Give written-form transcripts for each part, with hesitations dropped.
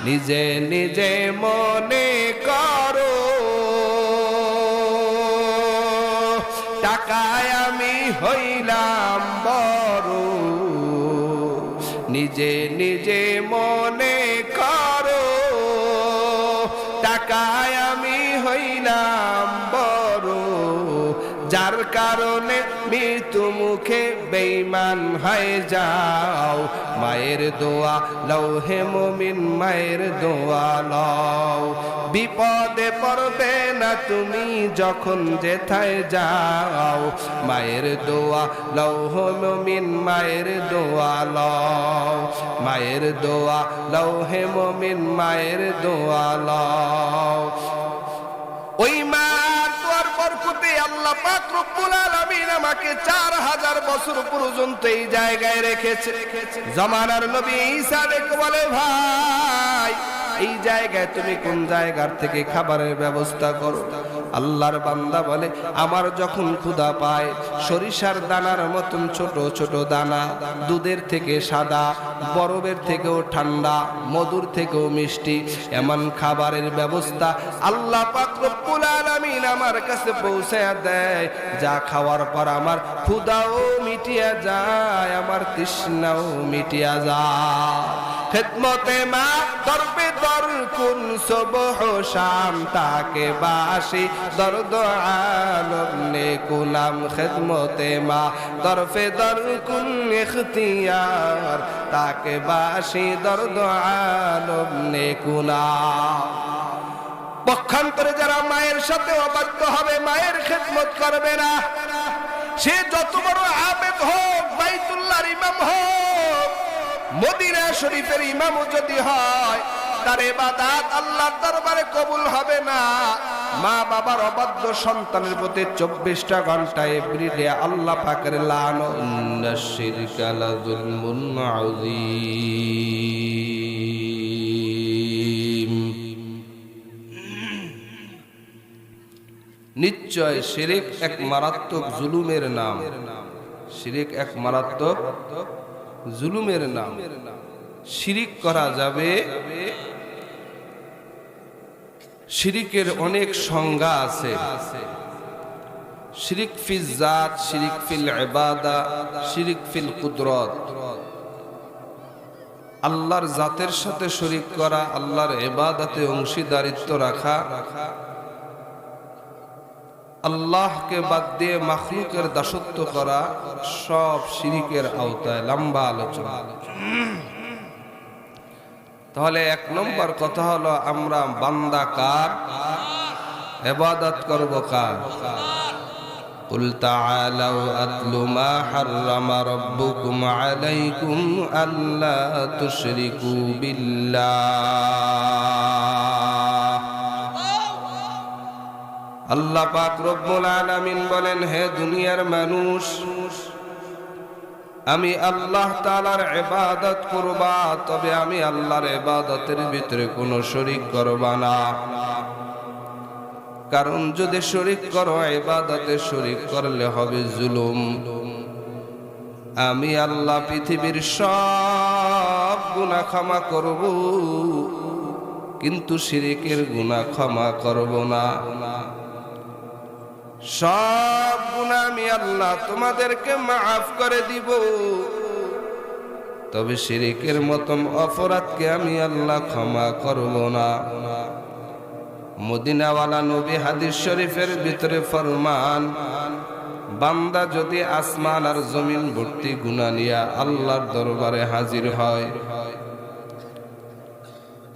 নিজে নিজে মনে করো টাকায় আমি হইলাম বড়, নিজে নিজে মনে করো টাকায় আমি হইলাম বড়, যার কারণে মৃত্যু মুখে বেঈমান হয়ে যাও। মায়ের দোয়া লও হে মুমিন, মায়ের দোয়া লও, বিপদে পড়বে না তুমি যখন যেথায় যাও। মায়ের দোয়া লও হে মুমিন, মায়ের দোয়া লও, মায়ের দোয়া লও হে মুমিন, মায়ের দোয়া লও। ওই মা তোর বরকতে আল্লাহ পাক রব্বুল আলামিন আমাকে 4000 বছর পর্যন্ত এই জায়গায় রেখেছে। জামানার নবী ঈসা দেখে বলে, ভাই এই জায়গায় তুমি কোন জায়গার থেকে খাবারের ব্যবস্থা করো? আল্লাহর বান্দা বলে, আমার যখন ক্ষুধা পায়, সরিষার দানার মতন ছোট ছোট দানা, দুধের থেকে সাদা, বরফের থেকেও ঠান্ডা, মধুর থেকেও মিষ্টি, এমন খাবারের ব্যবস্থা আল্লাহ পাক রব্বুল আলামিন আমার কাছে পৌঁছায়া দেয়, যা খাওয়ার পর আমার ক্ষুধাও মিটিয়া যায়, আমার তৃষ্ণাও মিটিয়া যায়। খিদমতে মা দরবে দর কুন সুবহ শাম, তাকে বাসি দর্দ আলম নে কুলাম। খিদমতে মা দরফে দর কুন ইখতিয়ার, তাকে বাসি দর্দ আলম নে কুলাম। পক্ষান্তরে যারা মায়ের সাথে অবাধ্য হবে, মায়ের খেদমত করবে না, সে যত বড় আবেদ হোক, বাইতুল্লাহর ইমাম হোক, মদিনা শরীফের ইমামও যদি হয়, তার ইবাদত আল্লাহর দরবারে কবুল হবে না। মা বাবার অবাধ্য সন্তানের প্রতি 24টা ঘন্টা এভরিডে আল্লাহ পাকের লানত। ইন্নাশ শিরকা লাযুলমুন আযীম। নিশ্চয় শিরক এক মারাত্মক জুলুমের নাম, শিরক এক মারাত্মক জুলুমের নাম। শিরিক করা যাবে, শিরিকের অনেক সংজ্ঞা আছে। শিরিক ফিল জাত, শিরিক ফিল ইবাদা, শিরিক ফিল কুদরত। আল্লাহর জাতের সাথে শরীক করা, আল্লাহর ইবাদতে অংশীদারিত্ব রাখা, আল্লাহকে বাদ দিয়ে মাখলুকের দাসত্ব করা, সব শিরিকের আওতায়। লম্বা আলোচনা। তাহলে 1 নম্বর কথা হলো, আমরা বান্দা কার? ইবাদত করব কার? কুল তাআলাউ আতলু মা হাররামা রাব্বুকুম আলাইকুম আল্লা তুশরিকু বিল্লাহ। আল্লাহ পাক রব্বুল আলামিন বলেন, হে দুনিয়ার মানুষ, আমি আল্লাহ তাআলার ইবাদত করবা, তবে আমি আল্লাহর ইবাদতের ভিতরে কোনো শরীক করবা না। কারণ যদি শরীক করো, ইবাদতে শরীক করলে হবে জুলুম। আমি আল্লাহ পৃথিবীর সব গুনাহ ক্ষমা করব, কিন্তু শিরকের গুনাহ ক্ষমা করব না। সব গুনাহ আমি আল্লাহ তোমাদেরকে মাফ করে দিব, তবে শিরকের মতন অপরাধকে আমি আল্লাহ ক্ষমা করব না। মদিনাওয়ালা নবী হাদিস শরীফের ভিতরে ফরমান, বান্দা যদি আসমান আর জমিন ভর্তি গুনাহ নিয়ে আল্লাহর দরবারে হাজির হয়,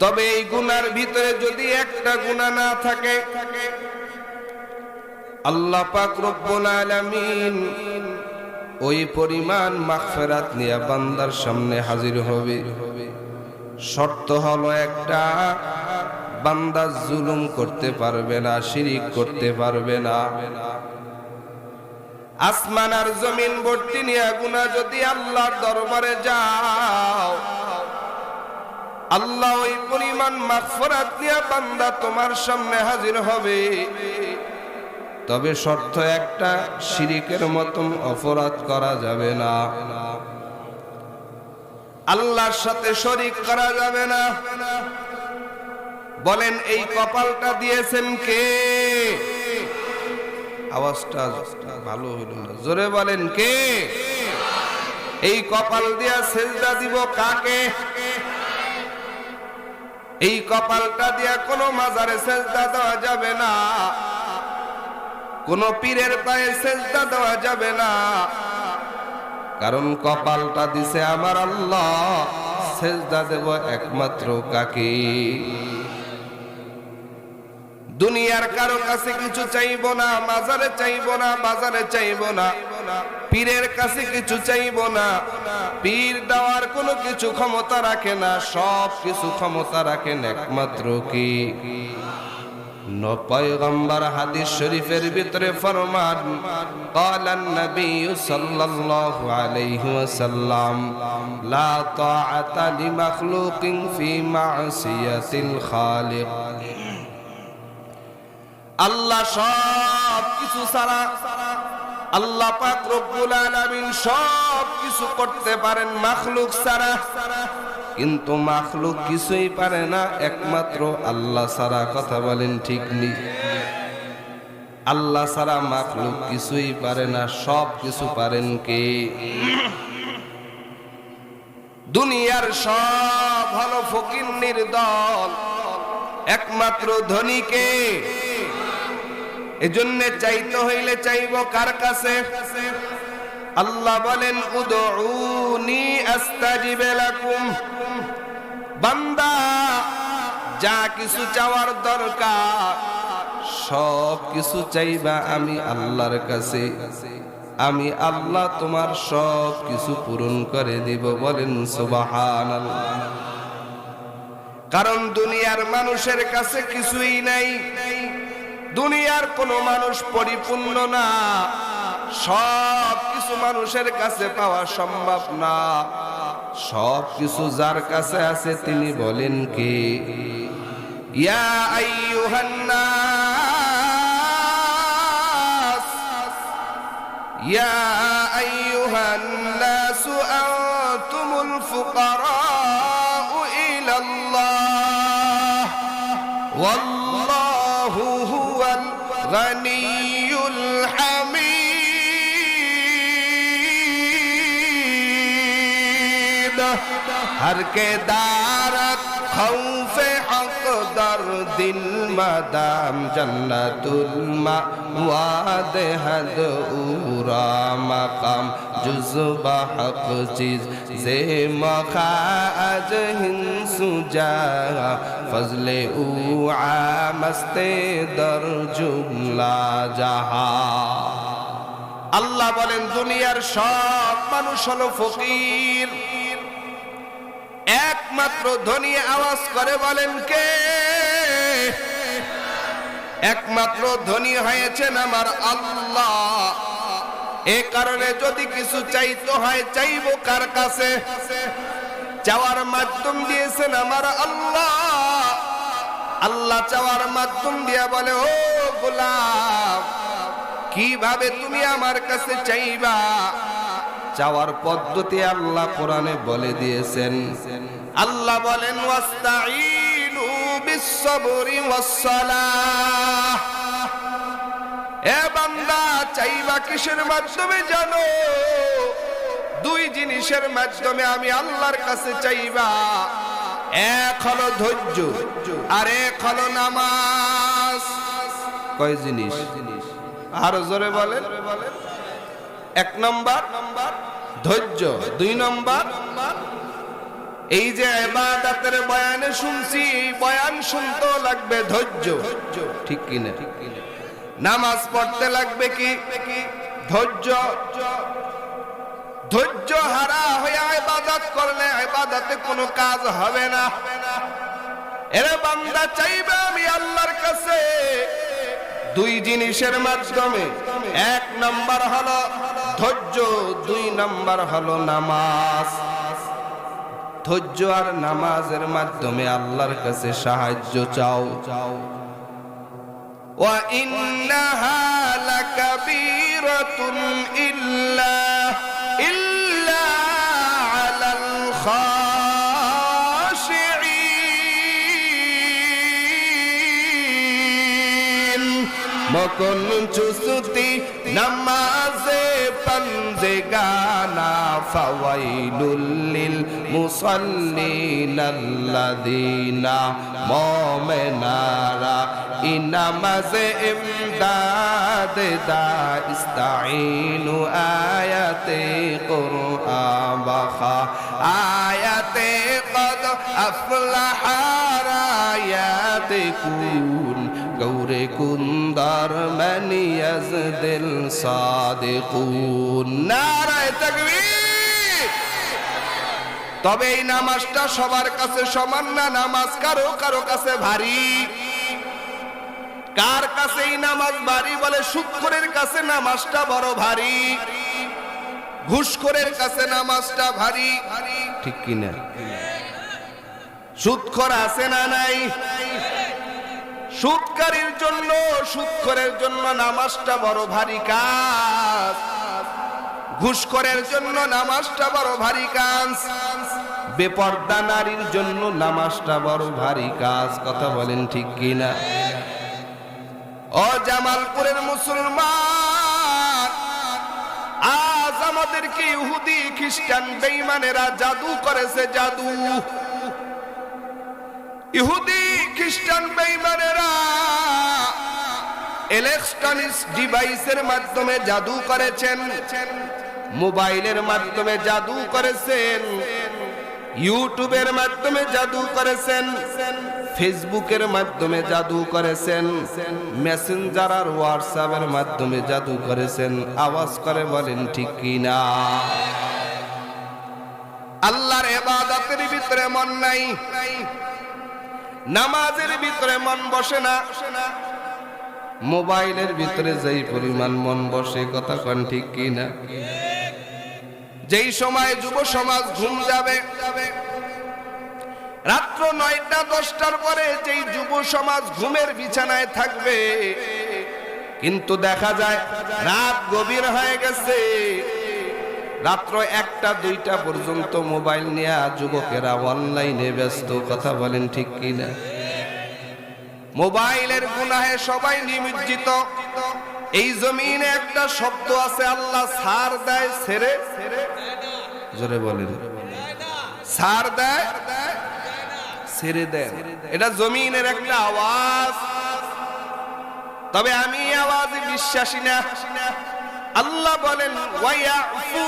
তবে এই গুনার ভিতরে যদি একটা গুনাহ না থাকে, আল্লাহ পাক রব্বুল আলামিন ওই পরিমাণ মাগফিরাত নিয়ে বান্দার সামনে হাজির হবে। শর্ত হলো একটা, বান্দা জুলুম করতে পারবে না, শিরিক করতে পারবে না। আসমান আর জমিন ভর্তি নিয়ে গুনাহ যদি আল্লাহর দরবারে যাও, আল্লাহ ওই পরিমাণ মাগফিরাত নিয়ে বান্দা তোমার সামনে হাজির হবে। তবে শর্ত একটা, শিরিকের মতন অপরাধ করা যাবে না, আল্লাহর সাথে শরীক করা যাবে না। বলেন এই কপালটা দিয়েছেন কে? আওয়াজটা ভালো হইল না, জোরে বলেন কে? এই কপাল দিয়া সেজদা দিব কাকে? এই কপালটা দিয়া কোনো মাজারে সেজদা দেওয়া যাবে না, কোন পীরের পায়ে সেজদা দেওয়া যাবে না, কারণ কপালটা দিছে আমার আল্লাহ। সেজদা দেব একমাত্র কাকে? দুনিয়ার কারো কাছে কিছু চাইব না, মাজারে চাইব না, বাজারে চাইব না, পীরের কাছে কিছু চাইব না। পীর দেওয়ার কোনো কিছু ক্ষমতা রাখে না, সব কিছু ক্ষমতা রাখেন একমাত্র কি? পয়গম্বর হাদিস শরীফের ভিতরে ফরমান, ক্বালান নবী সাল্লাল্লাহু আলাইহি ওয়াসাল্লাম, লা তাআতা লিমাখলুকিন ফি মা'সিয়াতিল খালিক। আল্লাহ সব কিছু ছাড়া, আল্লাহ পাক রব্বুল আলামিন সব কিছু করতে পারেন মাখলুক ছাড়া, কিন্তু মাখলুক কিছুই পারে না একমাত্র আল্লাহ ছাড়া। কথা বলেন ঠিক নি? আল্লাহ ছাড়া মাখলুক কিছুই পারে না, সব কিছু পারেন কে? দুনিয়ার সব হলো ফকিন্নির দল, একমাত্র ধনীকে। এজন্য চাইতে হইলে চাইব কার কাছে? আল্লাহ বলেন, উদউনি আস্তাজিব লাকুম। বান্দা, যা কিছু চাওয়ার দরকার সব কিছু চাইবা আমি আল্লাহর কাছে, আমি আল্লাহ তোমার সব কিছু পূরণ করে দিব। বলেন সুবহানাল্লাহ। কারণ দুনিয়ার মানুষের কাছে কিছুই নাই, দুনিয়ার কোনো মানুষ পরিপূর্ণ না, সব কিছু মানুষের কাছে পাওয়া সম্ভব না। সব কিছু যার কাছে আছে তিনি বলেন কে? ইয়া আইয়ুহান নাস, ইয়া আইয়ুহান নাস আনতুমুল ফুকারাউ ইলাল্লাহ ওয়াল্লাহু হুয়াল গানিয়ুল হামিদ। हर के दारत खौफे हक दर दिल मदाम जन्नतुल मवाद हद उरा मकाम जुज़बा हक चीज से मखाज हिंसु जा फजले उ आमस्ते दर जुमला जहा। আল্লাহ বলেন দুনিয়ার সব মানুষ হলো ফকির, একমাত্র ধনী আওয়াজ করে বলেন কে? একমাত্র ধনী হয়েছেন আমার আল্লাহ। এ কারণে যদি কিছু চাইতে হয় চাইবো কার কাছে? চাওয়ার মাধ্যম দিয়েছেন আমার আল্লাহ। আল্লাহ চাওয়ার মাধ্যম দিয়া বলে, ও গোলাম, কিভাবে তুমি আমার কাছে চাইবা? চাওয়ার পদ্ধতি আল্লাহ কোরআনে বলে দিয়েছেন। আল্লাহ বলেন, ওয়াস্তাঈনু বিস-সাবরি ওয়াস-সালাহ। এ বান্দা, চাইবা কিসের মাধ্যমে জানো? দুই জিনিসের মাধ্যমে আমি আল্লাহর কাছে চাইবা। এক হলো ধৈর্য, আর এক হলো নামাজ। কয় জিনিস? আরো জোরে বলেন। এক নম্বর ধৈর্য, দুই নম্বর এই যে ইবাদতের বয়ানে শুনছি, এই বয়ান শুনতে লাগবে ধৈর্য, ঠিক কি না? নামাজ পড়তে লাগবে কি? ধৈর্য। ধৈর্য হারা হয়ে ইবাদত করলে ইবাদতে কোনো কাজ হবে না। এরে বান্দা, চাইবে আমি আল্লাহর কাছে দুই জিনিসের মাধ্যমে। এক নাম্বার হলো ধৈর্য, দুই নাম্বার হলো নামাজ। ধৈর্য আর নামাজের মাধ্যমে আল্লাহর কাছে সাহায্য চাও। ওয়া ইন্নাহা লাকাবীরাতুন ইল্লা আলাল খাশিঈন। মকন চুসুতি নামাজে পঞ্জে গানা ফাওয়াইলুল লিল মুসাল্লিন আল্লাযিনা মুমিনারা ইনামাজে ইমদাদ দা ইস্তাইনু আয়াতে কুরআন বাখা আয়াতে কদ আফলাহা রায়াতে কুন গৌরে কুন্দার মানিয়াজ দিল সাদিকুন নারায়ে তাকবীর। তবে এই নামাজটা সবার কাছে সমান না, নামাজ কারো কারো কাছে ভারী। কার কাছে এই নামাজ ভারী? বলে সুদখোরের কাছে নামাজটা বড় ভারী, ঘুষখোরের কাছে নামাজটা ভারী, ঠিক কিনা? সুদখোর আছে না নাই? সুদকারীর জন্য, সুদখোরের জন্য নামাজটা বড় ভারী কাজ, ঘুষখোরের জন্য নামাজটা বড় ভারী কাজ, বেপরদা নারীর জন্য নামাজটা বড় ভারী কাজ। কথা বলেন ঠিক কিনা? ও জামালপুরের মুসলমান, আজ আমাদেরকে ইহুদি খ্রিস্টান বেঈমানেরা জাদু করেছে, জাদু। ইহুদি খ্রিস্টান বেঈমানেরা ইলেকট্রনিক ডিভাইসের মাধ্যমে জাদু করেছেন, মোবাইলের মাধ্যমে জাদু করেছেন, ইউটিউবের মাধ্যমে জাদু করেছেন, ফেসবুকের মাধ্যমে জাদু করেছেন, মেসেঞ্জার আর হোয়াটসঅ্যাপের মাধ্যমে জাদু করেছেন। আওয়াজ করে বলেন ঠিক কিনা? আল্লাহর ইবাদতের ভিতরে মন নাই, নামাজের ভিতরে মন বসে না, মোবাইলের ভিতরে যেই পরিমাণ মন বসে, কথা কোন ঠিক কিনা? যেই সময় যুব সমাজ ঘুম যাবে, রাত্র 9টা 10টার পরে যেই যুব সমাজ ঘুমের বিছানায় থাকবে, কিন্তু দেখা যায় রাত গভীর হয়ে গেছে, রাত্র 1টা 2টা পর্যন্ত মোবাইল নিয়ে যুবকেরা অনলাইনে ব্যস্ত। কথা বলেন ঠিক কিনা? মোবাইলের গুনাহে সবাই নিমজ্জিত। এই জমিনে একটা শব্দ আছে, আল্লাহ ছাড় দেয় ছেড়ে, জোরে বলেন, ছাড় দেয় ছেড়ে দেয়, এটা জমিনের একটা আওয়াজ। তবে আমি আওয়াজ বিশ্বাসী না। আল্লাহ বলেন ওয়ায়াফু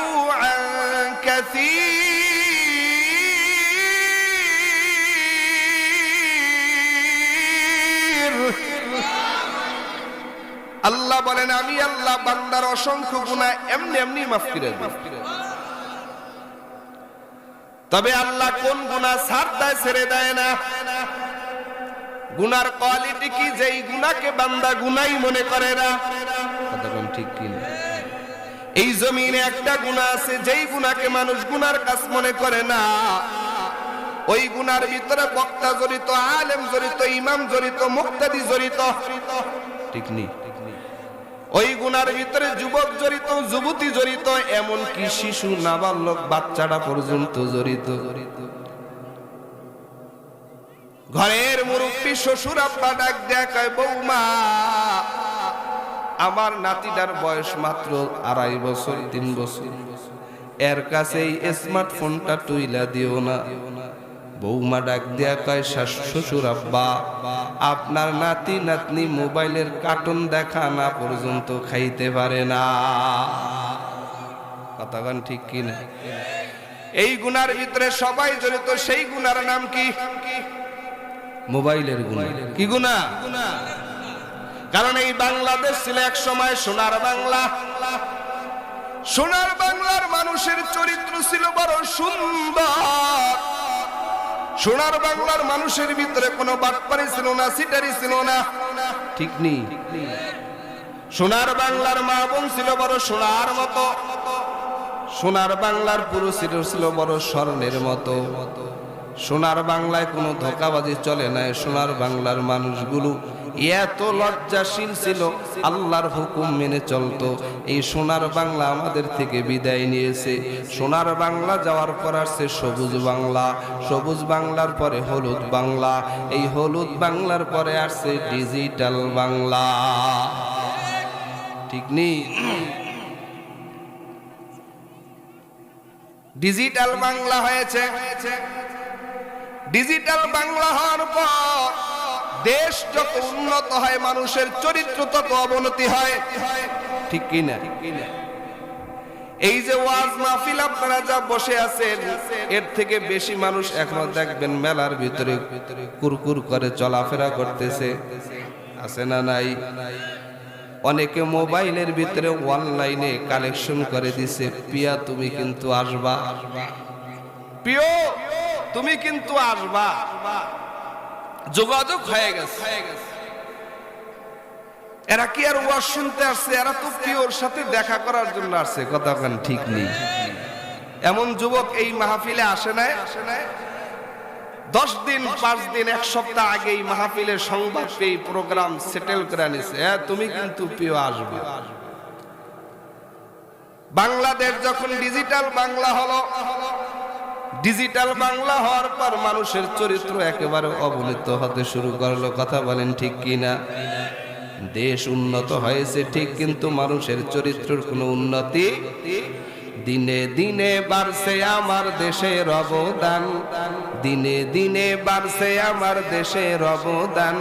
আন কাসীর। আল্লাহ বলেন আমি আল্লাহ বান্দার অসংখ্য গুনাহ এমনি এমনি মাফ করে দেব। তবে আল্লাহ কোন গুনাহ ছাড় দেয় ছেড়ে দেয় না? গুনার কোয়ালিটি কি? যেই গুনাহকে বান্দা গুনাহই মনে করে না। কথা বলেন ঠিক কি না? এই জমিনে একটা গুনাহ আছে, যেই গুনাহকে মানুষ গুনার কাজ মনে করে না, ওই গুনার ভিতরে বক্তা জড়িত, আলেম জড়িত, ইমাম জড়িত, মুক্তাদি জড়িত, ঠিক নেই? ওই গুনার ভিতরে যুবক জড়িত, যুবতী জড়িত, এমন কি শিশু নাবালক বাচ্চাটা পর্যন্ত জড়িত। ঘরের মুরব্বী শ্বশুর আব্বা ডাক দেয়া কয়, বৌমা আমার নাতিটার বয়স মাত্র 2.5 বছর 3 বছর, এর কাছে এই স্মার্টফোনটা তুইলা দিও না। বৌমা ডাক দেয়া কয়, শ্বশুর আব্বা আপনার নাতি নাতনি মোবাইলের কার্টুন দেখা না পর্যন্ত খাইতে পারে না। কথাগান ঠিক কি না? এই গুনার ভিতরে সবাই জড়িত। সেই গুনার নাম কি? মোবাইলের গুনাহ। কি গুনাহ? কারণ এই বাংলাদেশ ছিল এক সময় সোনার বাংলা। সোনার বাংলার মানুষের চরিত্র ছিল বড় সুন্দর। সোনার বাংলার মানুষের ভিতরে কোনো বাটপারি ছিল না, সিটারি ছিল না, ঠিক নেই? সোনার বাংলার মা বোন ছিল বড় সোনার মতো। সোনার বাংলার পুরুষ ছিল বড় স্বর্ণের মতো। সোনার বাংলায় কোনো ধোঁকাবাজি চলে না। সোনার বাংলার মানুষগুলো এত লজ্জাশীল ছিল, আল্লাহর হুকুম মেনে চলতো। এই সোনার বাংলা আমাদের থেকে বিদায় নিয়েছে। সোনার বাংলা যাওয়ার পর আসছে সবুজ বাংলা, সবুজ বাংলার পরে হলুদ বাংলা, এই হলুদ বাংলার পরে আসছে ডিজিটাল বাংলা। ঠিক নেই? ডিজিটাল বাংলা হয়েছে। ডিজিটাল বাংলা হওয়ার পর দেশ যত উন্নত হয় মানুষের চরিত্র তত অবনতি হয়। ঠিক কি না? এই যে ওয়াজ মাহফিল আপনারা যা বসে আছেন, এর থেকে বেশি মানুষ এখনো দেখবেন মেলার ভিতরে কুরকুর করে চলাফেরা করতেছে, আছে না নাই? অনেকে মোবাইলের ভিতরে অনলাইনে কালেকশন করে দিছে, পিয়া তুমি কিন্তু আসবা, প্রিয় তুমি কিন্তু আসবা, যোগাযোগ হয়ে গেছে। এরা কি আর ওয়াজ শুনতে আসছে? এরা তো প্রিয়র সাথে দেখা করার জন্য আসছে। কথা কেন ঠিক নেই? এমন যুবক এই মাহফিলে আসে নাই 10 দিন 5 দিন 1 সপ্তাহ আগে এই মাহফিলের সংবাদ পেয়ে প্রোগ্রাম সেটেল করে নিছে, তুমি কিন্তু প্রিয় আসবে। বাংলাদেশ যখন ডিজিটাল বাংলা হলো, ডিজিটাল বাংলা হওয়ার পর মানুষের চরিত্র একেবারে অবনীত হতে শুরু করলো। কথা বলেন ঠিক কিনা? দেশ উন্নত হয়েছে ঠিক, কিন্তু মানুষের চরিত্রের কোনো উন্নতি। দিনে দিনে বাড়ছে আমার দেশের অবদান, দিনে দিনে বাড়ছে আমার দেশের অবদান,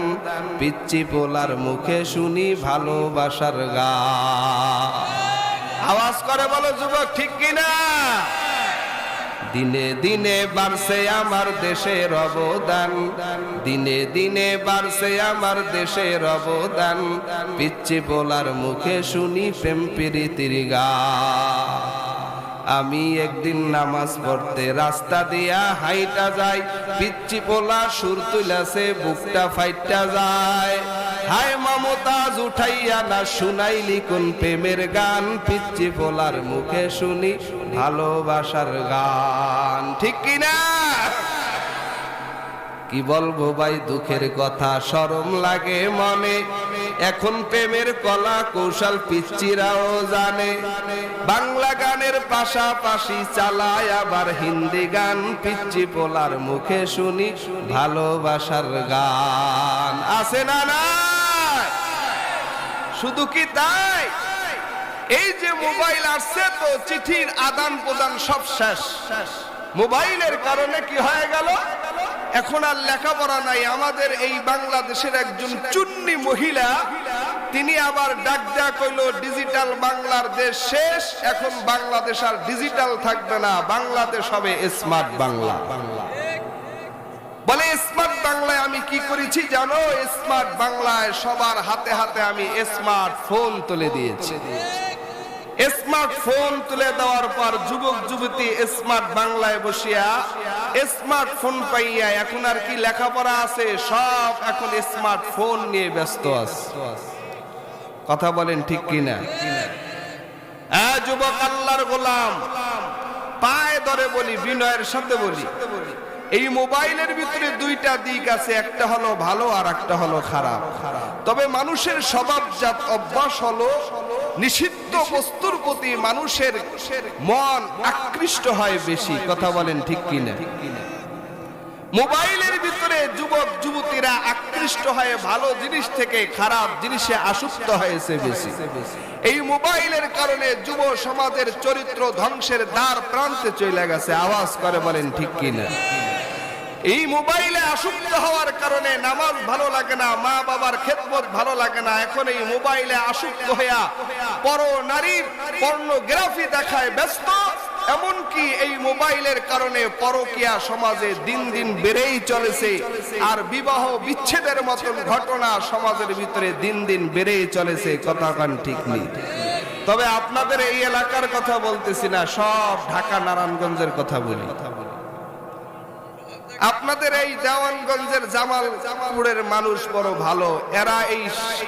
পিচ্চি পোলার মুখে শুনি ভালোবাসার গান। আওয়াজ করে বলো যুবক, ঠিক কিনা? দিনে দিনে বাড়ছে আমার দেশের অবদান, দিনে দিনে বাড়ছে আমার দেশের অবদান, পিচ্চি পোলার মুখে শুনি প্রেম প্রীতির গান। আমি একদিন নামাজ পড়তে রাস্তা দিয়া হাইটা যাই, পিচ্চি পোলা সুর তুলাছে বুকটা ফাইটা যায়। হায় মমতাজ উঠাইয়া না শুনাইলি কোন প্রেমের গান, পিচ্চি পোলার মুখে শুনি ভালোবাসার গান। ঠিক কিনা? কি বলবো ভাই দুঃখের কথা, শরম লাগে মনে, এখন প্রেমের কলা কৌশল পিচ্চিরাও জানে। বাংলা গানের পাশাপাশি চালায় আবার হিন্দি গান, পিচ্চি পোলার মুখে শুনি ভালোবাসার গান। আছে না না? শুধু কি তাই? এই যে মোবাইল আসছে তো চিঠির আদান প্রদান সব শেষ। মোবাইলের কারণে কি হয়ে গেল? এখন আর লেখাপড়া নাই। আমাদের এই বাংলাদেশের একজন চুন্নি মহিলা, তিনি আবার ডাক দেয়া কইল ডিজিটাল বাংলার দেশ শেষ, এখন বাংলাদেশ আর ডিজিটাল থাকবে না, বাংলাদেশ হবে স্মার্ট বাংলা। বলে স্মার্ট বাংলায় আমি কি করেছি জানো? স্মার্ট বাংলায় সবার হাতে হাতে আমি স্মার্ট ফোন তুলে দিয়েছি। স্মার্টফোন তুলে দেওয়ার পর যুবক যুবতী স্মার্ট বাংলায় বসিয়া স্মার্টফোন পাইয়া এখন আর কি লেখাপড়া আছে, সব এখন স্মার্টফোন নিয়ে ব্যস্ত আছে। কথা বলেন ঠিক কিনা? যুবক আল্লাহর গোলাম, পায়ে ধরে বলি, বিনয়ের সাথে বলি, এই মোবাইলের ভিতরে দুইটা দিক আছে, একটা হলো ভালো আর একটা হলো খারাপ। তবে মানুষের স্বভাবজাত অভ্যাস হলো নিষিদ্ধ বস্তুর প্রতি মানুষের মন আকৃষ্ট হয় বেশি। কথা বলেন ঠিক কিনা? মোবাইলের ভিতরে যুবক যুবতীরা আকৃষ্ট হয়ে ভালো জিনিস থেকে খারাপ জিনিসে আসক্ত হয়েছে বেশি। এই মোবাইলের কারণে যুব সমাজের চরিত্র ধ্বংসের দ্বার প্রান্তে চলে গেছে। আওয়াজ করে বলেন ঠিক কিনা? এই মোবাইলে আসক্ত হওয়ার কারণে নামাজ ভালো লাগে না, মা বাবার খেদমত ভালো লাগে না। এখন এই মোবাইলে আসক্ত হইয়া পর নারীর পর্নোগ্রাফি দেখায় ব্যস্ত। এমনকি এই মোবাইলের কারণে পরকীয়া সমাজে দিন দিন বেড়েই চলেছে, আর বিবাহ বিচ্ছেদের মতন ঘটনা সমাজের ভিতরে দিন দিন বেড়েই চলেছে। কথা কান ঠিক নেই। তবে আপনাদের এই এলাকার কথা বলতেছি না, সব ঢাকা নারায়ণগঞ্জের কথা বলি। আপনাদের এই দেওয়ানগঞ্জের জামালপুরের মানুষ বড় ভালো, এরা এই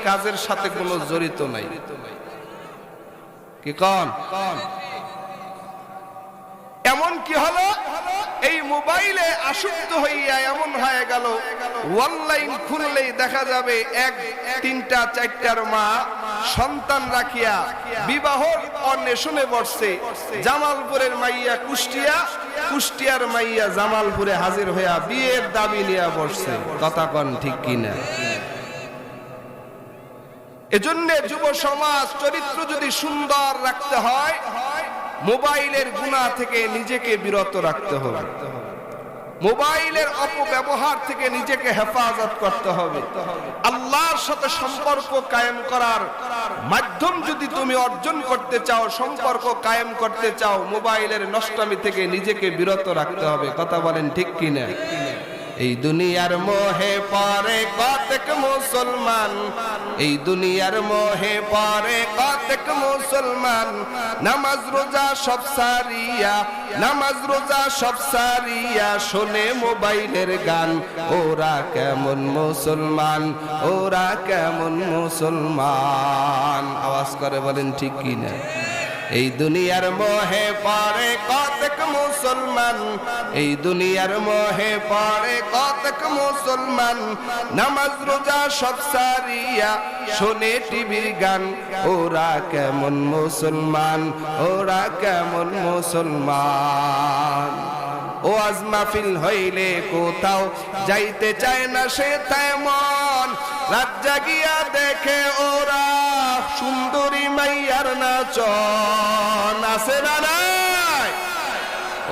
কাজের সাথে কোনো জড়িত নাই। কি কন? এমন কি হলো এই মোবাইলে আসক্ত হইয়া এমন হয়ে গেল, অনলাইন খুললেই দেখা যাবে 1, 3টা 4টার মা সন্তান রাখিয়া বিবাহর অন্বেষণে বসছে। জামালপুরের মাইয়া কুষ্টিয়া, কুষ্টিয়ার মাইয়া জামালপুরে হাজির হইয়া বিয়ের দাবি নিয়ে বসছে। কথা কন ঠিক কিনা? এজন্য যুব সমাজ চরিত্র যদি সুন্দর রাখতে হয়, মোবাইলের গুনাহ থেকে নিজেকে বিরত রাখতে হবে, মোবাইলের অপব্যবহার থেকে নিজেকে হেফাজত করতে হবে। আল্লাহর সাথে সম্পর্ক কায়েম করার মাধ্যম যদি তুমি অর্জন করতে চাও, সম্পর্ক কায়েম করতে চাও, মোবাইলের নষ্টামি থেকে নিজেকে বিরত রাখতে হবে। কথা বলেন ঠিক কিনা? এই দুনিয়ার মোহে পড়ে কতক মুসলমান, এই দুনিয়ার মোহে পড়ে কতক মুসলমান, নামাজ রোজা সব সারিয়া, নামাজ রোজা সব সারিয়া শোনে মোবাইলের গান। ওরা কেমন মুসলমান, ওরা কেমন মুসলমান? আওয়াজ করে বলেন ঠিক কিনা? এই দুনিয়ার মোহে পড়ে কতক মুসলমান, এই দুনিয়ার মোহে পড়ে কতক মুসলমান, নামাজ রোজা সব সারিয়া শোনে টিভির গান। ওরা কেমন মুসলমান, ওরা কেমন মুসলমান? ওয়াজ মাহফিল হইলে কোথাও যাইতে চায় না সে তেমন, রাত জাগিয়া দেখে ওরা সুন্দরী মাইয়ার নাচন। আছে না নাই?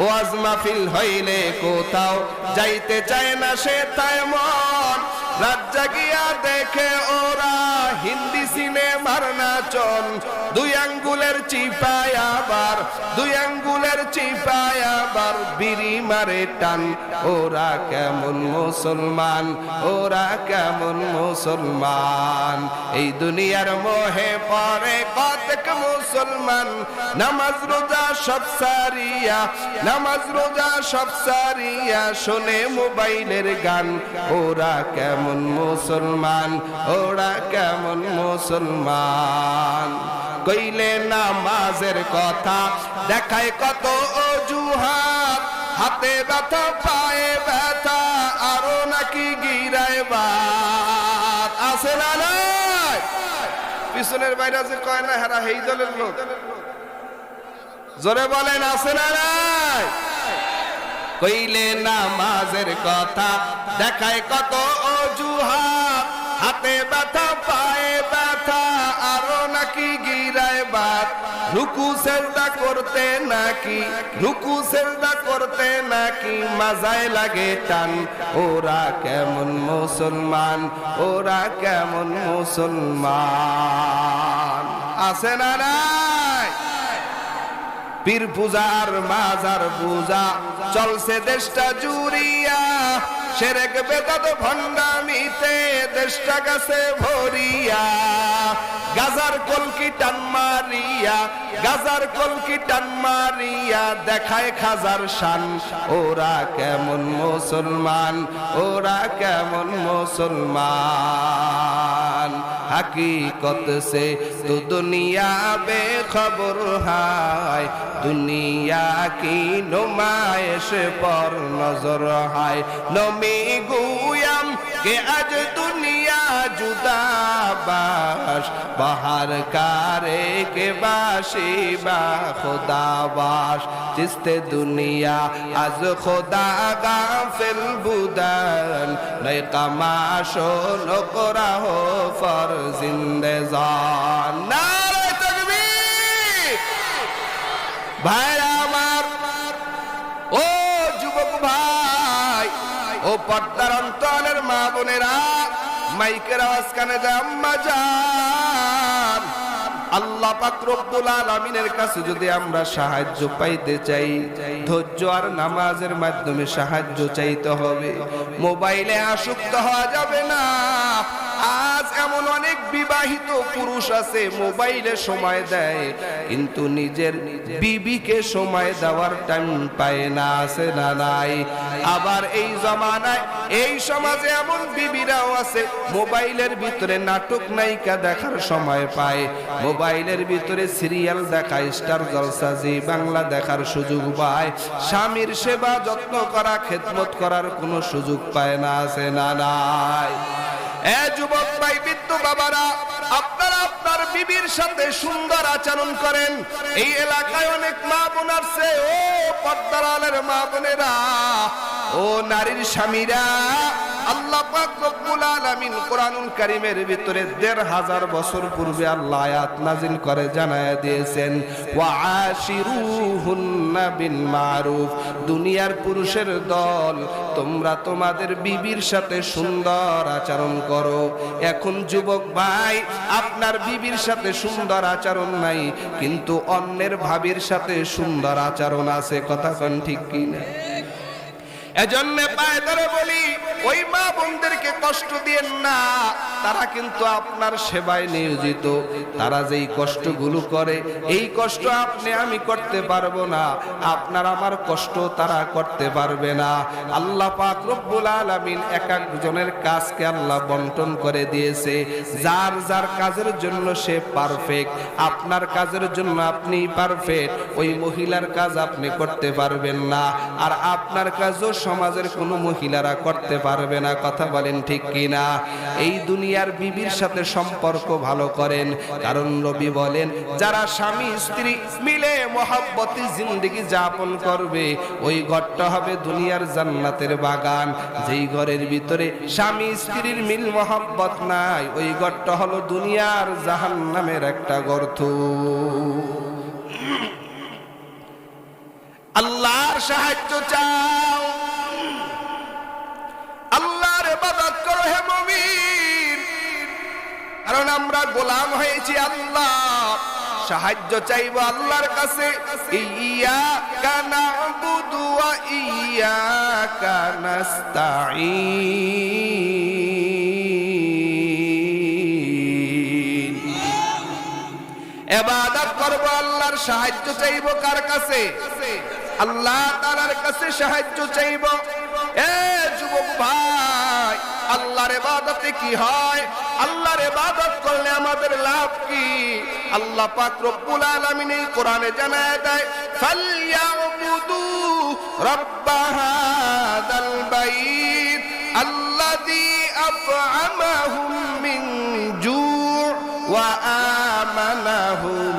ওয়াজ মাহফিল হইলে কোথাও যাইতে চায় না সে তেমন, রাত জাগিয়া দেখে ওরা হিন্দি সিনেমার নাচন। 2 আঙ্গুলের চিপায় আবার, 2 আঙ্গুলের চিপায় আবার বিড়ি মারে টান। ওরা কেমন মুসলমান, ওরা কেমন মুসলমান? এই দুনিয়ার মোহে পড়ে কতক মুসলমান, নামাজ রোজা সব সারিয়া, নামাজ রোজা সব সারিয়া শোনে মোবাইলের গান। ওরা কেমন মুসলমান, ওরা কেমন মুসলমান? কইলে নামাজের কথা দেখায় কত অজুহাত, হাতে ব্যথা পায়ে ব্যথা আরো নাকি গিরায় বাত। আছে না নাই? পিছনের বাইরে যে কয় না হেরা এই দলের লোক, জোরে বলেন আছে না নাই? কইলে নামাজের কথা দেখায় কত অজুহাত, হাতে ব্যথা পায়ে ব্যথা আরো নাকি গিরায় বাত। রুকু সেজদা করতে নাকি, রুকু সেজদা করতে নাকি মাজায় লাগে টান। ওরা কেমন মুসলমান, ওরা কেমন মুসলমান? আছে না নাই? পীর পূজার মাজার পূজা চলছে দেশটা জুড়িয়া, শিরক বেদাত ভণ্ডামিতে দেশটা গেছে ভরিয়া। গাজার কলকি টান মারিয়া, গাজার কলকি টান মারিয়া দেখায় খাজার শান। ওরা কেমন মুসলমান, ওরা কেমন মুসলমান? हकीकत से तो दुनिया बेखबर है, दुनिया की नुमाइश पर नजर है। नमी गुयाम के आज दुनिया जुदा बाश, बाहर कारे के बाशी बा खुदा बाश। जिसते दुनिया आज खुदा गाफिल बुदन, नई कमाशो नकरा हो फर जिंदे जान। नारे तकबीर! भाईरा আমার, ও যুবক ভাই, ও পর্দার অন্তরের মা বোনেরা, মাইকের আওয়াজ কানে যায় আম্মা জান। আল্লাহ পাক রব্বুল আলামিনের কাছে যদি আমরা সাহায্য পাইতে চাই, ধৈর্য আর নামাজের মাধ্যমে সাহায্য চাইতে হবে। মোবাইলে আসক্ত হওয়া যাবে না। আজ এমন অনেক বিবাহিত পুরুষ আছে মোবাইলে সময় দেয়, কিন্তু নিজের বিবিকে সময় দেওয়ার টাইম পায় না। আছে না নাই? আবার এই জমানায় এই সমাজে এমন বিবিরাও আছে মোবাইলের ভিতরে নাটক নায়িকা দেখার সময় পায়, মোবাইলের ভিতরে সিরিয়াল দেখায়, স্টার জলসা জি বাংলা দেখার সুযোগ পায়, স্বামীর সেবা যত্ন করা খেদমত করার কোনো সুযোগ পায় না, আছে না নাই? এ যুবক ভাই, বৃদ্ধ বাবারা, আপনারা আপনার বিবির সাথে সুন্দর আচরণ করেন। এই এলাকায় অনেক মা বোন আছে, ও পর্দার আলের মা বোনেরা, ও নারীর স্বামীরা, আল্লাহ পাক রব্বুল আলামিন কোরআনুল কারীমের ভিতরে ১৫০০ বছর পূর্বে আল্লাহ আয়াত নাযিল করে জানায়া দিয়েছেন, ওয়া আশিরুহুন্না বিল মারুফ। দুনিয়ার পুরুষের দল, তোমরা তোমাদের বিবির সাথে সুন্দর আচরণ করো। এখন যুবক ভাই, আপনার বিবির সাথে সুন্দর আচরণ নাই, কিন্তু অন্যের ভাবির সাথে সুন্দর আচরণ আছে। কথা কোন ঠিক কি না? এজন্য পায়ে ধরে বলি, ওই মা বোনদেরকে কষ্ট দিয়েন না, তারা কিন্তু আপনার সেবায় নিয়োজিত। তারা যেই কষ্টগুলো করে, এই কষ্ট আপনি আমি করতে পারবো না, আপনার আমার কষ্ট তারা করতে পারবে না। আল্লাহ পাক রব্বুল আলামিন এক একজনের কাজকে আল্লাহ বন্টন করে দিয়েছে, যার যার কাজের জন্য সে পারফেক্ট। আপনার কাজের জন্য আপনি পারফেক্ট, ওই মহিলার কাজ আপনি করতে পারবেন না, আর আপনার কাজও সমাজের কোনো মহিলারা করতে পারবে না। কথা বলেন ঠিক কিনা? এই দুনিয়ার বিবির সাথে সম্পর্ক ভালো করেন, কারণ নবী বলেন, যারা স্বামী স্ত্রী মিলে মহব্বতে জিন্দেগি যাপন করবে, ওই ঘরটা হবে দুনিয়ার জান্নাতের বাগান। যেই ঘরের ভিতরে স্বামী স্ত্রীর মিল মহব্বত নাই, ওই ঘরটা হলো দুনিয়ার জাহান্নামের একটা গর্ত। আল্লাহর সাহায্য চাও, আল্লাহর ইবাদত করো হে মুমিন, কারণ আমরা গোলাম হয়েছি আল্লাহ। সাহায্য চাইবো আল্লাহর কাছে, ইয়্যাকা না'বুদু ওয়া ইয়্যাকা নাস্তাঈন। ইবাদত করব, আল্লাহর সাহায্য চাইবো কার কাছে? আল্লাহ তাআলার কাছে সাহায্য চাইবো। এ যুবক ভাই, আল্লাহর ইবাদতে কি হয়? আল্লাহর ইবাদত করলে আমাদের লাভ কি? আল্লাহ পাক রব্বুল আলামিন এই কোরআনে জানায় দেয়, ফালইয়াবুদু রাব্ব হাদাল বাইত আল্লাযী আত'আমাহুম মিন জু' ওয়া আমানাহুম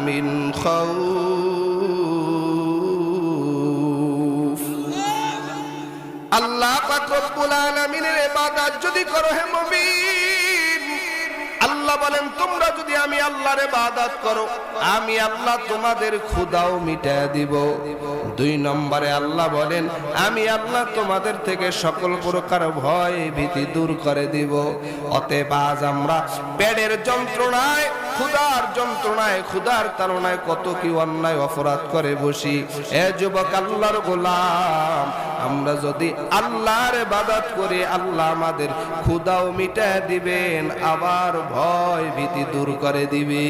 মিন খাউফ। আল্লাহ পাক রব্বুল আলামিনের ইবাদত যদি করো হে মুমিন, আল্লাহ বলেন, তোমরা যদি আমি আল্লাহর ইবাদত করো, আমি আল্লাহ তোমাদের ক্ষুধাও মিটায় দিব। ২ নম্বরে আল্লাহ বলেন, আমি আল্লাহ তোমাদের থেকে সকল প্রকার ভয় ভীতি দূর করে দিব। অতএব আজ আমরা পেটের যন্ত্রণায়, ক্ষুধার যন্ত্রণায়, ক্ষুধার তাড়নায় কত কি অন্যায় অপরাধ করে বসি। এ যুবক আল্লাহর গোলাম, আমরা যদি আল্লাহর ইবাদত করি, আল্লাহ আমাদের ক্ষুধাও মিটায় দিবেন, আবার ভয় ভীতি দূর করে দিবে।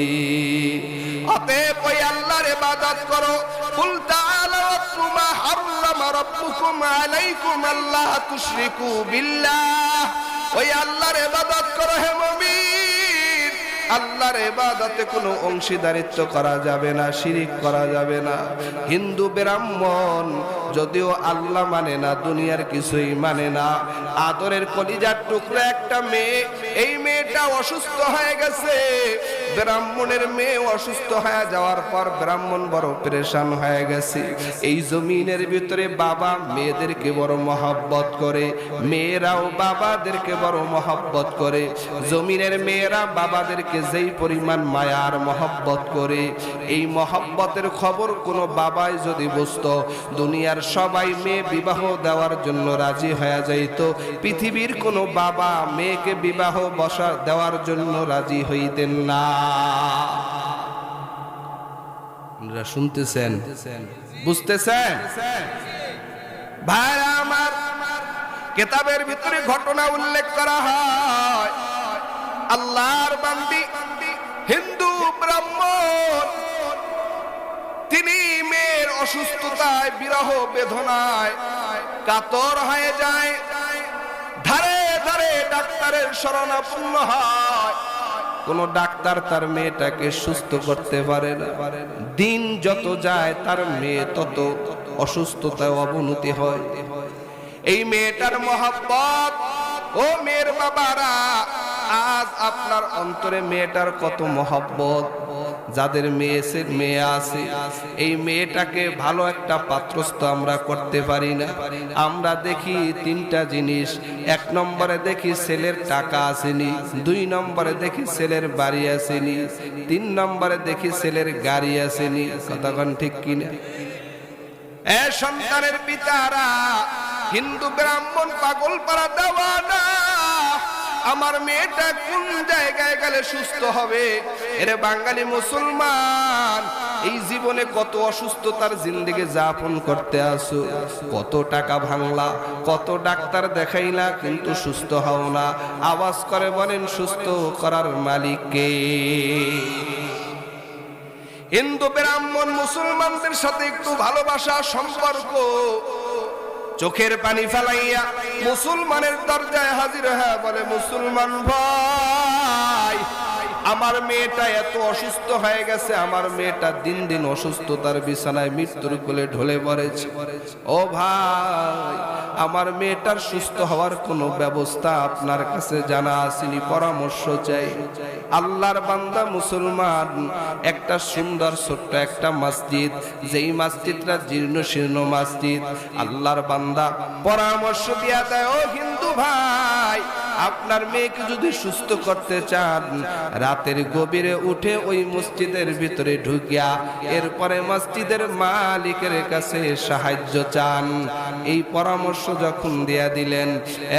অতএব ওই আল্লাহর ইবাদত করো। কুল তাআলা ওয়াতলু মা হাররামা রাব্বুকুম আলাইকুম আল্লা তুশরিকু বিল্লাহ। ওই আল্লাহর ইবাদত করো হে মুমিন। আল্লাহর ইবাদতে কোনো অংশীদারিত্ব করা যাবে না, শিরিক করা যাবে না। হিন্দু ব্রাহ্মণ যদিও আল্লাহ মানে না, দুনিয়ার কিছুই মানে না, আদরের কলিজার টুকরা একটা মেয়ে, এই মেয়েটা অসুস্থ হয়ে গেছে। ব্রাহ্মণের মেয়ে অসুস্থ হয়ে যাওয়ার পর ব্রাহ্মণ বড় পেরেশান হয়ে গেছে। এই জমিনের ভিতরে বাবা মেয়েদেরকে বড় মহব্বত করে, মেয়েরাও বাবাদেরকে বড় মহব্বত করে। জমিনের মেয়েরা বাবাদেরকে যেই পরিমাণ মায়ার মহব্বত করে, এই মহব্বতের খবর কোনো বাবাই যদি বুঝতো, দুনিয়ার সবাই মেয়ে বিবাহ দেওয়ার জন্য রাজি হয়ে যাইত। পৃথিবীর কোনো বাবা মেয়েকে বিবাহ বসা দেওয়ার জন্য রাজি হইতেন না। আপনারা শুনতেছেন, বুঝতেছেন? ভাইরা আমার, কিতাবের ভিতরে ঘটনা উল্লেখ করা হয়, আল্লাহর বান্দি হিন্দু ব্রাহ্মণ, তিনি মেয়ের অসুস্থতায়, বিরহ বেদনায় কাতর হয়ে যায়, ধারে ধারে ডাক্তারের শরণাপন্ন হয়। কোন ডাক্তার তার মেয়েটাকে সুস্থ করতে পারে না। দিন যত যায় তার মেয়ে তত অসুস্থতায় অবনতি হয়। এই মেয়েটার মহব্বত, ও মেয়ের বাবারা, আজ আপনার অন্তরে মেয়েটার কত মহব্বত। যাদের মেয়ে আছে, এই মেয়েটাকে ভালো একটা পাত্রস্থ আমরা করতে পারি না। আমরা দেখি তিনটা জিনিস। এক নম্বরে দেখি ছেলের টাকা আসেনি, দুই নম্বরে দেখি ছেলের বাড়ি আসেনি, তিন নম্বরে দেখি ছেলের গাড়ি আসেনি। কতক্ষণ ঠিক কিনা? এ সন্তানের পিতারা, হিন্দু ব্রাহ্মণ পাগল পাড়া দেওয়ানা, আমার মেয়েটা কোন জায়গায় গেলে সুস্থ হবে? এরে বাঙালি মুসলমান, এই জীবনে কত অসুস্থতার জিন্দেগি যাপন করতে আসো, কত টাকা ভাঙলা, কত ডাক্তার দেখাইলা, কিন্তু সুস্থ হও না। আওয়াজ করে বলেন, সুস্থ করার মালিক কে? হিন্দু ব্রাহ্মণ মুসলমানদের সাথে একটু ভালোবাসা সম্পর্ক, চোখের পানি ফেলাইয়া মুসলমানের দরজায় হাজির হয়ে বলে, মুসলমান ভাই, আমার মেয়েটা এত অসুস্থ হয়ে গেছে, আমার মেয়েটা দিন দিন অসুস্থতার বিছানায় মৃত্যুর কোলে ঢলে পড়েছে। ও ভাই, আমার মেয়েটার সুস্থ হওয়ার কোনো ব্যবস্থা আপনার কাছে জানা আসেনি, পরামর্শ চাই। আল্লাহর বান্দা মুসলমান, একটা সুন্দর ছোট্ট একটা মসজিদ, যেই মসজিদটা জীর্ণ শীর্ণ মসজিদ, আল্লাহর বান্দা পরামর্শ দিয়া দেয়, ও হিন্দু ভাই, আপনার মেয়েকে যদি সুস্থ করতে চান, রাতের গভীরে উঠে ওই মসজিদের ভিতরে ঢুকিয়া এরপরে মসজিদের মালিকের কাছে সাহায্য চান। এই পরামর্শ যখন দিয়া দিলেন,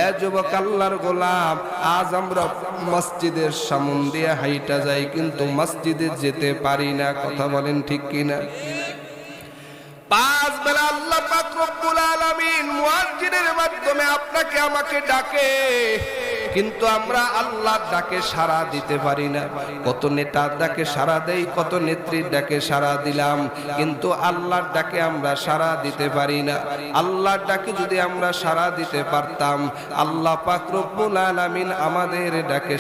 এ যুবক আল্লাহর গোলাম, আজ আমরা মসজিদের সামন দিয়ে হাইটা যাই, কিন্তু মসজিদে যেতে পারি না। কথা বলেন ঠিক কিনা? পাঁচ বেলা আল্লাহ পাক রব্বুল আলামিন মুয়াজ্জিনের মাধ্যমে আপনাকে আমাকে ডাকে, কিন্তু আমরা আল্লাহর ডাকে সাড়া দিতে পারি না। কত নেতার ডাকে সাড়া দেই, কত নেত্রীর ডাকে সাড়া দিলাম, কিন্তু আল্লাহর ডাকে আমরা সাড়া দিতে পারি না। আল্লাহর ডাকে যদি আমরা সাড়া দিতে পারতাম, আল্লাহ পাক রব্বুল আলামিন আমাদের ডাকে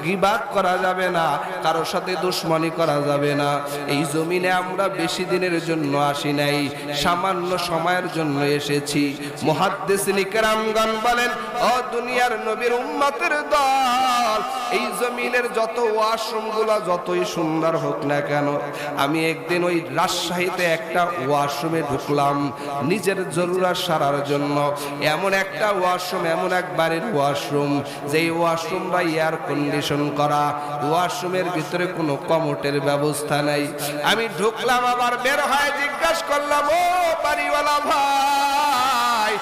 গীবাত করা যাবে না, কারো সাথে দুশমনি করা যাবে না। এই জমিনে আমরা বেশি দিনের জন্য আসি নাই, সামান্য সময়ের জন্য এসেছি। মুহাদ্দিসিন কিরামগণ বলেন, ও দুনিয়ার নবীর উম্মতের দল, এই জমিনের যত ওয়াশরুম গুলা যতই সুন্দর হোক না কেন, আমি একদিন ওই রাজশাহীতে একটা ওয়াশরুমে ঢুকলাম নিজের জরুরত সারার জন্য। এমন একটা ওয়াশরুম, এমন এক বাড়ির ওয়াশরুম, যেই ওয়াশরুমটা এয়ার কন্ডিশন করা, ওয়াশরুমের ভিতরে কোনো কমোটের ব্যবস্থা নাই। আমি ঢুকলাম, আবার বের হয়ে জিজ্ঞাসা করলাম, ও বাড়িওয়ালা ভাই,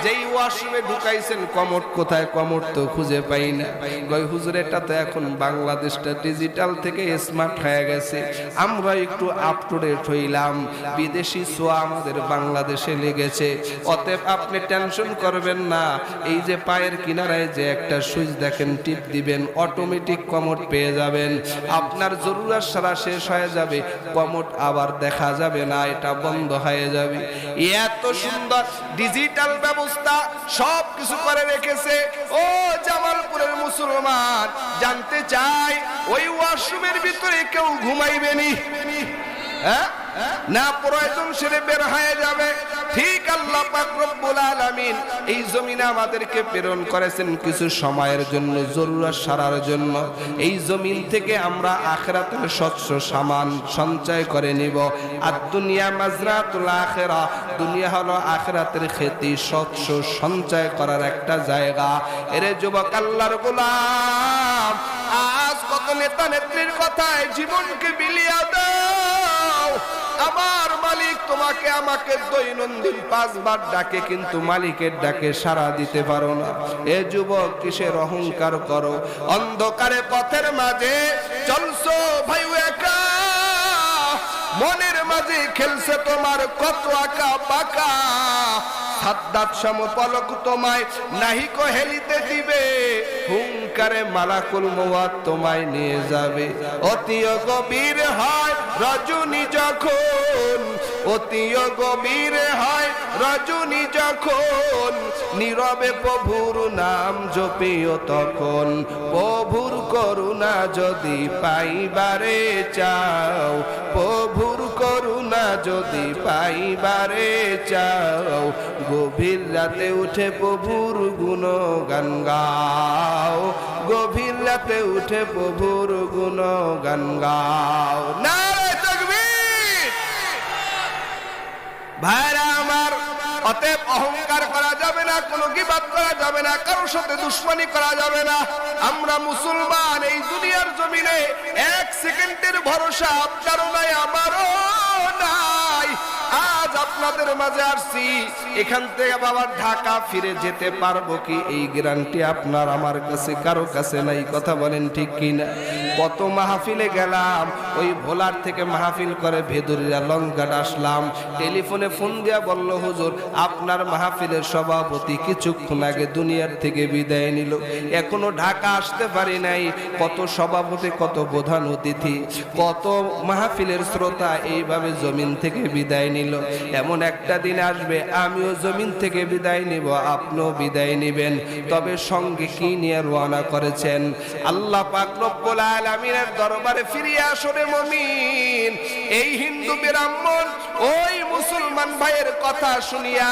যেই ওয়াশরুমে ঢুকাইছেন কমোট কোথায়? কমোট তো খুঁজে পাই না। কই হুজুর, এটা তো এখন বাংলাদেশটা ডিজিটাল থেকে স্মার্ট হয়ে গেছে, আমরা একটু আপ টু ডেট হইলাম, বিদেশি ছোঁয়া আমাদের বাংলাদেশে লেগেছে, অতএব আপনি টেনশন করবেন না। এই যে পায়ের কিনারায় যে একটা সুইচ দেখেন, টিপ দিবেন, অটোমেটিক কমোট পেয়ে যাবেন। আপনার জরুরত সারা শেষ হয়ে যাবে, কমোট আবার দেখা যাবে না, এটা বন্ধ হয়ে যাবে। এত সুন্দর ডিজিটাল ব্যবস্থা সব কিছু করে রেখেছে। ও জামালপুরের মুসলমান, জানতে চাই ওই ওয়াশরুমের ভিতরে কেউ ঘুমাইবেনি? হ্যাঁ না, প্রয়োজন সেরে বের হয়ে যাবে। ঠিক আল্লাহ পাক রব্বুল আলামিন এই জমিনে আমাদেরকে প্রেরণ করেছেন কিছু সময়ের জন্য, জরুরত সারার জন্য। এই জমিন থেকে আমরা আখিরাতের স্বচ্ছ সামান সঞ্চয় করে নিব। আর দুনিয়া মাজরাতুল আখিরা, দুনিয়া হলো আখিরাতের খেতি, স্বচ্ছ সঞ্চয় করার একটা জায়গা। এরে যুবক আল্লাহর গোলাম, আজ কত নেতা নেত্রীর কথায় জীবনকে বিলিয়ে দাও। আমার মালিক তোমাকে আমাকে দৈনন্দিন 5 বার ডাকে, কিন্তু মালিকের ডাকে সাড়া দিতে পারো না। এ যুবক, কিসের অহংকার করো? অন্ধকারে পথের মাঝে চলছো ভাই একা, মনের মাঝে খেলছে তোমার কত আঁকা বাঁকা। সাদ্দাত সম পলক তোমায় নাহিকো হেলিতে দিবে, হুঙ্কার কারে মালাকুল মওত তোমায় নিয়ে যাবে। অতি গভীর হয় রজনী যখন, অতি গভীর হয় রজনী যখন, নীরবে প্রভুর নাম জপিও তখন। প্রভুর করুণা যদি পাইবারে চাও, প্রভুর করুণা যদি পাইবারে চাও, গভীর রাতে উঠে প্রভুর গুণগান গাও, গভীর রাতে উঠে প্রভুর গুণগান গাও। নারে তাকবীর। ভাইরা আমার, অতএব অহংকার করা যাবে না, কোনো গীবত করা যাবে না, কারোর সাথে দুশমনি করা যাবে না। আমরা মুসলমান, এই দুনিয়ার জমিনে এক সেকেন্ডের ভরসা আপনারও নাই, আমারও নাই। আজ আপনাদের মাঝে আসছি, এখান থেকে বাবা ঢাকা ফিরে যেতে পারবো কি এই গ্যারান্টি আপনার আমার কাছে কারো কাছে নাই। কথা বলেন ঠিক কিনা? কত মাহফিলে গেলাম, ওই ভোলার থেকে মাহফিল করে ভেদুরিয়া লঙ্কাট আসলাম, টেলিফোনে ফোন দিয়া বলল হুজুর আপনার মাহফিলের সভাপতি কিছুক্ষণ আগে দুনিয়ার থেকে বিদায় নিল, এখনো ঢাকা আসতে পারি নাই। কত সভাপতি, কত প্রধান অতিথি, কত মাহফিলের শ্রোতা এইভাবে জমিন থেকে বিদায় নিল। এমন একটা দিন আসবে আমিও জমিন থেকে বিদায় নিব, আপনিও বিদায় নিবেন। তবে সঙ্গে কি নিয়ে রওনা করেছেন? আল্লাহ পাক রব্বুল আলামিনের দরবারে ফিরিয়ে আসরে মুমিন। এই হিন্দু ব্রাহ্মণ ওই মুসলমান ভাইয়ের কথা শুনিয়া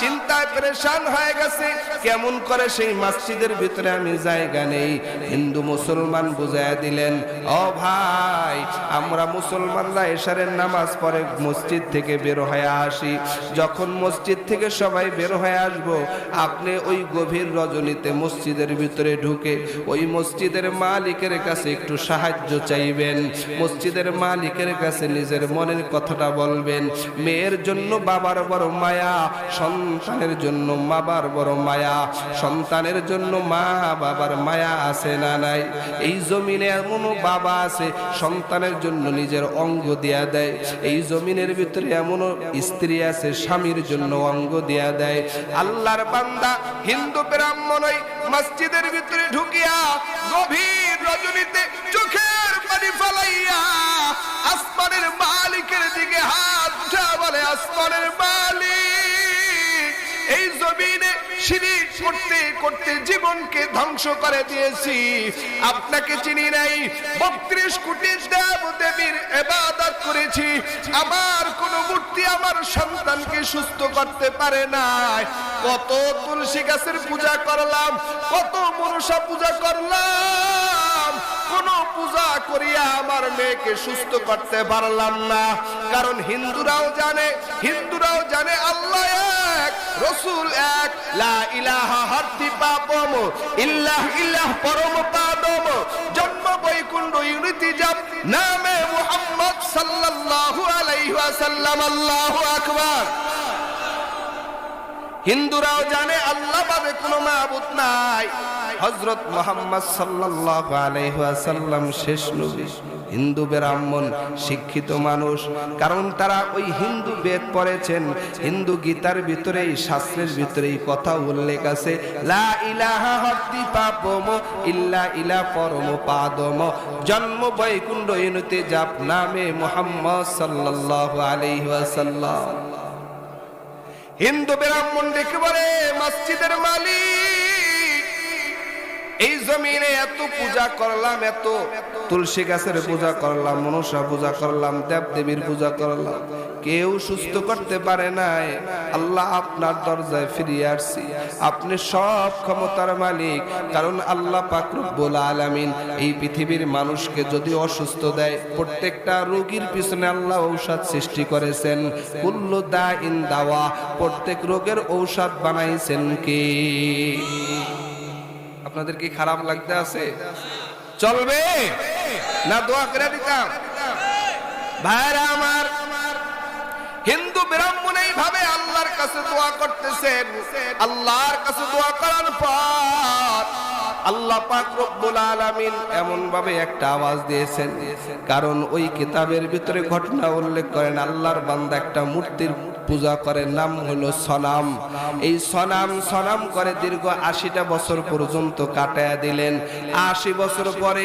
চিন্তায় পরেশান হয়ে গেছে, কেমন করে সেই মসজিদের ভিতরে আমি জায়গা নেই। হিন্দু মুসলমান বুঝাইয়া দিলেন, ও ভাই আমরা মুসলমানরা এশারের নামাজ পড়ে মসজিদ থেকে বের হয়ে আসি, যখন মসজিদ থেকে সবাই বের হয়ে আসবো, আপনি ওই গভীর রজনীতে মসজিদের ভিতরে ঢুকে ওই মসজিদের মালিকের কাছে একটু সাহায্য চাইবেন, মসজিদের মালিকের কাছে নিজের মনের কথাটা বলবেন। মেয়ের জন্য বাবার বড় মায়া, সন্তানের জন্য বাবার বড় মায়া, সন্তানের জন্য মা বাবার মায়া আছে না নাই? এই জমিনে এমনও বাবা আছে সন্তানের জন্য নিজের অঙ্গ দিয়া দেয়, এই জমিনের ভিতরে এমনও স্ত্রী আছে স্বামীর জন্য অঙ্গ দিয়া দেয়। আল্লাহর বান্দা হিন্দু ব্রাহ্মণ ওই মসজিদের ভিতরে ঢুকিয়া গভীর রজনীতে চোখের পানি ফেলাইয়া আসমানের মালিকের দিকে হাত উঠা বলে, আসমানের মালিক এই জমিনে শিরিক করতে করতে জীবনকে ধ্বংস করে দিয়েছি, আপনাকে চিনি নাই, 32 কোটি দেব দেবীর ইবাদত করেছি, আমার কোন মূর্তি আমার সন্তানকে সুস্থ করতে পারে নাই। কত তুলসী গাছের পূজা করলাম, কত মনসা পূজা করলাম, কোন পূজা করিয়া আমার মেয়েকে সুস্থ করতে পারলাম না। কারণ হিন্দুরাও জানে আল্লাহ এক, রাসূল এক, লা ইলাহা হারতি পাপম ইল্লাহ ইল্লাহ পরম পাদম, জন্ম বৈকুণ্ঠ ইউনিটি জাপ নামে মুহাম্মদ সাল্লাল্লাহু আলাইহি ওয়াসাল্লাম। আল্লাহু আকবার। হিন্দুরাও জানে আল্লাহ বাদে কোনো মাবুদ নাই, হযরত মুহাম্মদ সাল্লাল্লাহু আলাইহি ওয়াসাল্লাম শেষ নবী। হিন্দু ব্রাহ্মণ শিক্ষিত মানুষ, কারণ তারা ওই হিন্দু বেদ পড়েছেন, হিন্দু গীতার ভিতরে শাস্ত্রের ভিতরে কথা উল্লেখ আছে, লা ইলাহা হত্তি পাপম ইল্লা ইলা পরম পাদম, জন্ম বৈকুণ্ঠ ইনুতে জাপ নামে মুহাম্মদ সাল্লাল্লাহু আলাইহি ওয়াসাল্লাম। হিন্দু ব্রাহ্মণ দেখে বলে, মসজিদের মালিক এই জমিনে এত পূজা করলাম, এত তুলসী গাছের পূজা করলাম, মনসা পূজা করলাম, দেব দেবীর পূজা করলাম, কেউ সুস্থ করতে পারে নাই। আল্লাহ আপনার দরজায় ফিরিয়ে আসছি, আপনি সব ক্ষমতার মালিক। কারণ আল্লাহ পাক রব্বুল আলামিন এই পৃথিবীর মানুষকে যদি অসুস্থ দেয়, প্রত্যেকটা রোগীর পিছনে আল্লাহ ঔষধ সৃষ্টি করেছেন, কুল্লু দাইন দাওয়া, প্রত্যেক রোগের ঔষধ বানাইছেন কে? আপনাদের কি খারাপ লাগতে আছে? চলবে না দোয়া করে দিতাম? ভাইরা আমার, হিন্দু ব্রাহ্মণ এইভাবে আল্লাহর কাছে দোয়া করতেছেন। আল্লাহর কাছে দোয়া করার পর আল্লাহ পাক রব্বুল আলামিন এমন ভাবে একটা আওয়াজ দিয়েছেন, কারণ ওই কিতাবের ভিতরে ঘটনা উল্লেখ করেন, আল্লাহর বান্দা একটা মূর্তির পূজা করে, নাম হলো সনাম। এই সনাম করে দীর্ঘ 80টা বছর পর্যন্ত কাটায়া দিলেন। 80 বছর পরে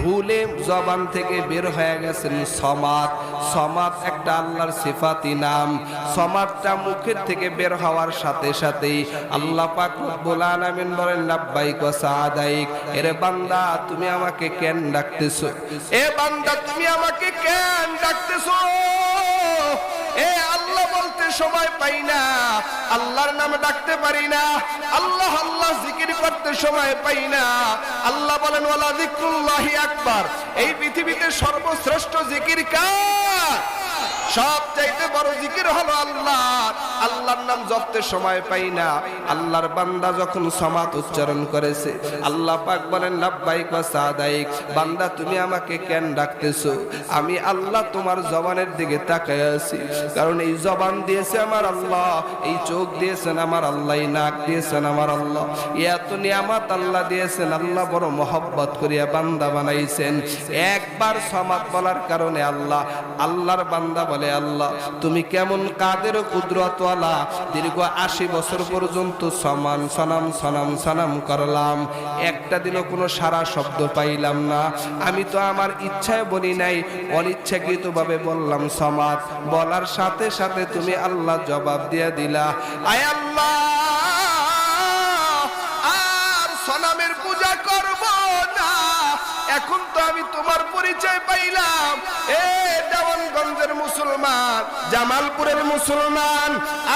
ভুলে জবান থেকে বের হয়ে গেছেন সমাদ। সমাদ একটা আল্লাহর সিফাতি নাম। সমাদটা মুখের থেকে বের হওয়ার সাথে সাথেই আল্লাহ পাক রব্বুল আলামিন বলেন লাব্বাইক ওয়া সাআদাইক। এরে বান্দা তুমি আমাকে কেন ডাকতেছো? এ বান্দা তুমি আমাকে কেন ডাকতেছো? এ আল্লাহ বলতে সময় পাই না, আল্লাহর নামে ডাকতে পারি না, আল্লাহ আল্লাহ জিকির করতে সময় পাই না। আল্লাহ বলেন ওয়ালা যিকরুল্লাহি আকবার। এই পৃথিবীতে সর্বশ্রেষ্ঠ জিকির কার? সবচাইতে বড় জিকির হলো আল্লাহ। আল্লাহর নাম জপতে সময় পাই না। আল্লাহর বান্দা যখন সমাত উচ্চারণ করেছে, আল্লাহ পাক বলেন লাব্বাইক ওয়া সাআদাইক। বান্দা তুমি আমাকে কেন ডাকতেছো? আমি আল্লাহ তোমার জবানের দিকে তাকায় আছি, কারণ এই জবান দিয়েছে আমার আল্লাহ, এই চোখ দিয়েছেন আমার আল্লাহ, এই নাক দিয়েছেন আমার আল্লাহ, এত নিয়ামত আল্লাহ দিয়েছেন। আল্লাহ বড় মহব্বত করিয়া বান্দা বানাইছেন। একবার সমাত বলার কারণে আল্লাহর বান্দা বলে আল্লাহ তুমি কেমন কাদের কুদরতওয়ালা। দীর্ঘ 80 বছর পর্যন্ত সনাম করলাম, একটা দিনও কোনো সারা শব্দ পাইলাম না। আমি তো আমার ইচ্ছায় বলি নাই, অনিচ্ছাকৃত ভাবে বললাম সমাদ। বলার সাথে সাথে তুমি আল্লাহ জবাব দিয়ে দিলা, আয় আল্লাহ আর সনামের পূজা করব না। এখন তো আমি তোমার পরিচয় পাইলাম। এ দেওয়ানগঞ্জের মুসলমান, জামালপুরের মুসলমান,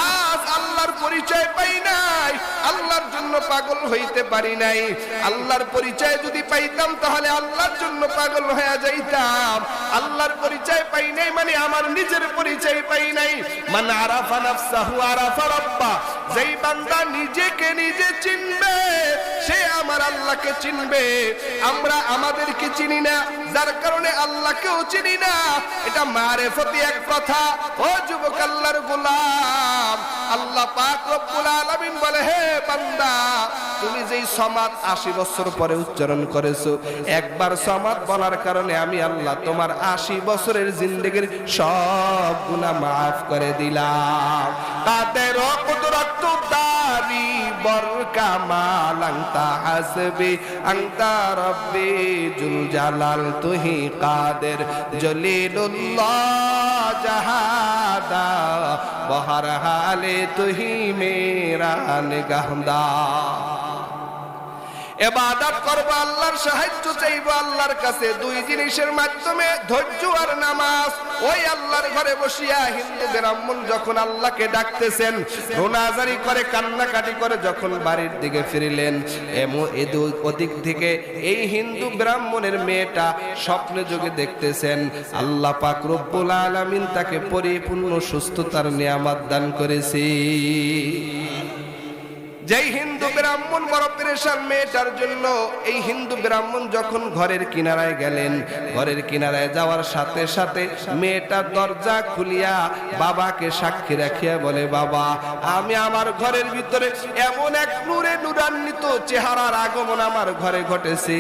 আজ আল্লাহর পরিচয় পাই নাই, আল্লাহর জন্য পাগল হইতে পারি নাই। আল্লাহর পরিচয় যদি পাইতাম তাহলে আল্লাহর জন্য পাগল হয়ে যাইতাম। আল্লাহর পরিচয় পাই নাই মানে আমার নিজের পরিচয় পাই নাই। মান আরাফা নাফসাহু আরাফা রাব্বা। যেই বান্দা নিজেকে নিজে চিনবে সে আমার আল্লাহকে চিনবে। আমরা আমাদেরকে চিনি না, যার কারণে আল্লাহকেও চিনি না। এটা মারিফতি এক কথা। ও যুবক আল্লাহর গোলাম, আল্লাহ পাক রব্বুল আলামিন বলে হে বান্দা তুমি যেই সমাদ 80 বছর পরে উচ্চারণ করেছো, একবার সমাদ বলার কারণে আমি আল্লাহ তোমার 80 বছরের জিন্দেগির সব গুনাহ মাফ করে দিলাম। তাদের কুদরত দারি বরকামাল আনতা হাসবি আনতা রব্বি জুল জালাল তুহি কাদের জলিলুল্লাহ জাহাদা বহর হালে তুহি মেরা নিগাহদার। ইবাদত করব, আল্লাহর সাহায্য চাইব আল্লাহর কাছে। দুই জিনিসের মাধ্যমে, ধৈর্য আর নামাজ। ওই আল্লাহর ঘরে বসিয়া হিন্দু ব্রাহ্মণ যখন আল্লাহকে ডাকতেছেন, রোনাজারি করে কান্নাকাটি করে যখন বাড়ির দিকে ফিরলেন, ওদিক থেকে এই হিন্দু ব্রাহ্মণের মেয়েটা স্বপ্নে যোগে দেখতেছেন আল্লাহ পাক রব্বুল আলামিন তাকে পরিপূর্ণ সুস্থতার নিয়ামত দান করেছে। যেই হিন্দু ব্রাহ্মণ বড় পেরেশান মেয়েটার জন্য, এই হিন্দু ব্রাহ্মণ যখন ঘরের কিনারায় গেলেন, ঘরের কিনারায় যাওয়ার সাথে সাথে মেয়েটা দরজা খুলিয়া বাবাকে সাক্ষী রাখিয়া বলে, বাবা আমি আমার ঘরের ভিতরে এমন এক নূরে নূরান্বিত চেহারার আগমন আমার ঘরে ঘটেছে,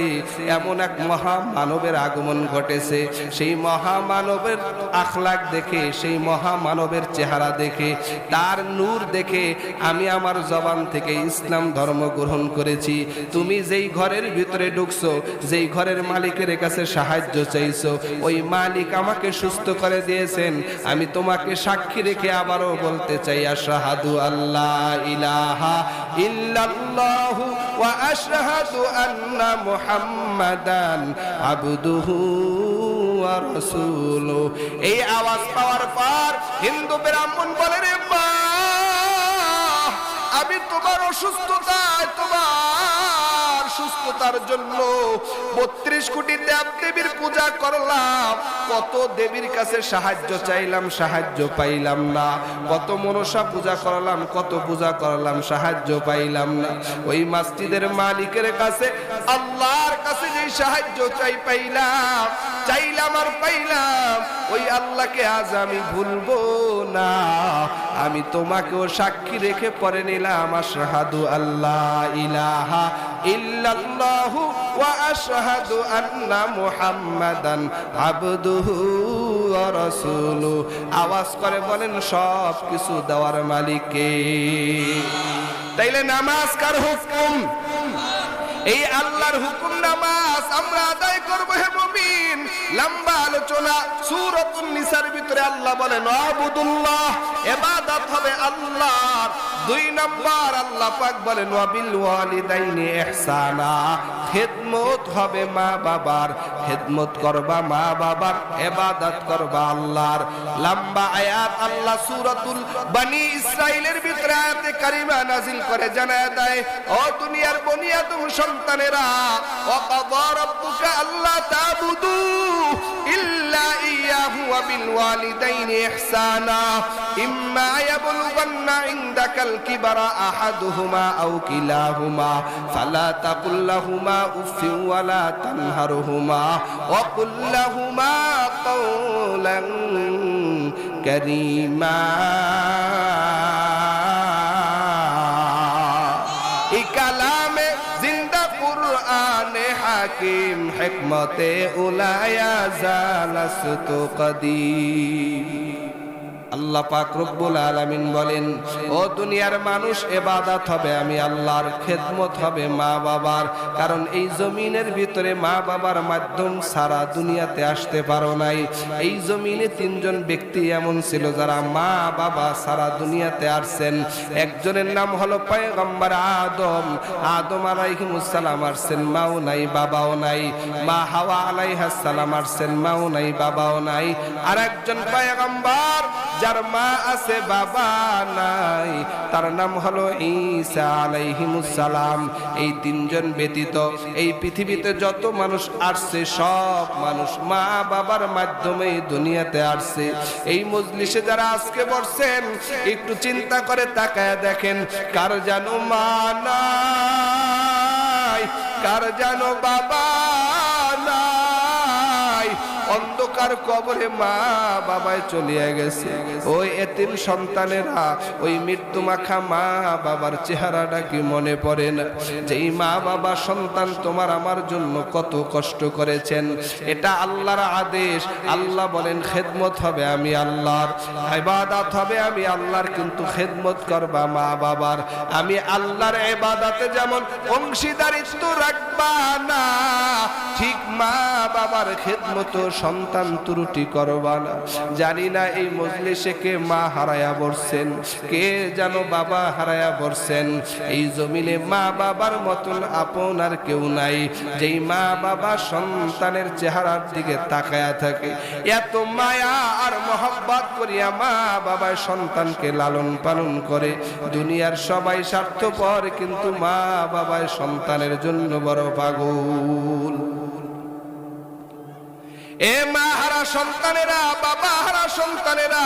এমন এক মহামানবের আগমন ঘটেছে। সেই মহামানবের আখলাক দেখে, সেই মহামানবের চেহারা দেখে, তার নূর দেখে আমি আমার জবান থেকে ইসলাম ধর্ম গ্রহণ করেছি। তুমি যেই ঘরের ভিতরে ঢুকছো, যেই ঘরের মালিকের কাছে সাহায্য চাইছো, ওই মালিক আমাকে সুস্থ করে দিয়েছেন। আমি তোমাকে সাক্ষী রেখে আবারও বলতে চাই, আশহাদু আল্লাহ ইলাহা ইল্লাল্লাহু ওয়া আশহাদু আন্না মুহাম্মাদান আবদুহু ওয়া রাসূলুহু। এই আওয়াজ পাওয়ার পর হিন্দু ব্রাহ্মণ বলে, রে মা আমি তোমার অসুস্থতায়, তোমার সুস্থতার জন্য 32 কোটি দেব দেবীর পূজা করলাম, কত দেবীর কাছে সাহায্য চাইলাম, সাহায্য পাইলাম না, কত মনসা পূজা করলাম, কত পূজা করলাম, সাহায্য পাইলাম না। ওই মসজিদের মালিকের কাছে, আল্লাহর কাছে যে সাহায্য চাই পাইলাম, চাইলাম আর পাইলাম, ওই আল্লাহকে আজ আমি ভুলবো না। আমি তোমাকেও সাক্ষী রেখে পরে নিলাম আশহাদু আল্লাহ ইলাহা ইল্লাল্লাহু ওয়া আশহাদু আন্না মুহাম্মাদান আবদুহু ওয়া রাসূলুহু। আওয়াজ করে বলেন সব কিছু দেওয়ার মালিক কে? তাইলে নামাজ কার হুকুম? এই আল্লাহর হুকুম নামাজ আমরা আদায় করব হে মুমিন। লম্বা আলোচনা সূরাতুন নিসার ভিতরে আল্লাহ বলেন আবুদুল্লাহ, ইবাদত হবে আল্লাহর। 2 নাম্বার আল্লাহ পাক বলেন ওয়াবিল ওয়ালিদাইনি ইহসানা, খিদমত হবে মা বাবার। খিদমত করবা মা বাবার, ইবাদত করবা আল্লাহর। লম্বা আয়াত আল্লাহ সূরাতুল বনি ইসরাইলের ভিতরে আয়াতে কারিমা নাযিল করে জানায় দেয়, ও দুনিয়ার বনি আদম সন্তানেরা, ওয়া কাযা রাব্বুকা আল্লা তা'বুদু ইল্লা ইয়াহু ওয়া বিল ওয়ালিদাইনি ইহসানা ইম্মা ইয়াবলুগান্না ইনদাকাল কিবারা আহাদুহুমা আও কিলাহুমা ফালা তাকুল লাহুমা উফিন ওয়া লা তানহারহুমা ওয়া কুল লাহুমা কাওলান কারীমা। এই কালামে জিন্দা কুরআনে হাকিম, হিকমতে উলায়া জালাসতু কদিম। আল্লাহ পাক রব্বুল আলামিন বলেন, ও দুনিয়ার মানুষ, ইবাদত হবে আমি আল্লাহর, খেদমত হবে মা বাবার। কারণ এই জমিনের ভিতরে মা বাবার মাধ্যম সারা দুনিয়াতে আসতে পারো নাই। এই জমিনে 3 জন ব্যক্তি এমন ছিল যারা মা বাবা সারা দুনিয়াতে আসছেন। একজনের নাম হলো পয়গম্বর আদম। আদম আলাইহিস সালাম আসছেন, মাও নাই বাবাও নাই। মা হাওয়া আলাইহাস সালাম আসছেন, মাও নাই বাবাও নাই। আর একজন পয়গম্বর যার মা আছে বাবা নাই, তার নাম হলো ঈসা আলাইহিস সালাম। এই 3 জন ব্যতীত এই পৃথিবীতে যত মানুষ আসছে সব মানুষ মা বাবার মাধ্যমে দুনিয়াতে আসছে। এই মজলিসে যারা আজকে বসছেন, একটু চিন্তা করে তাকায় দেখেন, কার জানো মা নাই, কার জানো বাবা নাই। অন্ধকার কবরে মা বাবায় চলিয়া গেছে। ওই এতিম সন্তানেরা, ওই মৃত্যু মাখা মা বাবার চেহারাটা কি মনে পড়ে না? যেই মা বাবা সন্তান তোমার আমার জন্য কত কষ্ট করেছেন। এটা আল্লাহর আদেশ। আল্লাহ বলেন খেদমত হবে আমি আল্লাহর, ইবাদত হবে আমি আল্লাহর, কিন্তু খেদমত করবা মা বাবার। আমি আল্লাহর ইবাদতে যেমন অংশীদারিত্ব রাখবা না, ঠিক মা বাবার খেদমত সন্তান ত্রুটি করবা না। জানি না এই মজলিসে কে মা হারায়া বসছেন, কে যেন বাবা হারায়া বসছেন। এই জমিনে মা বাবার মতন আপন আর কেউ নাই। যেই মা বাবা সন্তানের চেহারার দিকে তাকায়া থাকে, এত মায়া আর মহব্বত করিয়া মা বাবা সন্তানকে লালন পালন করে। দুনিয়ার সবাই স্বার্থপর, কিন্তু মা বাবা সন্তানের জন্য বড় পাগল। এ মা হারা সন্তানেরা, বাবা হারা সন্তানেরা,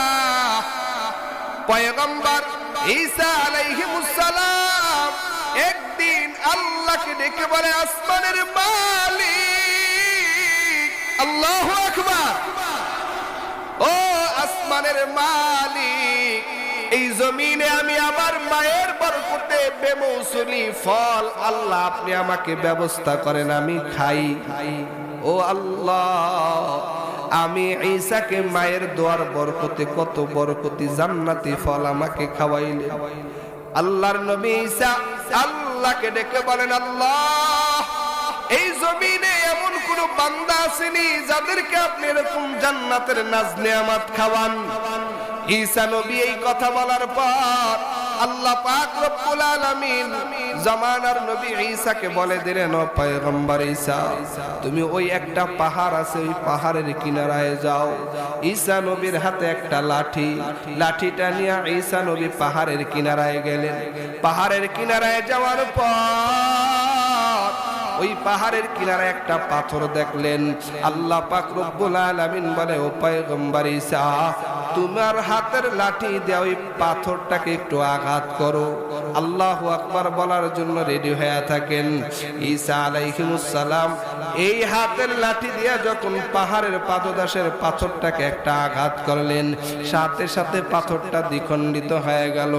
পয়গম্বর ঈসা আলাইহিস সালাম একদিন আল্লাহকে ডেকে বলে, আসমানের মালিক, আল্লাহু আকবার, ও আসমানের মালিক, এই জমিনে আমি আমার মায়ের বরকতে বেমৌসুলি ফল আল্লাহ আপনি আমাকে ব্যবস্থা করেন, আমি খাই। ও আল্লাহ, আমি ঈসাকে মায়ের দোয়ার বরকতে কত বরকতি জান্নাতি ফল আমাকে খাওয়াইলে। আল্লাহর নবী ঈসা আল্লাহকে ডেকে বলেন, আল্লাহ, এই জমিনে এমন কোন বান্দা আসেনি যাদেরকে আপনি এরকম জান্নাতের নাজ নেয়ামত খাওয়ান। ঈসা নবী এই কথা বলার পর আল্লাহ পাক রব্বুল আলামিন জামানার নবী ঈসাকে বলে দিলেন, ও পয়গম্বর ঈসা, তুমি ওই একটা পাহাড় আছে, ওই পাহাড়ের কিনারায় যাও। ঈসা নবীর হাতে একটা লাঠি, লাঠিটা নিয়ে ঈসা নবী পাহাড়ের কিনারায় গেলেন। পাহাড়ের কিনারায় যাওয়ার পর ওই পাহাড়ের কিনারে একটা পাথর দেখলেন। আল্লাহ পাক রব্বুল আলামিন বলে, ও পয়গম্বর ঈসা, তোমার হাতের লাঠি দিয়ে ওই পাথরটাকে একটু আঘাত করো। আল্লাহু আকবার বলার জন্য রেডি হয়ে থাকেন। ঈসা আলাইহিস সালাম এই হাতের লাঠি দিয়ে যখন পাহাড়ের পাদদেশের পাথরটাকে একটা আঘাত করলেন, সাথে সাথে পাথরটা দ্বিখণ্ডিত হয়ে গেল,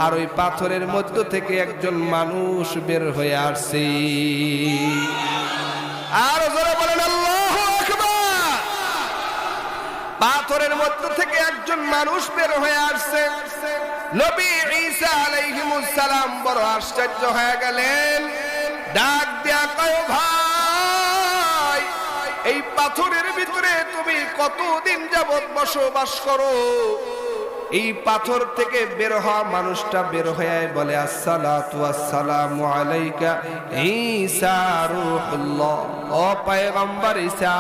আর ওই পাথরের মধ্য থেকে একজন মানুষ বের হয়ে আসছে। আর জোরে বলেন আল্লাহু আকবার। পাথরের মধ্য থেকে একজন মানুষ বের হয়ে আসছে। নবী ঈসা আলাইহিস সালাম বড় আশ্চর্য হয়ে গেলেন, ডাক দিয়া কয়, ভাই এই পাথরের ভিতরে তুমি কতদিন যাবত বসবাস করো? এই পাথর থেকে বের হওয়া মানুষটা বের হয়ে বলে, আসসালাতু ওয়াসসালামু আলাইকা ঈসা রূহুল্লাহ। ও পয়গম্বর ঈসা,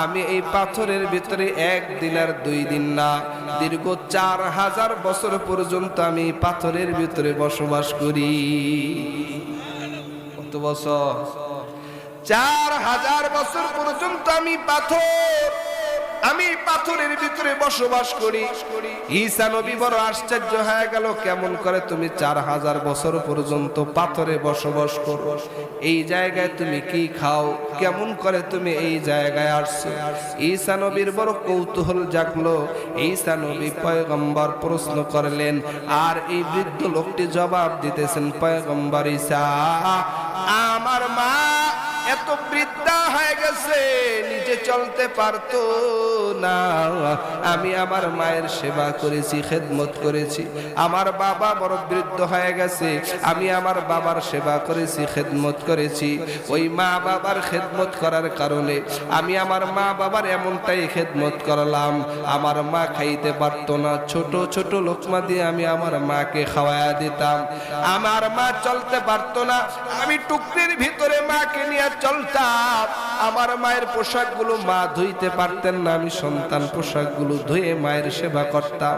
আমি এই পাথরের ভিতরে একদিন আর 2 দিন না, দীর্ঘ 4000 বছর পর্যন্ত আমি পাথরের ভিতরে বসবাস করি। কত বছর? 4000 বছর পর্যন্ত আমি পাথরের ভিতরে বসবাস করি। ঈসা নবী বড় আশ্চর্য হয়ে গেল, কেমন করে তুমি 4000 বছর পর্যন্ত পাথরে বসবাস করো? এই জায়গায় তুমি কি খাও? কেমন করে তুমি এই জায়গায় আসছো? ঈসা নবীর বড় কৌতূহল জাগলো। ঈসা নবী পয়গম্বর প্রশ্ন করলেন, আর এই বৃদ্ধ লোকটি জবাব দিতেছেন, পয়গম্বর ঈসা, আমার মা এত বৃদ্ধা হয়ে গেছে, নিজে চলতে পারতো না। আমি আমার মায়ের সেবা করেছি, খেদমত করেছি। আমার বাবা বড় বৃদ্ধ হয়ে গেছে, আমি আমার বাবার সেবা করেছি, খেদমত করেছি। ওই মা বাবার খেদমত করার কারণে আমি আমার মা বাবার এমনটাই খেদমত করলাম, আমার মা খাইতে পারতো না, ছোট ছোট লোকমা দিয়ে আমি আমার মাকে খাওয়ায়া দিতাম। আমার মা চলতে পারতো না, আমি টুকরির ভিতরে মাকে নিয়ে চলতাম। আমার মায়ের পোশাকগুলো মা ধুইতে পারতেন না, আমি সন্তান পোশাকগুলো ধুয়ে মায়ের সেবা করতাম।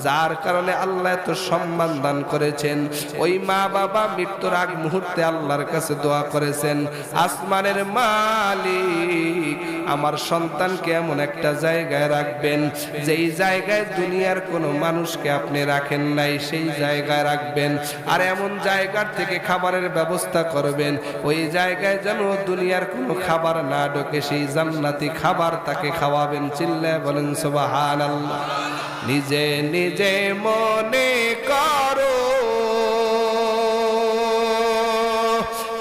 যার কারণে আল্লাহ এত সম্মান দান করেছেন। ওই মা বাবা মৃত্যুর আগ মুহূর্তে আল্লাহর কাছে দোয়া করেছেন, আসমানের মালিক, আমার সন্তানকে এমন একটা জায়গায় রাখবেন যেই জায়গায় দুনিয়ার কোনো মানুষকে আপনি রাখেন নাই, সেই জায়গায় রাখবেন। আর এমন জায়গার থেকে খাবারের ব্যবস্থা করবেন, ওই জায়গায় যেন দুনিয়ার কোনো খাবার না ঢোকে, সেই জান্নাতি খাবার তাকে খাওয়াবেন। চিল্লায় বলেন সুবহানাল্লাহ। নিজে নিজে মনে করো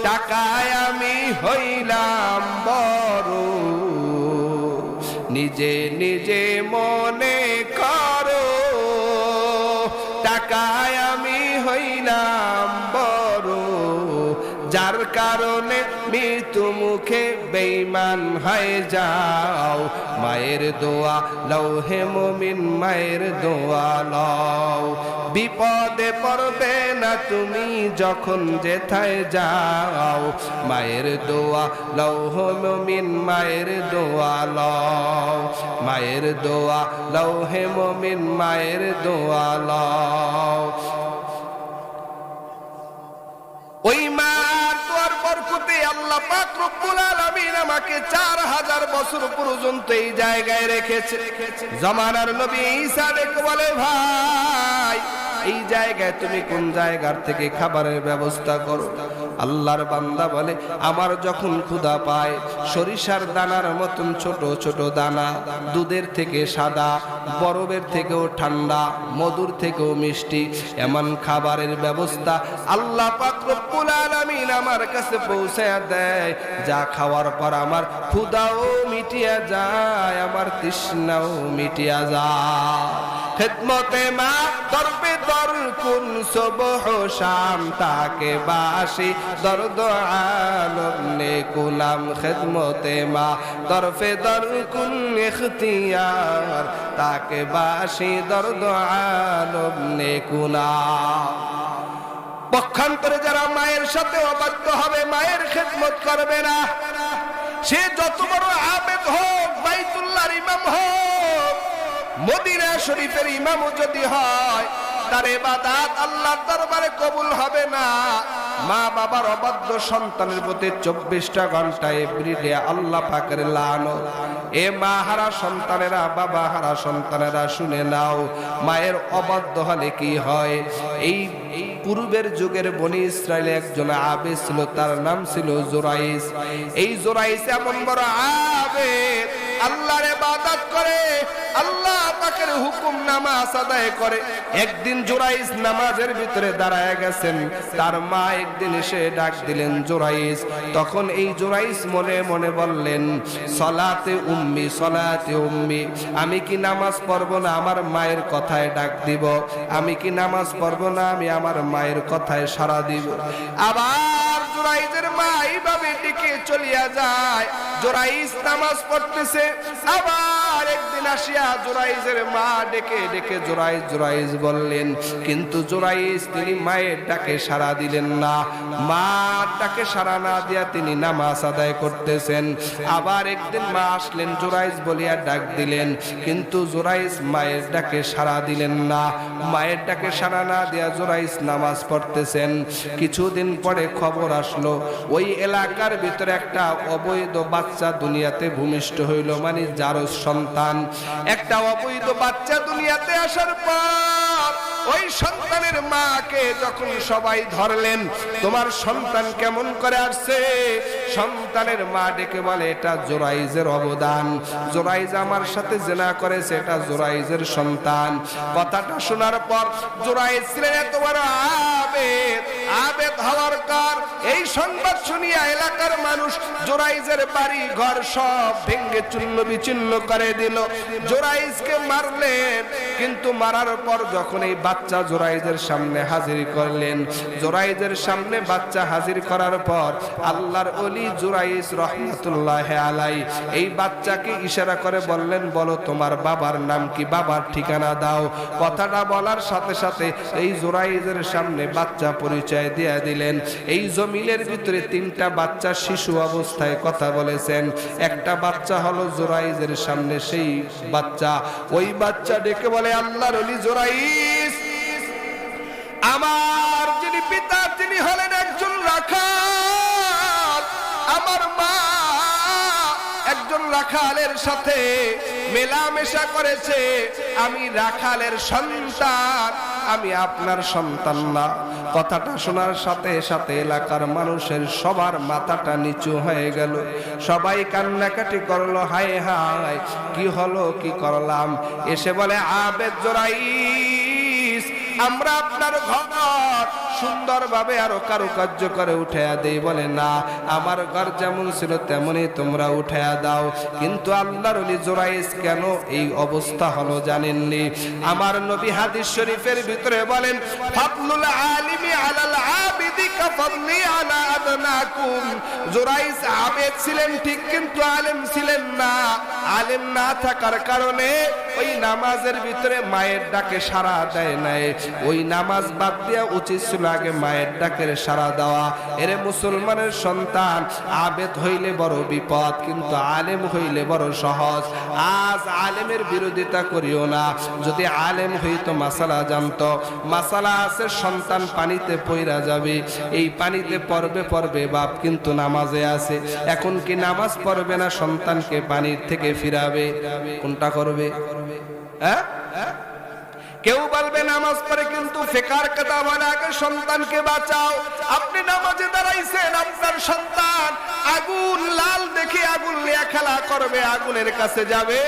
টাকায় আমি হইলাম বড়, নিজে নিজে মনে করো টাকায় আমি হইলাম বড়, যার কারণে মৃত্যু মুখে বেঈমান হয়ে যাও। মায়ের দোয়া লও হে মুমিন, মায়ের দোয়া লও। বিপদে পড়বে না তুমি যখন যেথায় যাও, মায়ের দোয়া লও হে মুমিন, মায়ের দোয়া লও। মায়ের দোয়া লও হে মুমিন, মায়ের দোয়া লও। ওই মা তোর বরকতে আল্লাহ পাক রব্বুল আলামিন আমাকে 4000 বছর পর্যন্ত এই জায়গায় রেখেছে। জামানার নবী ঈসা দেখে বলে, ভাই এই জায়গায় তুমি কোন জায়গার থেকে খাবারের ব্যবস্থা করো? আল্লাহর বান্দা বলে, আমার যখন ক্ষুধা পায়, সরিষার দানার মতন ছোট ছোট দানা, দুধের থেকে সাদা, বরফের থেকেও ঠান্ডা, মধুর থেকেও মিষ্টি, এমন খাবারের ব্যবস্থা আল্লাহ পাক রব্বুল আলামিন আমার কাছে পৌঁছায়া দেয়, যা খাওয়ার পর আমার ক্ষুধাও মিটিয়া যায়, আমার তৃষ্ণাও মিটিয়া যায়। খেদমতে মা দরবে দর কুন সুবহ শাম, তাকে বাসি দর্দ আলম নে কুলাম। খেদমতে মা দরফে দর কুন ইখতিয়ার, তাকে বাসি দর্দ আলম নে কুলাম। পক্ষান্তরে যারা মায়ের সাথে অবাধ্য হবে, মায়ের খেদমত করবে না, সে যত বড় আবেদ হোক, বাইতুল্লাহর ইমাম হোক, মদিনা শরীফের ইমামও যদি হয়, তার ইবাদত আল্লাহর দরবারে কবুল হবে না। মা বাবার অবাধ্য সন্তানের প্রতি 24টা ঘন্টা এভরিডে আল্লাহ পাকের লানত। এ মা হারা সন্তানেরা, বাবা হারা সন্তানেরা শুনে নাও, মায়ের অবাধ্য হলে কি হয়। এই পূর্বের যুগের বনি ইসরায়েলে একজন আবেদ ছিল, তার নাম ছিল জোরাইস। এই জোরাইস এমন বড় আবেদ, আল্লাহর ইবাদত করে, আল্লাহ পাকের হুকুম নামাজ আদায় করে। একদিন জোরাইস নামাজের ভিতরে দাঁড়ায় গেছেন, তার মা একদিন এসে ডাক দিলেন জোরাইস। তখন এই জোরাইস মনে মনে বললেন, সলাতে উম্মি, সলাতে উম্মি, আমি কি নামাজ পড়বো না আমার মায়ের কথায় ডাক দিব? আমি কি নামাজ পড়বো না আমি আমার মায়ের কথায় সাড়া দিব? আবার জোরাইসের মা এইভাবে ডেকে চলিয়া যায়। জোরাইস নামাজ পড়তেছে, আবার একদিন আসিয়া জোরাইসের মা ডেকে ডেকে জোরাইস জোরাইস বললেন, কিন্তু জোরাইস তিনি মায়ের ডাকে সাড়া দিলেন না। মার ডাকে সাড়া না দিয়া তিনি নামাজ আদায় করতেছেন। আবার একদিন মা আসলেন, জোরাইস বলিয়া ডাক দিলেন, কিন্তু জোরাইস মায়ের ডাকে সাড়া দিলেন না। মায়ের ডাকে সাড়া না দিয়া জোরাইস নামাজ পড়তেছেন। কিছুদিন পরে খবর আসলো, ওই এলাকার ভিতরে একটা অবৈধ বাচ্চা দুনিয়াতে ভূমিষ্ঠ হইল, মানে জারজ সন্তান। একটা অবৈধ বাচ্চা দুনিয়াতে আসার পর ওই সন্তানের মাকে যখন সবাই ধরলেন, তোমার সন্তান কেমন করে আসছে? সন্তানের মা ডেকে বলে, এটা জোরাইজের অবদান, জোরাইজ আমার সাথে জেনা করেছে, এটা জোরাইজের সন্তান। কথাটা শোনার পর জোরাইজ ছিলেন এত বড় আবেদ, আবেদ হওয়ার পর এই সংবাদ শুনিয়া এলাকার মানুষ জোরাইজের বাড়ি ঘর সব ভেঙে চূর্ণ বিচূর্ণ করে দিল। জোরাইজকে মারলেন, কিন্তু মারার পর যখন এই বাচ্চা জোরাইজের সামনে হাজির করলেন, জোরাইজের সামনে বাচ্চা হাজির করার পর আল্লাহর ওলি জোরাইজ রহমাতুল্লাহ আলাই এই বাচ্চাকে ইশারা করে বললেন, বলো তোমার বাবার নাম কি, বাবার ঠিকানা দাও। কথাটা বলার সাথে সাথে এই জোরাইজের সামনে বাচ্চা পরিচয় দিয়ে দিলেন। এই জমিনের ভিতরে 3টা বাচ্চা শিশু অবস্থায় কথা বলেছেন। একটা বাচ্চা হলো জোরাইজের সামনে সেই বাচ্চা। ওই বাচ্চা ডেকে বলে, আল্লাহর ওলি জোরাইজ, আমার যিনি পিতা তিনি হলেন একজন রাখাল, আমার মা একজন রাখালের সাথে মেলামেশা করেছে, আমি রাখালের সন্তান, আমি আপনার সন্তান না। কথাটা শোনার সাথে সাথে এলাকার মানুষের সবার মাথাটা নিচু হয়ে গেল, সবাই কান্নাকাটি করলো, হায় হায় কি হলো, কি করলাম। এসে বলে, আবেদ জোরাইস, আমরা আপনার ঘর সুন্দরভাবে আরো কারুকার্য করে উঠাইয়া দেই। বলে, না, আমার ঘর যেমন ছিল তেমনই তোমরা উঠাইয়া দাও। কিন্তু আল্লাহর ওলি জোরাইস কেন এই অবস্থা হলো জানেননি? আমার নবী হাদিস শরীফের ভিতরে বলেন, ফাদলুল আলিমি আলাল আবিদি কাফাদলি আলা আদনাকুম। জোরাইস আবেদ ছিলেন ঠিক, কিন্তু আলেম ছিলেন না। আলেম না থাকার কারণে ওই নামাজের ভিতরে মায়ের ডাকে সাড়া দেয় নাই। ওই নামাজ বাদ দিয়া উচিত ছিল আগে মায়ের ডাকের সাড়া দেওয়া। এরে মুসলমানের সন্তান, আবেদ হইলে বড় বিপদ, কিন্তু আলেম হইলে বড় সহজ। আজ আলেমের বিরোধিতা করিও না। যদি আলেম হইতো, মাসালা জানতো, মাসালা আছে, সন্তান পানিতে পইরা যাবে, এই পানিতে পড়বে পড়বে বাপ, কিন্তু নামাজে আছে। এখন কি নামাজ পড়বে না সন্তানকে পানির থেকে ফিরাবে? কোনটা করবে? হ্যাঁ, কেউ বলবে নামাজ পড়ে, কিন্তু ফিকার কথা বলে আগে সন্তানকে বাঁচাও। আপনি নামাজে দাঁড়াইছেন, আপনার সন্তান আগুন লাল দেখে আগুন নিয়ে খেলা করবে, আগুনের কাছে যাবে।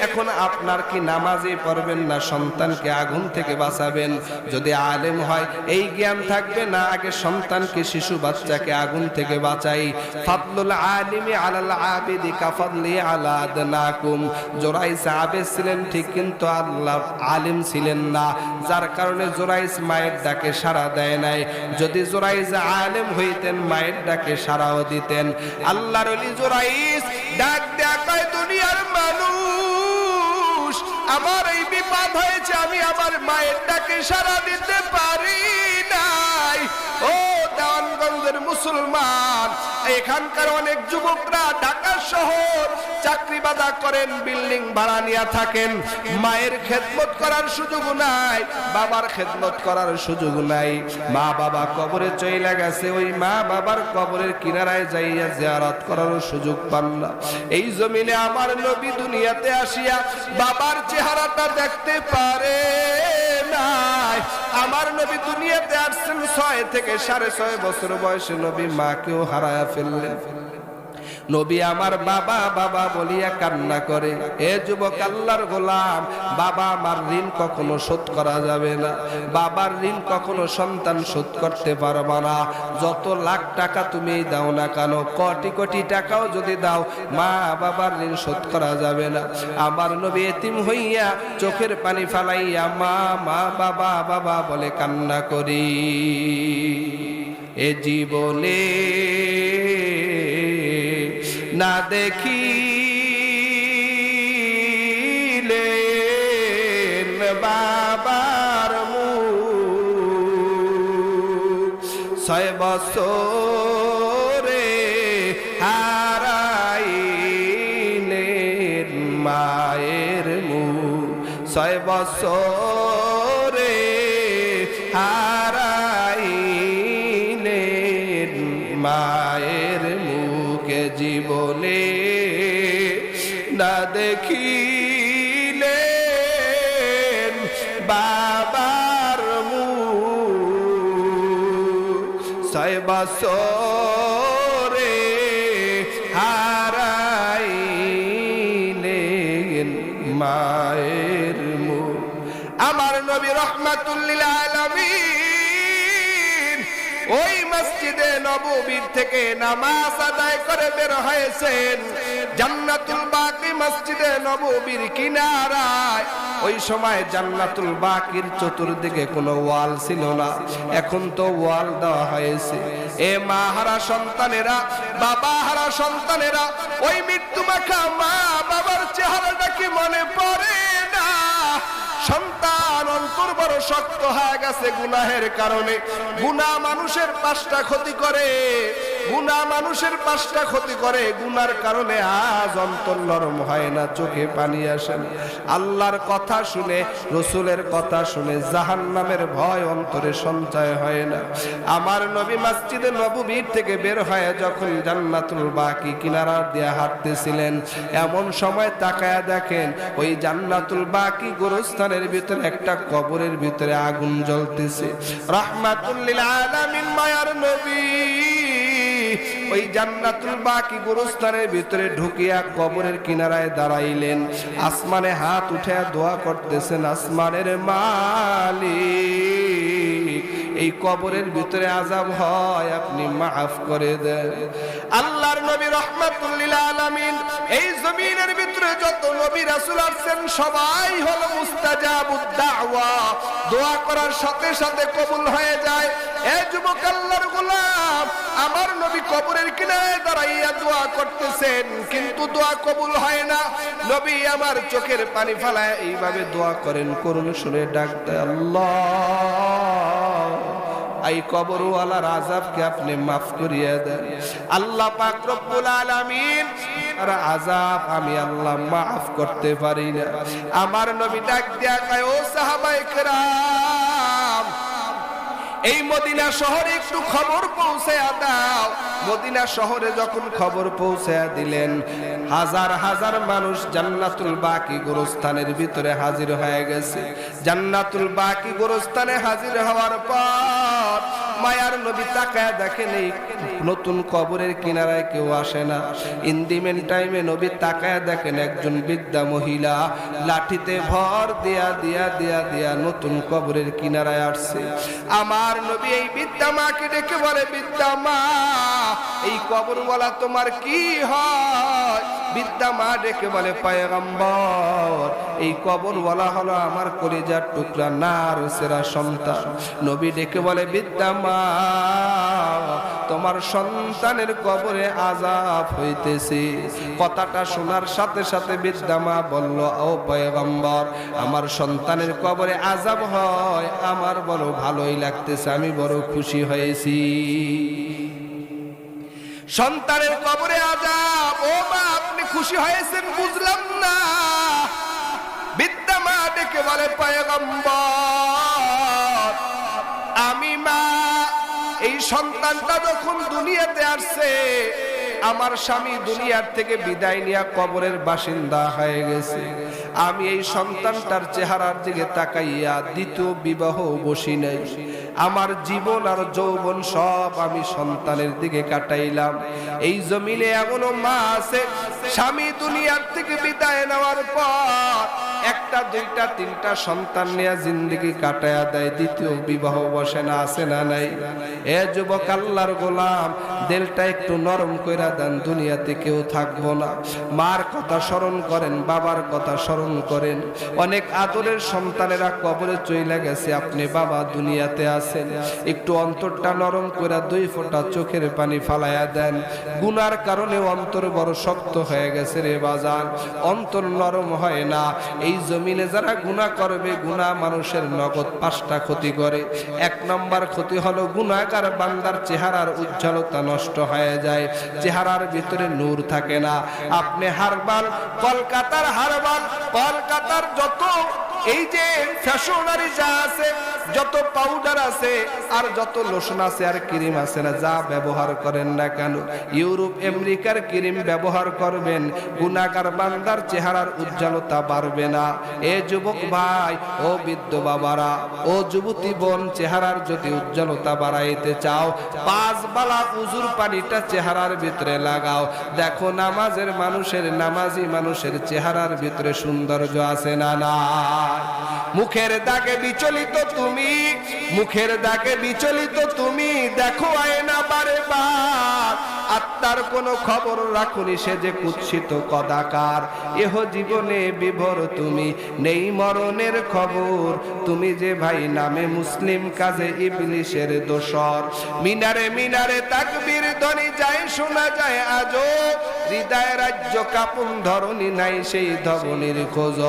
এখন আপনার কি নামাজে পড়বেন না সন্তানকে আগুন থেকে বাঁচাবেন? যদি আলেম হয় এই জ্ঞান থাকবে না, আগে সন্তানকে, শিশু বাচ্চাকে আগুন থেকে বাঁচাই। ফাদলুল আলিমি আলাল আবিদি কাফাদলি আলা আদনাকুম। জোরাইস আবেদ ছিলেন ঠিক, কিন্তু আল্লাহ আলিম ছিলেন না, যার কারণে জোরাইস মায়ের ডাকে সাড়া দেয় নাই। যদি জোরাইস আলেম হইতেন মায়ের ডাকে সাড়াও দিতেন। আল্লাহর ওলি জোরাইস ডাক দেয়া কয়, দুনিয়ার মানুষ আমার এই বিপদ হয়েছে, আমি আমার মায়ের ডাকে সাড়া দিতে পারি নাই। ও দেওয়ানগঞ্জের মুসলমান, এখানকার অনেক যুবকরা ঢাকা শহর চাকরি বাদা করেন, বিল্ডিং ভাড়া নিয়ে থাকেন, মায়ের খেদমত করার সুযোগ নাই, বাবার খেদমত করার সুযোগ নাই। মা বাবা কবরে চইলা গেছে, ওই মা বাবার কবরের কিনারায় যাইয়া জিয়ারত করার সুযোগ পান না। এই জমিনে আমার নবী দুনিয়াতে আসিয়া বাবার চেহারাটা দেখতে পারে নাই। আমার নবী দুনিয়াতে আসছেন 6 থেকে 6.5 বছর বয়সে, নবী মাকেও হারায়া ফেললেন। নবী আমার বাবা বাবা বলিয়া কান্না করে। এ যুবক আল্লাহর গোলাম, বাবা আমার ঋণ কখনো শোধ করা যাবে না, বাবার ঋণ কখনো সন্তান শোধ করতে পারবে না। যত লাখ টাকা তুমি দাও না কেন, কোটি কোটি টাকাও যদি দাও, মা বাবার ঋণ শোধ করা যাবে না। আমার নবী এতিম হইয়া চোখের পানি ফালাইয়া মা মা বাবা বাবা বলে কান্না করি। এ জীবনে না দেখিলেন বাবার মুখ, 6 বছরে হারাইলেন মায়ের মুখ, 6 বছরে হারাইলেন মায়ের মুখে। জীবনে না দেখিলেন বাবার মুখ, 6 বছরে হারাইলেন মায়ের মুখ। আমার নবী রাহমাতুল লিল আলামিন ওই মসজিদে নববীর থেকে নামাজ আদায় করে বের হয়েছেন জান্নাতুল বাকি মসজিদে নববীর কিনারায়। ওই সময় জান্নাতুল বাকির চতুর্দিকে কোনো ওয়াল ছিল না, এখন তো ওয়াল দেওয়া হয়েছে। এ মা হারা সন্তানেরা, বাবা হারা সন্তানেরা, ওই মৃত্যু মাখা মা বাবার চেহারাটা কি মনে পড়ে না? সন্তান অন্তর বড় শক্ত হয়ে গেছে গুনাহের কারণে। গুনাহ মানুষের 5টা ক্ষতি করে, গুনাহ মানুষের 5টা ক্ষতি করে। গুনার কারণে আজ অন্তর নরম হয় না, চোখে পানি আসে না। আল্লাহর কথা শুনে, রসুলের কথা শুনে জাহান্নামের ভয় অন্তরে সঞ্চয় হয় না। আমার নবী মসজিদে নববীর থেকে বের হয়ে যখন জান্নাতুল বাকি কিনারা দিয়ে হাঁটতেছিলেন, এমন সময় তাকায়া দেখেন ওই জান্নাতুল বাকি গোরস্থানের ভিতরে একটা কবরের ভিতরে আগুন জ্বলতেছে। রাহমাতুল লিল আলামিন মায়ার নবী ওই জান্নাতুল বাকি গোরস্থানের ভিতরে ঢুকিয়া কবরের কিনারায় দাঁড়াইলেন, আসমানে হাত উঠে দোয়া করতেছেন, আসমানের মালিক, এই কবরের ভিতরে আযাব হয়, আপনি মাফ করে দেন। আল্লাহর নবী রাহমাতুল লিল আলামিন এই জমিনের ভিতরে যত নবী রাসূল আছেন সবাই হলো মুস্তাজাবুদ দাওয়া, দোয়া করার সাথে সাথে কবুল হয়ে যায়। এ যুবক আল্লাহর গোলাম, আমার নবী কবরের কিনারায় দাঁড়াইয়া দোয়া করতেছেন, কিন্তু দোয়া কবুল হয় না। নবী আমার চোখের পানি ফেলায় এইভাবে দোয়া করেন, করুণ সুরে ডাক দেয়, আল্লাহ এই কবরওয়ালার আযাবকে আপনি মাফ করিয়ে দেন। আল্লাহ পাক রব্বুল আলামিন আর আযাব আমি আল্লাহ মাফ করতে পারি না। আমার নবী ডাক দিয়া কয়, ও সাহাবায়ে কেরাম, এই মদিনা শহরে একটু খবর পৌঁছায়া দাও। মদিনা শহরে যখন খবর পৌঁছায়া দিলেন, হাজার হাজার মানুষ জান্নাতুল বাকি গোরস্থানের ভিতরে হাজির হয়ে গেছে। জান্নাতুল বাকি গোরস্থানে হাজির হওয়ার পর মায়ার নবী তাকায় দেখেন এই নতুন কবরের কিনারায় কেউ আসে না। ইন্দিমেন টাইমে নবী তাকায় দেখেন একজন বৃদ্ধা মহিলা লাঠিতে ভর দিয়া দিয়া দিয়া দিয়া নতুন কবরের কিনারায় আসছে। আমার নবী এই বৃদ্ধা মাকে ডেকে বলে, বৃদ্ধা মা, এই কবরওয়ালা তোমার কি হয়? বিদ্যা মা ডেকে বলে পয়গম্বর এই কবরওয়ালা হলো আমার কলিজার টুকরা নার সেরা সন্তান। নবী ডেকে বলে বিদ্যা মা তোমার সন্তানের কবরে আযাব হইতেছে। কথাটা শোনার সাথে সাথে বিদ্যা মা বলল ও পয়গম্বর আমার সন্তানের কবরে আযাব হয় আমার বড় ভালোই লাগতেছে, আমি বড় খুশি হয়েছি। সন্তানের কবরে আযাব, ও মা আপনি খুশি হয়েছেন বুঝলাম না। বিদ্যা মা ডেকে বলে পয়গম্বর আমি মা এই সন্তানটা যখন দুনিয়াতে আসছে আমার স্বামী দুনিয়ার থেকে বিদায় নিয়ে কবরের বাসিন্দা হয়ে গেছে। আমি এই সন্তানটার চেহারার দিকে তাকাইয়া দ্বিতীয় বিবাহ বসি নাই। আমার জীবন আর যৌবন সব আমি সন্তানের দিকে কাটাইলাম। এই জমিনে এমনও মা আছে স্বামী দুনিয়ার থেকে বিদায় নেওয়ার পর একটা দুইটা তিনটা সন্তান নিয়ে জিন্দেগি কাটায়া দেয়, দ্বিতীয় বিবাহ বসে না, আছে না নাই? এ যুবক আল্লাহর গোলাম দিলটা একটু নরম কইরা দেন, দুনিয়াতে কেউ থাকবো না। মার কথা স্মরণ করেন, বাবার কথা স্মরণ করেন। অনেক আদরের সন্তানেরা কবরে চইলা গেছে, আপনি বাবা দুনিয়াতে আছেন, একটু অন্তরটা নরম কইরা দুই ফোঁটা চোখের পানি ফালাইয়া দেন। গুনার কারণে অন্তর বড় শক্ত হয়ে গেছে রে বাজান, অন্তর নরম হয় না। এই জমিনে যারা গুনাহ করবে, গুনাহ মানুষের নগদ 5টা ক্ষতি করে। 1 নম্বর ক্ষতি হলো গুনাহগার বান্দার চেহারার উজ্জ্বলতা নষ্ট হয়ে যায়, চেহারার ভিতরে নূর থাকে না। আপনি হারবাল, কলকাতার হারবাল, কলকাতার যত এই যে ফ্যাশনারি যা আছে, যত পাউডার আছে আর যত লোশন আছে আর ক্রিম আছে না, যা ব্যবহার করেন না কেন, ইউরোপ আমেরিকার ক্রিম ব্যবহার করবেন, গুনাহগার বান্দার চেহারার উজ্জ্বলতা বাড়বে না। এ যুবক ভাই, ও বৃদ্ধ বাবারা, ও যুবতী বোন, চেহারার যদি উজ্জ্বলতা বাড়াইতে চাও 5 বেলা উজুর পানিটা চেহারার ভিতরে লাগাও। দেখো নামাজের মানুষের, নামাজি মানুষের চেহারার ভিতরে সৌন্দর্য আছে না না? মুখের দাগে বিচলিত তুমি, মুখের দাগে বিচলিত তুমি, দেখো আয়না বারে বার। আত্মার কোনো খবর রাখুনি, সে যে কুৎসিত কদাকার। এহ জীবনে বিভোর তুমি, নেই মরণের খবর। তুমি যে ভাই নামে মুসলিম, কাজে ইবলিশের দোসর। মিনারে মিনারে তাকবীর ধ্বনি যায়, শোনা যায় আজো। হৃদয় রাজ্য কাপুন ধরনি, নাই সেই ধবনির খোঁজ।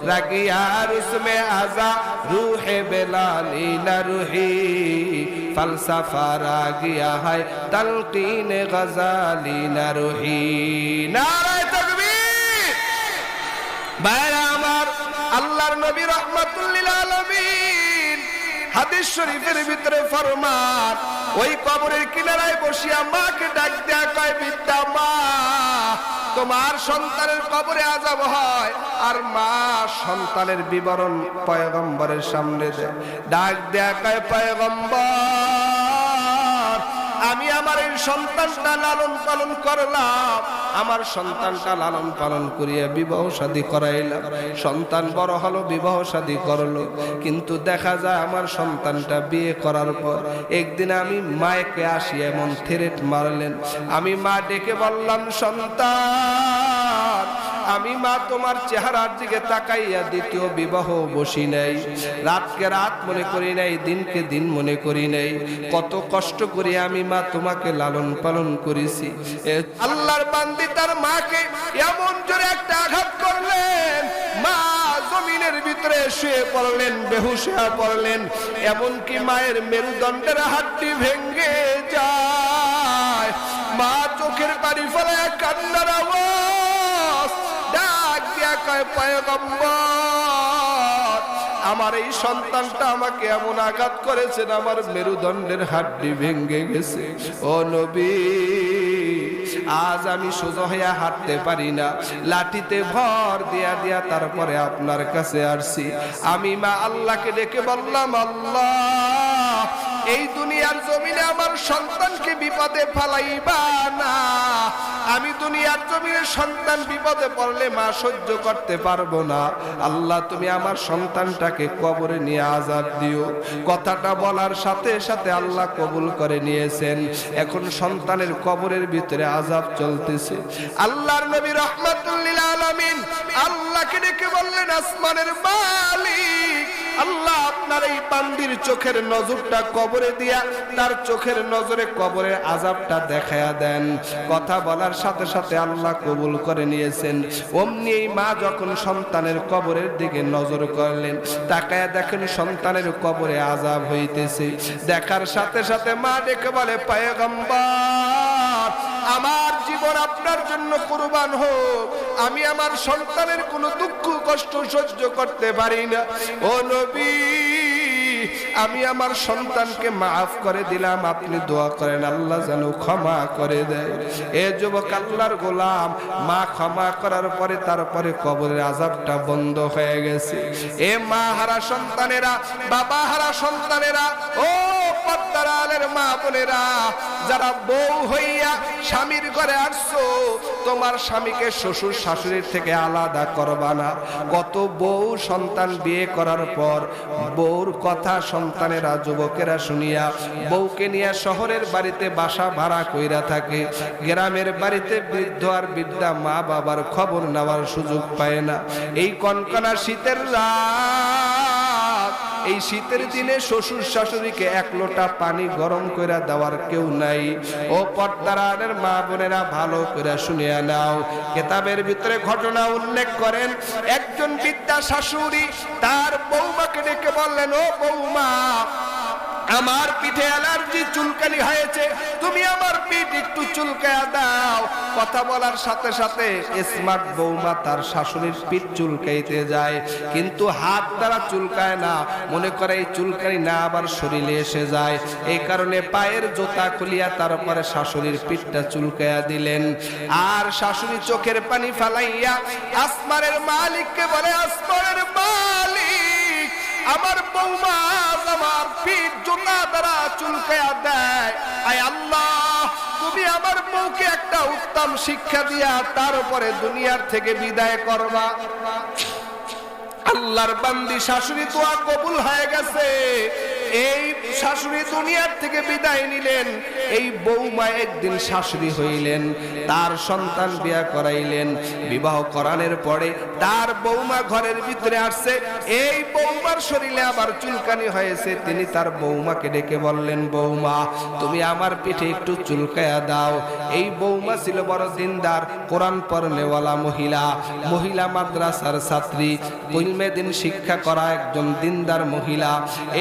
রাগিয়ার উসমে আজা রুহে বেলালি না রুহি, ফলসফা রাগিয়া হয় তালকিনে গজালি না রুহি। নারায়ে তাকবীর। ভাইরা আমার, আল্লাহর নবী রাহমাতুল লিল আলামিন হাদিস শরীফের ভিতরে ফরমান, ওই কবরের কিনারায় বসিয়া মাকে ডাক দেয়া কয় বিদ্যা মা তোমার সন্তানের কবরে আযাব হয়। আর মা সন্তানের বিবরণ পয়গম্বরের সামনে দেয়, ডাক দেয়া কয় পয়গম্বর আমি আমার এই সন্তানটা লালন পালন করলাম, আমার সন্তানটা লালন পালন করিয়া বিবাহ শাদী করাইলাম। সন্তান বড় হলো, বিবাহ শাদী করলো, কিন্তু দেখা যায় আমার সন্তানটা বিয়ে করার পর একদিন আমি মাকে আসিয়া এমন থ্রেট মারলেন। আমি মা ডেকে বললাম সন্তান আমি মা তোমার চেহারার দিকে তাকাইয়া দ্বিতীয় বিবাহ বসি নাই, রাতকে রাত মনে করি নাই, দিনকে দিন মনে করি নাই। কত কষ্ট করে আমি মা তোমাকে লালন পালন করেছি। আল্লাহর বান্দি তার মাকে এমন জোরে একটা আঘাত করলেন, মা জমিনের ভিতরে শুয়ে পড়লেন, বেহুশ হয়ে পড়লেন। এমনকি মায়ের মেরুদণ্ডের হাড্ডি ভেঙে যায়। মা চোখের পানি ফেলায় কান্নার আওয়াজ, ডাক দিয়া কয় পয়গম্বর আমার এই সন্তানটা আমাকে এমন আঘাত করেছেন, আমার মেরুদণ্ডের হাড্ডি ভেঙে গেছে। ও নবী আজ আমি সোজা হইয়া হাঁটতে পারি না, লাঠিতে ভর দিয়া দিয়া তারপরে আপনার কাছে আসছি। আমি মা আল্লাহকে ডেকে বললাম, আল্লাহ এই দুনিয়ার জমিনে আমার সন্তানকে বিপদে ফেলাইবা না। আমি দুনিয়ার জমিনে সন্তান বিপদে পড়লে মা সহ্য করতে পারবো না। আল্লাহ তুমি আমার সন্তানটাকে কবরে নিয়ে আযাব দিও। কথাটা বলার সাথে সাথে আল্লাহ কবুল করে নিয়েছেন। এখন সন্তানের কবরের ভিতরে আযাব চলতেছে। আল্লাহর নবী রাহমাতুল লিল আলামিন আল্লাহকে ডেকে বললেন, আসমানের মালিক আল্লাহ, আপনার এই বান্দির চোখের নজরটা কবরে দিয়া তার চোখের নজরে কবরের আযাবটা দেখায়া দেন। কথা বলার সাথে সাথে আল্লাহ কবুল করে নিয়েছেন। অমনি এই মা যখন সন্তানের কবরের দিকে নজর করলেন, তাকায়া দেখেন সন্তানের কবরে আযাব হইতেছে। দেখার সাথে সাথে মা ডেকে বলে, পয়গম্বর, আমার জীবন আপনার জন্য কুরবান হোক, আমি আমার সন্তানের কোনো দুঃখ কষ্ট সহ্য করতে পারি না। ও নবী, আমি আমার সন্তানকে মাফ করে দিলাম, আপনি দোয়া করেন আল্লাহ যেন ক্ষমা করে দেয়। এ যুবক আল্লাহর গোলাম, মা ক্ষমা করার পরে তারপরে কবরের আযাবটা বন্ধ হয়ে গেছে। এ মা হারা সন্তানেরা, বাবা হারা সন্তানেরা, ও পর্দার আলের মা বোনেরা, যারা বউ হইয়া স্বামীর ঘরে আসছো, তোমার স্বামীকে শ্বশুর শাশুড়ির থেকে আলাদা করবা না। কত বউ সন্তান বিয়ে করার পর বউর কথা সন্তানেরা যুবকেরা শুনিয়া বউকে নিয়ে শহরের বাড়িতে বাসা ভাড়া কইরা থাকে। গ্রামের বাড়িতে বৃদ্ধ আর বৃদ্ধা মা বাবার খবর নেওয়ার সুযোগ পায় না। এই কনকনা শীতের রাত, এই শীতের দিনে শ্বশুর শাশুড়িকে এক লোটা পানি গরম করে দেওয়ার কেউ নাই। ও পর্দার আলের মা বোনেরা, ভালো করে শুনিয়া নাও। কিতাবের ভিতরে ঘটনা উল্লেখ করেন, একজন বৃদ্ধা শাশুড়ি তার বৌমাকে ডেকে বললেন, ও বৌমা, আমার পিঠে অ্যালার্জি চুলকানি হয়েছে, তুমি আমার পিঠ একটু চুলকায়া দাও। কথা বলার সাথে সাথে স্মার্ট বৌমা তার শাশুড়ির পিঠ চুলকাইতে যায়, কিন্তু হাত দ্বারা চুলকায় না, মনে করে এই চুলকানি না আবার শরীরে এসে যায়। এই কারণে পায়ের জুতা খুলিয়া তারপরে শাশুড়ির পিঠটা চুলকায়া দিলেন। আর শাশুড়ি চোখের পানি ফালাইয়া আসমানের মালিককে বলে, আসমানের মালিক, আমার বৌমা আমার পিঠ জুতা দ্বারা চুলকায়া দেয়, আয় আল্লাহ তুমি আমার বউকে একটা উত্তম শিক্ষা দিয়া তারপরে দুনিয়ার থেকে বিদায় করবা। আল্লাহর বান্দি শাশুড়ি দোয়া কবুল হয়ে গেছে। এই শাশুড়ি দুনিয়ার থেকে বিদায় নিলেন। এই বৌমা একদিন শাশুড়ি হইলেন, তার সন্তান বিয়া করাইলেন। বিবাহ করানোর পরে তার বৌমা ঘরের ভিতরে আসছে। এই বৌমার শরীরে আবার চুলকানি হয়েছে। তিনি তার বৌমাকে ডেকে বললেন, বৌমা, তুমি আমার পিঠে একটু চুলকায়া দাও। এই বৌমা ছিল বড় দিনদার, কোরআন পড়নেওয়ালা মহিলা, মহিলা মাদ্রাসার ছাত্রী, ইলমে দিন শিক্ষা করা একজন দিনদার মহিলা।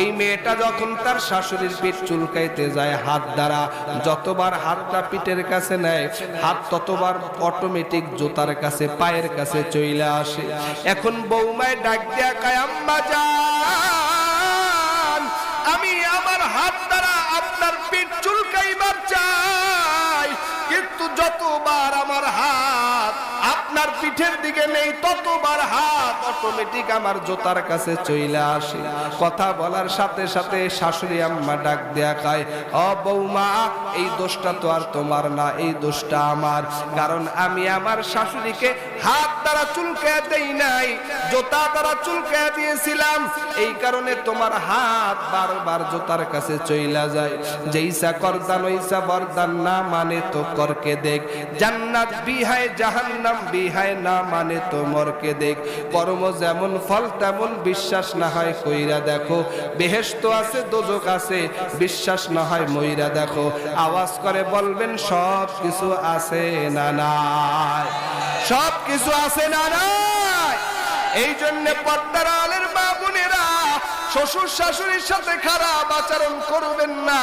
এই মেয়েটা যখন তার শাশুড়ির পিঠ চুলকাইতে যায় হাত দ্বারা, যতবার হাতটা পিঠের কাছে নেয়, হাত ততবার অটোমেটিক জুতার কাছে, পায়ের কাছে চলে আসে। এখন বৌমায় ডাক দিয়া কয়, আম্মা জান, আমি আমার হাত দ্বারা আপনার পিঠ চুলকাইবার চাই, কিন্তু যতবার আমার হাত আপনার পিঠের দিকে নেই, ততবার হাত অটোমেটিক আমার জুতার কাছে চলে আসে। কথা বলার সাথে সাথে শাশুড়ি আম্মা ডাক দেয়া কয়, ও বৌমা, এই দোষটা তো আর তোমার না, এই দোষটা আমার। কারণ আমি আমার শাশুড়িকে হাত দ্বারা চুলকায়া দেই নাই, জুতা দ্বারা চুলকায়া দিয়েছিলাম। এই কারণে তোমার হাত বারবার জুতার কাছে চইলা যায়। যেইসা করদান ওইসা বরদান, না মানে তো করকে দেখ। জান্নাত বিহায় জাহান্নাম বিহায়, না মানে তো মরকে দেখ। কর্ম যেমন ফল তেমন, বিশ্বাস না হয় কইরা দেখো। বেহেশত আছে দোজক আছে, বিশ্বাস না হয় মইরা দেখো। আওয়াজ করে বলবেন, সব কিছু আছে না নাই? সব কিছু আছে না নাই? এই জন্য পর্দার আলের মা বোনেরা, শ্বশুর শাশুড়ির সাথে খারাপ আচরণ করবেন না।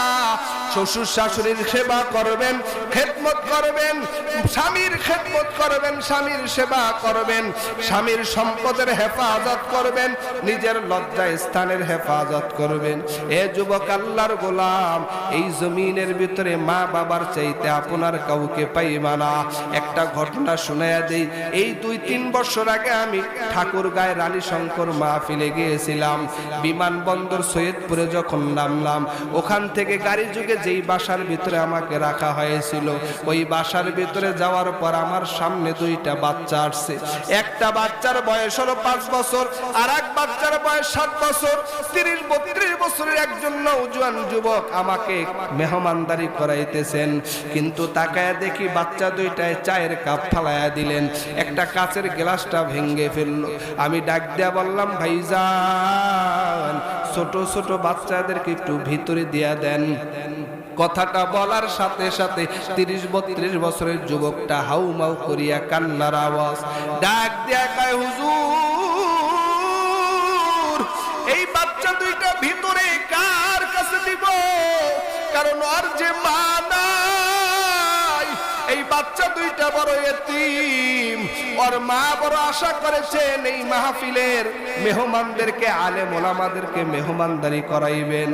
শ্বশুর শাশুড়ির সেবা করবেন, খেদমত করবেন, স্বামীর খেদমত করবেন, স্বামীর সেবা করবেন, স্বামীর সম্পদের হেফাজত করবেন, নিজের লজ্জা স্থানের হেফাজত করবেন। এ যুবক আল্লাহর গোলাম, এই জমিনের ভিতরে মা বাবার চাইতে আপনার কাউকে পাইবা না। একটা ঘটনা শোনায়া দেই। এই 2-3 বছর আগে আমি ঠাকুরগাঁয় রানী শঙ্কর মাহফিলে গিয়েছিলাম। বিমানবন্দর সৈয়দপুরে যখন নামলাম, ওখান থেকে গাড়ি যুগে যেই বাসার ভিতরে আমাকে রাখা হয়েছিল, ওই বাসার ভিতরে যাওয়ার পর আমার সামনে 2টা বাচ্চা আসছে। একটা বাচ্চার বয়স হলো 5 বছর, আর এক বাচ্চার বয়স 7 বছর। 30-32 বছরের একজন নওজোয়ান যুবক আমাকে মেহমানদারি করাইতেছেন। কিন্তু তাকায় দেখি বাচ্চা 2টায় চায়ের কাপ ফালায়া দিলেন, একটা কাচের গ্লাসটা ভেঙে ফেললো। আমি ডাক দিয়া বললাম, ভাইজান, ছোট ছোট বাচ্চাদেরকে একটু ভিতরে দিয়া দেন। কথাটা বলার সাথে সাথে 30-32 বছরের যুবকটা হাউমাউ করিয়া কান্নার আওয়াজ, ডাক দিয়া কয়, হুজুর, এই বাচ্চা 2টা ভিতরে কার কাছে দিব? কারণ ওর যে মা নাই, এই বাচ্চা 2টা বড় এতিম। ওর মা বড় আশা করেছেন এই মাহফিলের মেহমানদেরকে, আলেম ওলামাদেরকে মেহমানদারি করাইবেন।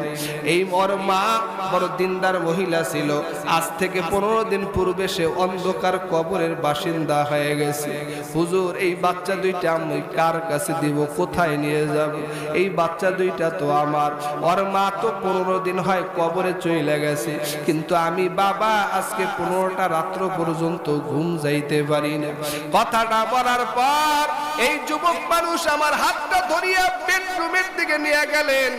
এই ওর মা বড় দিনদার মহিলা ছিল। আজ থেকে 15 দিন পূর্বে সে অন্ধকার কবরের বাসিন্দা হয়ে গেছে। হুজুর, এই বাচ্চা 2টা আমি কার কাছে দিব, কোথায় নিয়ে যাব? এই বাচ্চা 2টা তো আমার। ওর মা তো 15 দিন হয় কবরে চলে গেছে, কিন্তু আমি বাবা আজকে 15টা রাত্র পর্যন্ত ঘুম যাইতে পারি না। কথাটা বলার পর এই যুবক মানুষ আমার হাতটা ধরিয়া বেডরুমের দিকে নিয়ে গেলেন।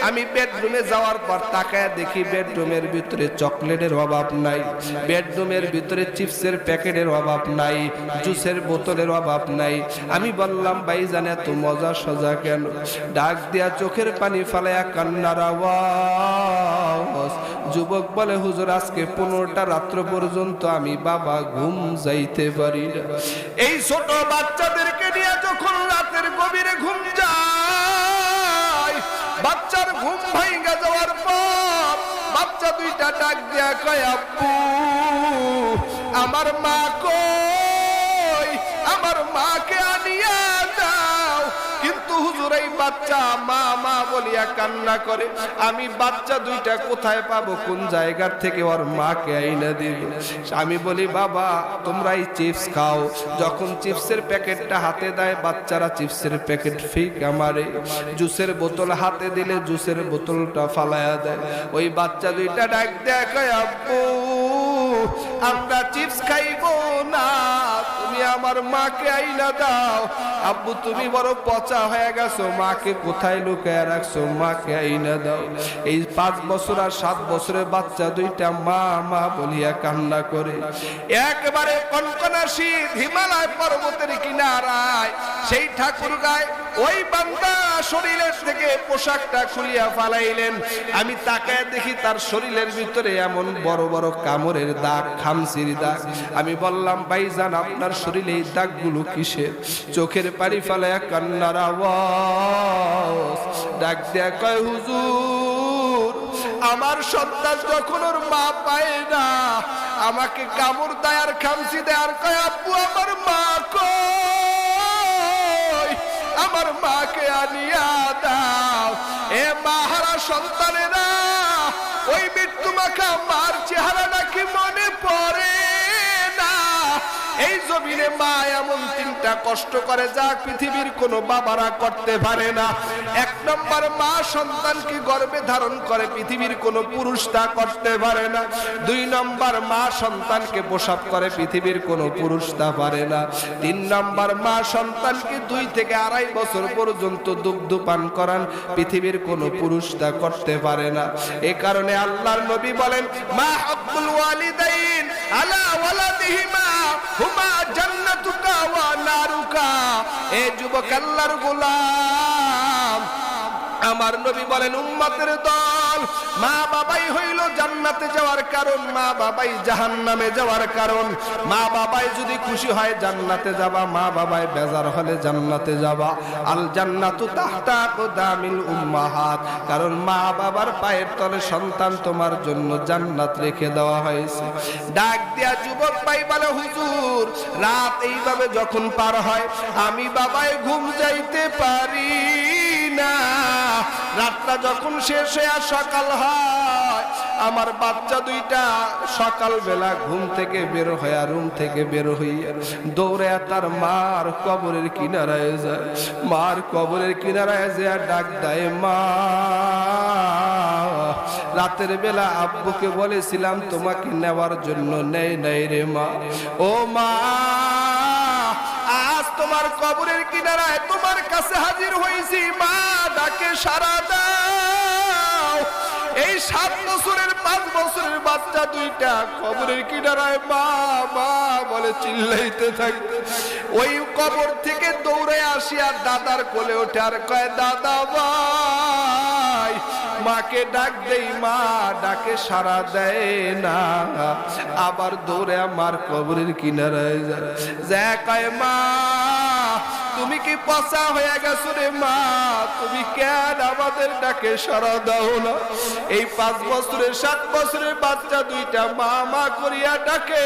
আমি বেডরুমে যাওয়ার পর তাকায় দেখি বেডরুমের ভিতরে চকলেটের অভাব নাই, বেডরুমের ভিতরে চিপসের প্যাকেটের অভাব নাই, জুসের বোতলের অভাব নাই। আমি বললাম, ভাইজান, এত মজা সজা কেন? ডাক দিয়া চোখের পানি ফালাইয়া কান্নার আওয়াজ। যুবক বলে, হুজুর, আজকে 15টা রাত্র পর্যন্ত আমি বাবা ঘুম যাইতে পারি না। এই ছোট বাচ্চাদেরকে নিয়ে যখন রাতের গভীরে ঘুম যায়, বাচ্চার ঘুম ভাঙা যাওয়ার পর বাচ্চা 2টা ডাক দিয়া কয়, আব্বু, আমার মা কই? আমার মাকে আনিয়া দাও। কিন্তু হুজুর, এই বাচ্চা মা মা বলিয়া কান্না করে। আমি বাচ্চা 2টা কোথায় পাবো, কোন জায়গার থেকে ওর মাকে আইনা দিব? আমি বলি, বাবা, তোমরা এই চিপস খাও। যখন চিপসের প্যাকেটটা হাতে দেয়, বাচ্চারা চিপসের প্যাকেট ফিকা মারে। জুসের বোতল হাতে দিলে জুসের বোতলটা ফালায়া দেয়। ওই বাচ্চা 2টা ডাক দেয়, কয়, আব্বু, আমরা চিপস খাইবো না, তুমি আমার মাকে আইনা দাও। আব্বু, তুমি বড় পচা হয়ে গেছো, মাকে কোথায় লুকায় রাখছো, মাকে আইনা দাও। এই 5 বছর আর 7 বছরের বাচ্চা 2টা মা মা বলিয়া কান্না করে। একবারে কনকনা শীত, হিমালয় পর্বতের কিনারায় সেই ঠাকুরগাঁয় ওই বান্দা শরীরের থেকে পোশাকটা খুলিয়া ফালাইলেন। আমি তাকায় দেখি তার শরীরের ভিতরে এমন বড় বড় কামড়ের দাগ, খামচির দাগ। আমি বললাম, ভাইজান, আপনার শরীরে এই দাগগুলো কিসের? চোখের পানি ফালাইয়া কান্নার আওয়াজ। ডাক দেয়া কয়, হুজুর, আমার সন্তান যখন ওর মা পায় না, আমাকে কামড় দেয় আর খামচি দেয়, আর কয়, আব্বু, আমার মা কই? আমার মাকে আনিয়া দাও। এ মাহারা সন্তানেরা, ওই মৃত্যু মাখা মার চেহারাটা কি মনে পড়ে না? এই জমিনে মা এমন 3টা কষ্ট করে যা পৃথিবীর কোনো বাবারা করতে পারে না। 1 নম্বর, মা সন্তানকে গর্ভে ধারণ করে, পৃথিবীর কোনো পুরুষ তা করতে পারে না। 2 নম্বর, মা সন্তানকে প্রসব করে, পৃথিবীর কোনো পুরুষ তা পারে না। 3 নম্বর, মা সন্তানকে 2 থেকে 2.5 বছর পর্যন্ত দুগ্ধ পান করান, পৃথিবীর কোনো পুরুষ তা করতে পারে না। এই কারণে আল্লাহর নবী বলেন, মা হাক্কুল ওয়ালিদাইন আলা ওয়ালাদিহিমা হুমা জান্নাতুকা ওয়া নারুকা। এ যুবক আল্লাহর গোলাম, আমার নবী বলেন উম্মতের দল, মা বাবাই হইল জান্নাতে যাওয়ার কারণ, মা বাবাই জাহান্নামে যাওয়ার কারণ। মা বাবাই যদি খুশি হয় জান্নাতে যাবা, মা বাবাই বেজার হলে জান্নাতে যাবা। আল জান্নাতু তাহতা আকদামিল উম্মাহাত, কারণ মা বাবার পায়ের তলে সন্তান তোমার জন্য জান্নাত রেখে দেওয়া হয়েছে। ডাক দিয়া যুবক ভাই বলে হুজুর, রাত এইভাবে যখন পার হয় আমি বাবায় ঘুম যাইতে পারি না। রাতটা যখন শেষ হয়ে সকাল হয়, আমার বাচ্চা দুইটা সকাল বেলা ঘুম থেকে বের হইয়া, রুম থেকে বের হইয়া দৌড়ে তার মার কবরের কিনারায় যায়। মার কবরের কিনারায় যায় ডাক দেয়, মা। রাতের বেলা আব্বুকে বলেছিলাম তোমাকে নেওয়ার জন্য, নেই নাই রে মা। ও মা, আজ তোমার কবরের কিনারায় তোমার কাছে হাজির হয়েছি, মা ডাকে সাড়া দাও। এই 7 বছরের 5 বছরের বাচ্চা দুইটা কবরের কিনারায় মা মা বলে চিল্লাইতে থাকে। ওই কবর থেকে দৌড়ে আসিয়া দাদার কোলে ওঠে আর কয়, দাদা ভাই। মাকে ডাক দেই, মা ডাকে সাড়া দেয় না। আবার দৌড়ে আমার কবরের কিনারায় যায়, কয় মা তুমি কি পচা হয়ে গেছো রে মা, তুমি কেন আমাদের ডাকে সাড়া দাও না? এই 5 বছরের 7 বছরের বাচ্চা দুইটা মা মা করিয়া ডাকে,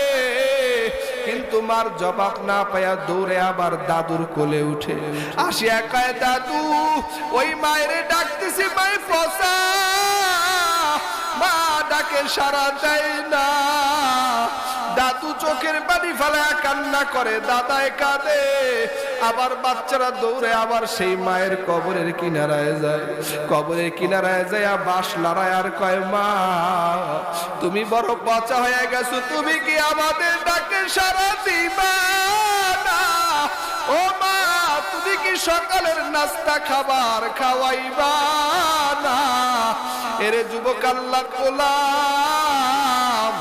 কিন্তু মার জবাব না পাইয়া দৌড়ে আবার দাদুর কোলে উঠে আসিয়া কয়, দাদু ওই মায়ের ডাকতেছি, মাই পচা, মা ডাকে সাড়া দেয় না। দাদু চোখের পানি ফেলায় কান্না করে, দাদায় কাঁদে। আবার বাচ্চারা দৌড়ে আবার সেই মায়ের কবরের কিনারায় যায়। কবরের কিনারায় যায় বাঁশ লড়ায় আর কয়, মা তুমি বড় পচা হয়ে গেছো, তুমি কি আমাদের ডাকে সাড়া দিবা না? ও মা তুমি কি সকালের নাস্তা খাবার খাওয়াইবা না? এরে যুবক আল্লাহ গোলাম,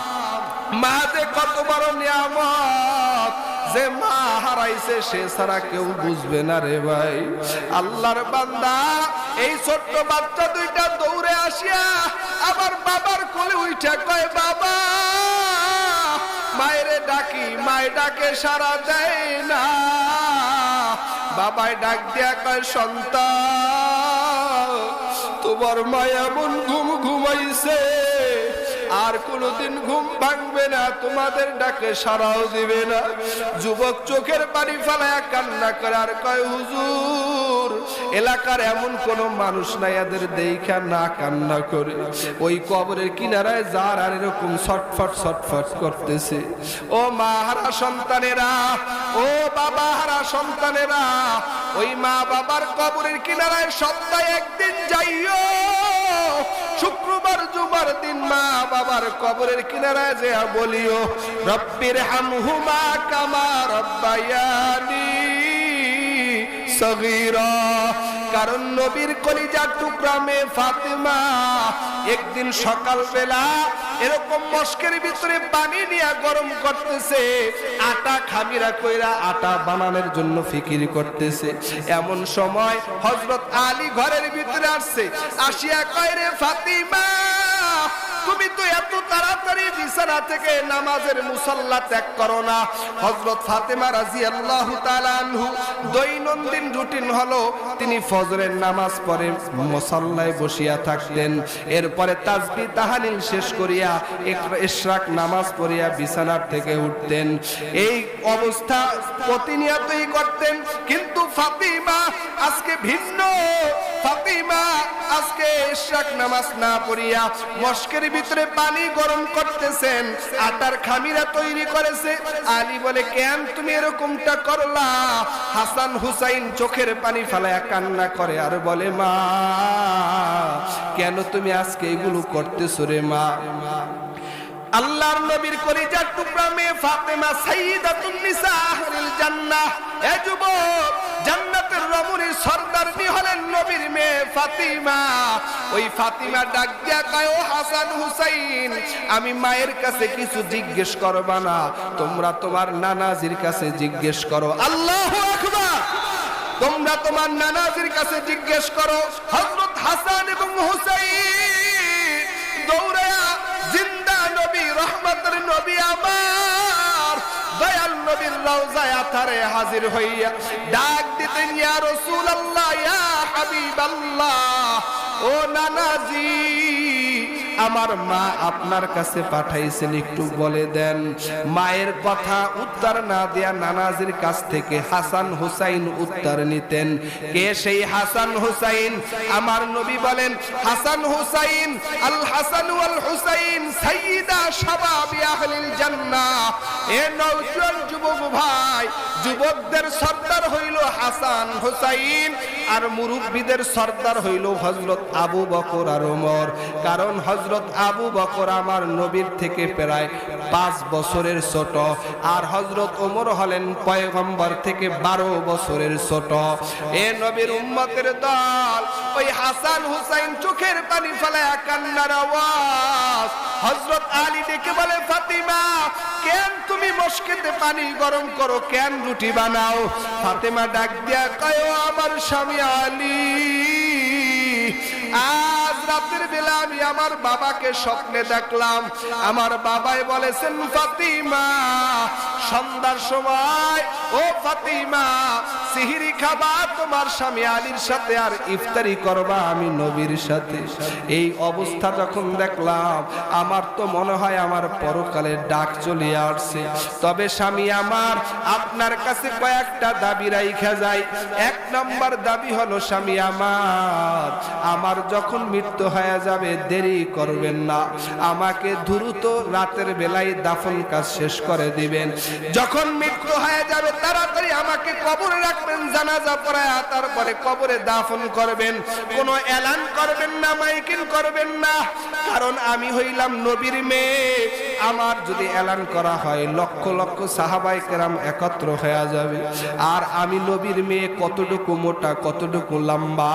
মা যে কত বড় নিয়ামত, যে মা হারাইছে সে ছাড়া কেউ বুঝবে না রে ভাই। আল্লাহর বান্দা, এই ছোট্ট বাচ্চা দুইটা দৌড়ে আসিয়া আবার বাবার কোলে উঠে কয়, বাবা। মায়েরে ডাকি, মায় ডাকে সাড়া দেয় না। বাবাই ডাক দিয়া কয়, সন্তান তোমার মা এমন ঘুম ঘুমাইছে, আর কোনদিন ঘুম ভাঙবে না, তোমাদের ডাকে সাড়াও দিবে না। যুবক চোখের পানি ফেলায়া কান্না করে আর কয়, হুজুর এলাকার এমন কোন মানুষ নাই এদের দেখা না কান্না করে। ওই কবরের কিনারায় যার আর এরকম ছটফট ছটফট করতেছে। ও মা হারা সন্তানেরা, ও বাবা হারা সন্তানেরা, ওই মা বাবার কবরের কিনারায় সপ্তাহে একদিন যাইও। শুক্রবার জুমার দিন মা বাবার কবরের কিনারায় যে বলিও, রব্বির হামহুমা কামা রব্বায়ানি সগীরা। কারণ নবীর কলিজার টুকরা মেয়ে ফাতেমা একদিন সকালবেলা এরকম মস্কের ভিতরে পানি নিয়ে গরম করতেছে, আটা খামিরা কইরা আটা বানানোর জন্য ফিকির করতেছে। এমন সময় হযরত আলী ঘরের ভিতরে আসছে, আসিয়া কয়, রে ফাতেমা তুমি তো এত তাড়াতাড়ি বিছানা থেকে নামাজের মুসাল্লা ত্যাগ করো না। হযরত ফাতেমা রাদিয়াল্লাহু তাআলা আনহু দৈনন্দিন রুটিন হলো তিনি ফজরের নামাজ পড়ে মুসাল্লায় বসিয়া থাকতেন, এরপরে তাসবিহ তাহলিল শেষ করিয়া ইশরাক নামাজ পড়িয়া বিছানার থেকে উঠতেন। এই অবস্থা প্রতিনিয়তই করতেন। কিন্তু ফাতেমা আজকে ভিন্ন। ফাতেমা আজকে ইশরাক নামাজ না পড়িয়া মস্কের ভিতরে পানি গরম করতেছেন, আটার খামিরা তৈরি করেছে। আলী বলে, কেন তুমি এরকমটা করলা? হাসান হুসাইন চোখের পানি ফেলায়া কান্না করে আর বলে, মা কেন তুমি আজকে এগুলো করতেছো রে মা? আল্লাহর নবীর কলিজার টুকরা মেয়ে ফাতেমা সাইয়্যিদাতুন নিসা আহলিল জান্নাহ। এ যুবক, জান্নাতের রমণীর সরদারনি হলেন নবীর মেয়ে ফাতিমা। ওই ফাতিমা ডাক দিয়া কয়, ও হাসান হুসাইন, আমি মায়ের কাছে কিছু জিজ্ঞেস করবা না, তোমরা তোমার নানাজির কাছে জিজ্ঞেস করো। আল্লাহু আকবার। তোমরা তোমার নানাজির কাছে জিজ্ঞেস করো। হযরত হাসান এবং হুসাইন দৌড়ায়া জিন্দা নবী রহমতের নবী আমার দয়াল নবীর রওজায় আথারে হাজির হইয়া ডাক দিতেন ইয়া রাসূলুল্লাহ ইয়া হাবিবাল্লাহ ও নানাজি আমার মা আপনার কাছে পাঠাইছেন একটু বলে দেন। মায়ের কথা উত্তর না দেয়া নানাজির কাছ থেকে হাসান হুসাইন উত্তর নিতেন। কে সেই হাসান হুসাইন? আমার নবী বলেন হাসান হুসাইন আল হাসান ওয়াল হুসাইন সাইয়্যিদা শাবাবি আহলিল জান্নাহ। এ নওজোয়ান যুবক ভাই, যুবকদের সর্দার হইল হাসান হুসাইন আর মুরব্বীদের সর্দার হইল হযরত আবু বকর আর ওমর। কারণ হযরত আবু বকর আমার নবীর থেকে প্রায় 5 বছরের ছোট, আর হযরত ওমর হলেন পয়গম্বর থেকে 12 বছরের ছোট। এ নবীর উম্মতের দল ওই হাসান হুসাইন চোখের পানি ফেলায়া কান্নার আওয়াজ। হযরত আলী ডেকে বলে ফাতিমা কেন তুমি মশকেতে পানি গরম করো, কেন রুটি বানাও? ফাতেমা ডাক দিয়া কয় ও আমার স্বামী আলী, আজ রাতের বেলা আমি আমার বাবাকে স্বপ্নে দেখলাম। আমার বাবাই বলেছেন ফাতিমা সন্ধ্যার সময় ও ফাতিমা সিহরি খাবা তোমার স্বামী আলীর সাথে আর ইফতারি করবা আমি নবীর সাথে। এই অবস্থা যখন দেখলাম আমার তো মনে হয় আমার পরকালের ডাক চলে আসছে। তবে স্বামী আমার আপনার কাছে কয়েকটা দাবি রাইখা যায়। 1 নম্বর দাবি হলো স্বামী আমার যখন মৃত্যু হয়ে যাবে দেরি করবেন না, আমাকে দ্রুত রাতের বেলায় দাফন কাজ শেষ করে দিবেন। যখন মৃত্যু হয়ে যাবে তাড়াতাড়ি আমাকে কবরে রাখবেন, জানাজা পড়ায়া তারপরে কবরে দাফন করবেন। কোনো এলান করবেন না, মাইকিং করবেন না, কারণ আমি হইলাম নবীর মেয়ে। আমার যদি এলান করা হয় লক্ষ লক্ষ সাহাবায়ে কেরাম একত্র হয়ে যাবে। আর আমি নবীর মেয়ে কতটুকু মোটা কতটুকু লম্বা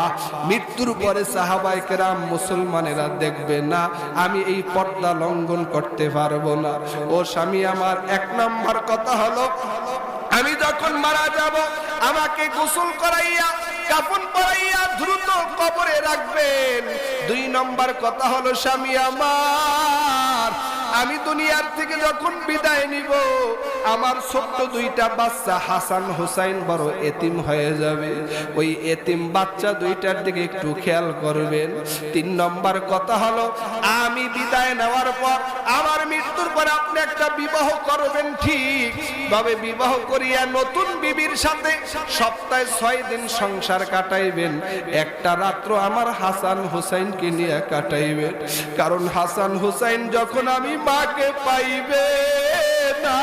মৃত্যুর পরে সাহাবায়ে কেরাম মুসলমানেরা দেখবে না, আমি এই পর্দা লঙ্ঘন করতে পারবো না। ও স্বামী আমার 1 নম্বর কথা হলো আমি যখন মারা যাব আমাকে গোসল করাইয়া কাফন পরাইয়া দ্রুত কবরে রাখবেন। 2 নম্বর কথা হলো স্বামী আমার আমি দুনিয়ার থেকে যখন বিদায় নিব আমার ছোট্ট 2টা বাচ্চা হাসান হুসাইন বড় এতিম হয়ে যাবে। ওই এতিম বাচ্চা 2টার দিকে একটু খেয়াল করবেন। 3 নম্বর কথা হলো আমি বিদায় নেওয়ার পর আমার মৃত্যুর পর আপনি একটা বিবাহ করবেন, ঠিক ভাবে বিবাহ করিয়া নতুন বিবির সাথে সপ্তাহে 6 দিন সংসার কাটাইবেন। একটা রাত্র আমার হাসান হুসাইনকে নিয়ে কাটাইবেন। কারণ হাসান হুসাইন যখন আমি মাকে পাইবে না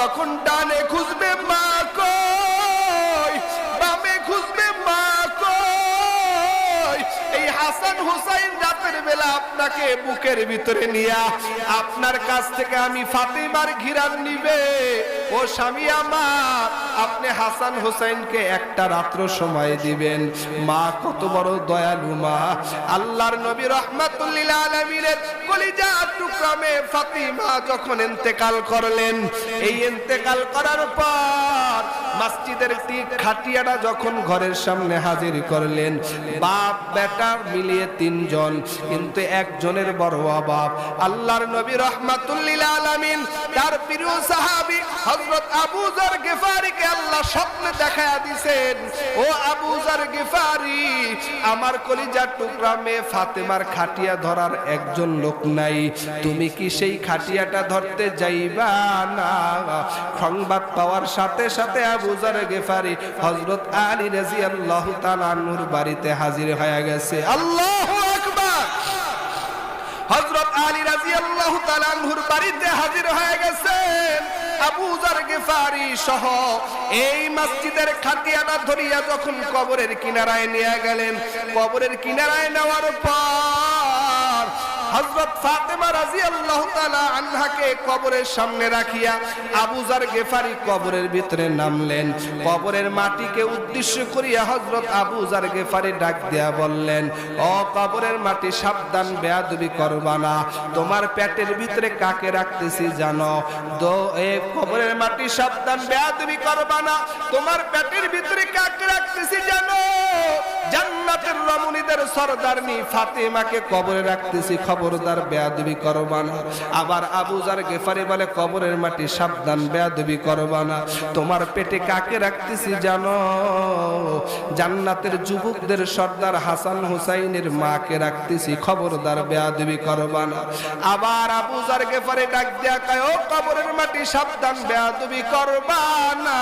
তখন ডানে খুঁজবে মা কই, বামে খুঁজবে মা কই। এই হাসান হুসাইন রাতের বেলা আপনাকে বুকের ভিতরে নিয়া আপনার কাছ থেকে আমি ফাতিমার ঘিরান নিবে। ও স্বামী আমার আপনি হাসান হুসাইনকে একটা রাত্র সময় দিবেন। মা কত বড় দয়ালু মা। আল্লাহর নবী রাহমাতুল লিল আলামিনের কলিজার টুকরা মেয়ে ফাতিমা যখন ইন্তেকাল করলেন, এই ইন্তেকাল করার পর মসজিদের ঠিক খাটিয়াটা যখন ঘরের সামনে হাজির করলেন, বাপ বেটা মিলিয়ে 3 জন, কিন্তু একজনের বড় অভাব। আল্লাহর নবী রাহমাতুল লিল আলামিন তার প্রিয় সাহাবী হযরত আবু যর গিফারীকে আল্লাহ স্বপ্নে দেখায়া দিবেন, ও আবু যর গিফারী আমার কলিজার টুকরা মেয়ে ফাতেমার খাটিয়া ধরার একজন লোক নাই, তুমি কি সেই খাটিয়াটা ধরতে যাইবা না? সংবাদ পাওয়ার সাথে সাথে আবু যর গিফারী হযরত আলী রাদিয়াল্লাহু তাআলা আনহুর বাড়িতে হাজির হয়ে গেছে। আল্লাহু আকবার। হযরত আলী রাদিয়াল্লাহু তাআলা আনহুর বাড়িতে হাজির হয়ে গেছেন। আবু যর গিফারী সহ এই মসজিদের খাটিয়াটা ধরিয়া যখন কবরের কিনারায় নিয়ে গেলেন, কবরের কিনারায় নেওয়ার পর হযরত ফাতেমা রাদিয়াল্লাহু তাআলা আনহাকে কবরের সামনে রাখিয়া আবু যার গেফারি কবরের ভিতরে নামলেন। কবরের মাটিকে উদ্দেশ্য করিয়া হযরত আবু যার গেফারি ডাক দিয়া বললেন, ও কবরের মাটি, সাবধান, বেয়াদবি করবা না। তোমার পেটের ভিতরে কাকে রাখতেছি জানো? কবরের মাটি, সাবধান, বেয়াদবি করবা না। তোমার পেটের ভিতরে কাকে রাখতেছি জানো? জান্নাতের রমণীদের সরদারনি ফাতেমাকে কবরে রাখতেছি, খবরদার বেয়াদবি করবা না। আবার আবু যার গেফারি বলে, কবরের মাটি, সাবধান, বেয়াদবি করবা না। তোমার পেটে কাকে রাখতেছি জানো? জান্নাতের যুবকদের সর্দার হাসান হুসাইনের মাকে রাখতেছি, খবরদার বেয়াদবি করবা না। আবার আবু যার গেফারি ডাক দেয়া কয়, ও কবরের মাটি, সাবধান, বেয়াদবি করবা না।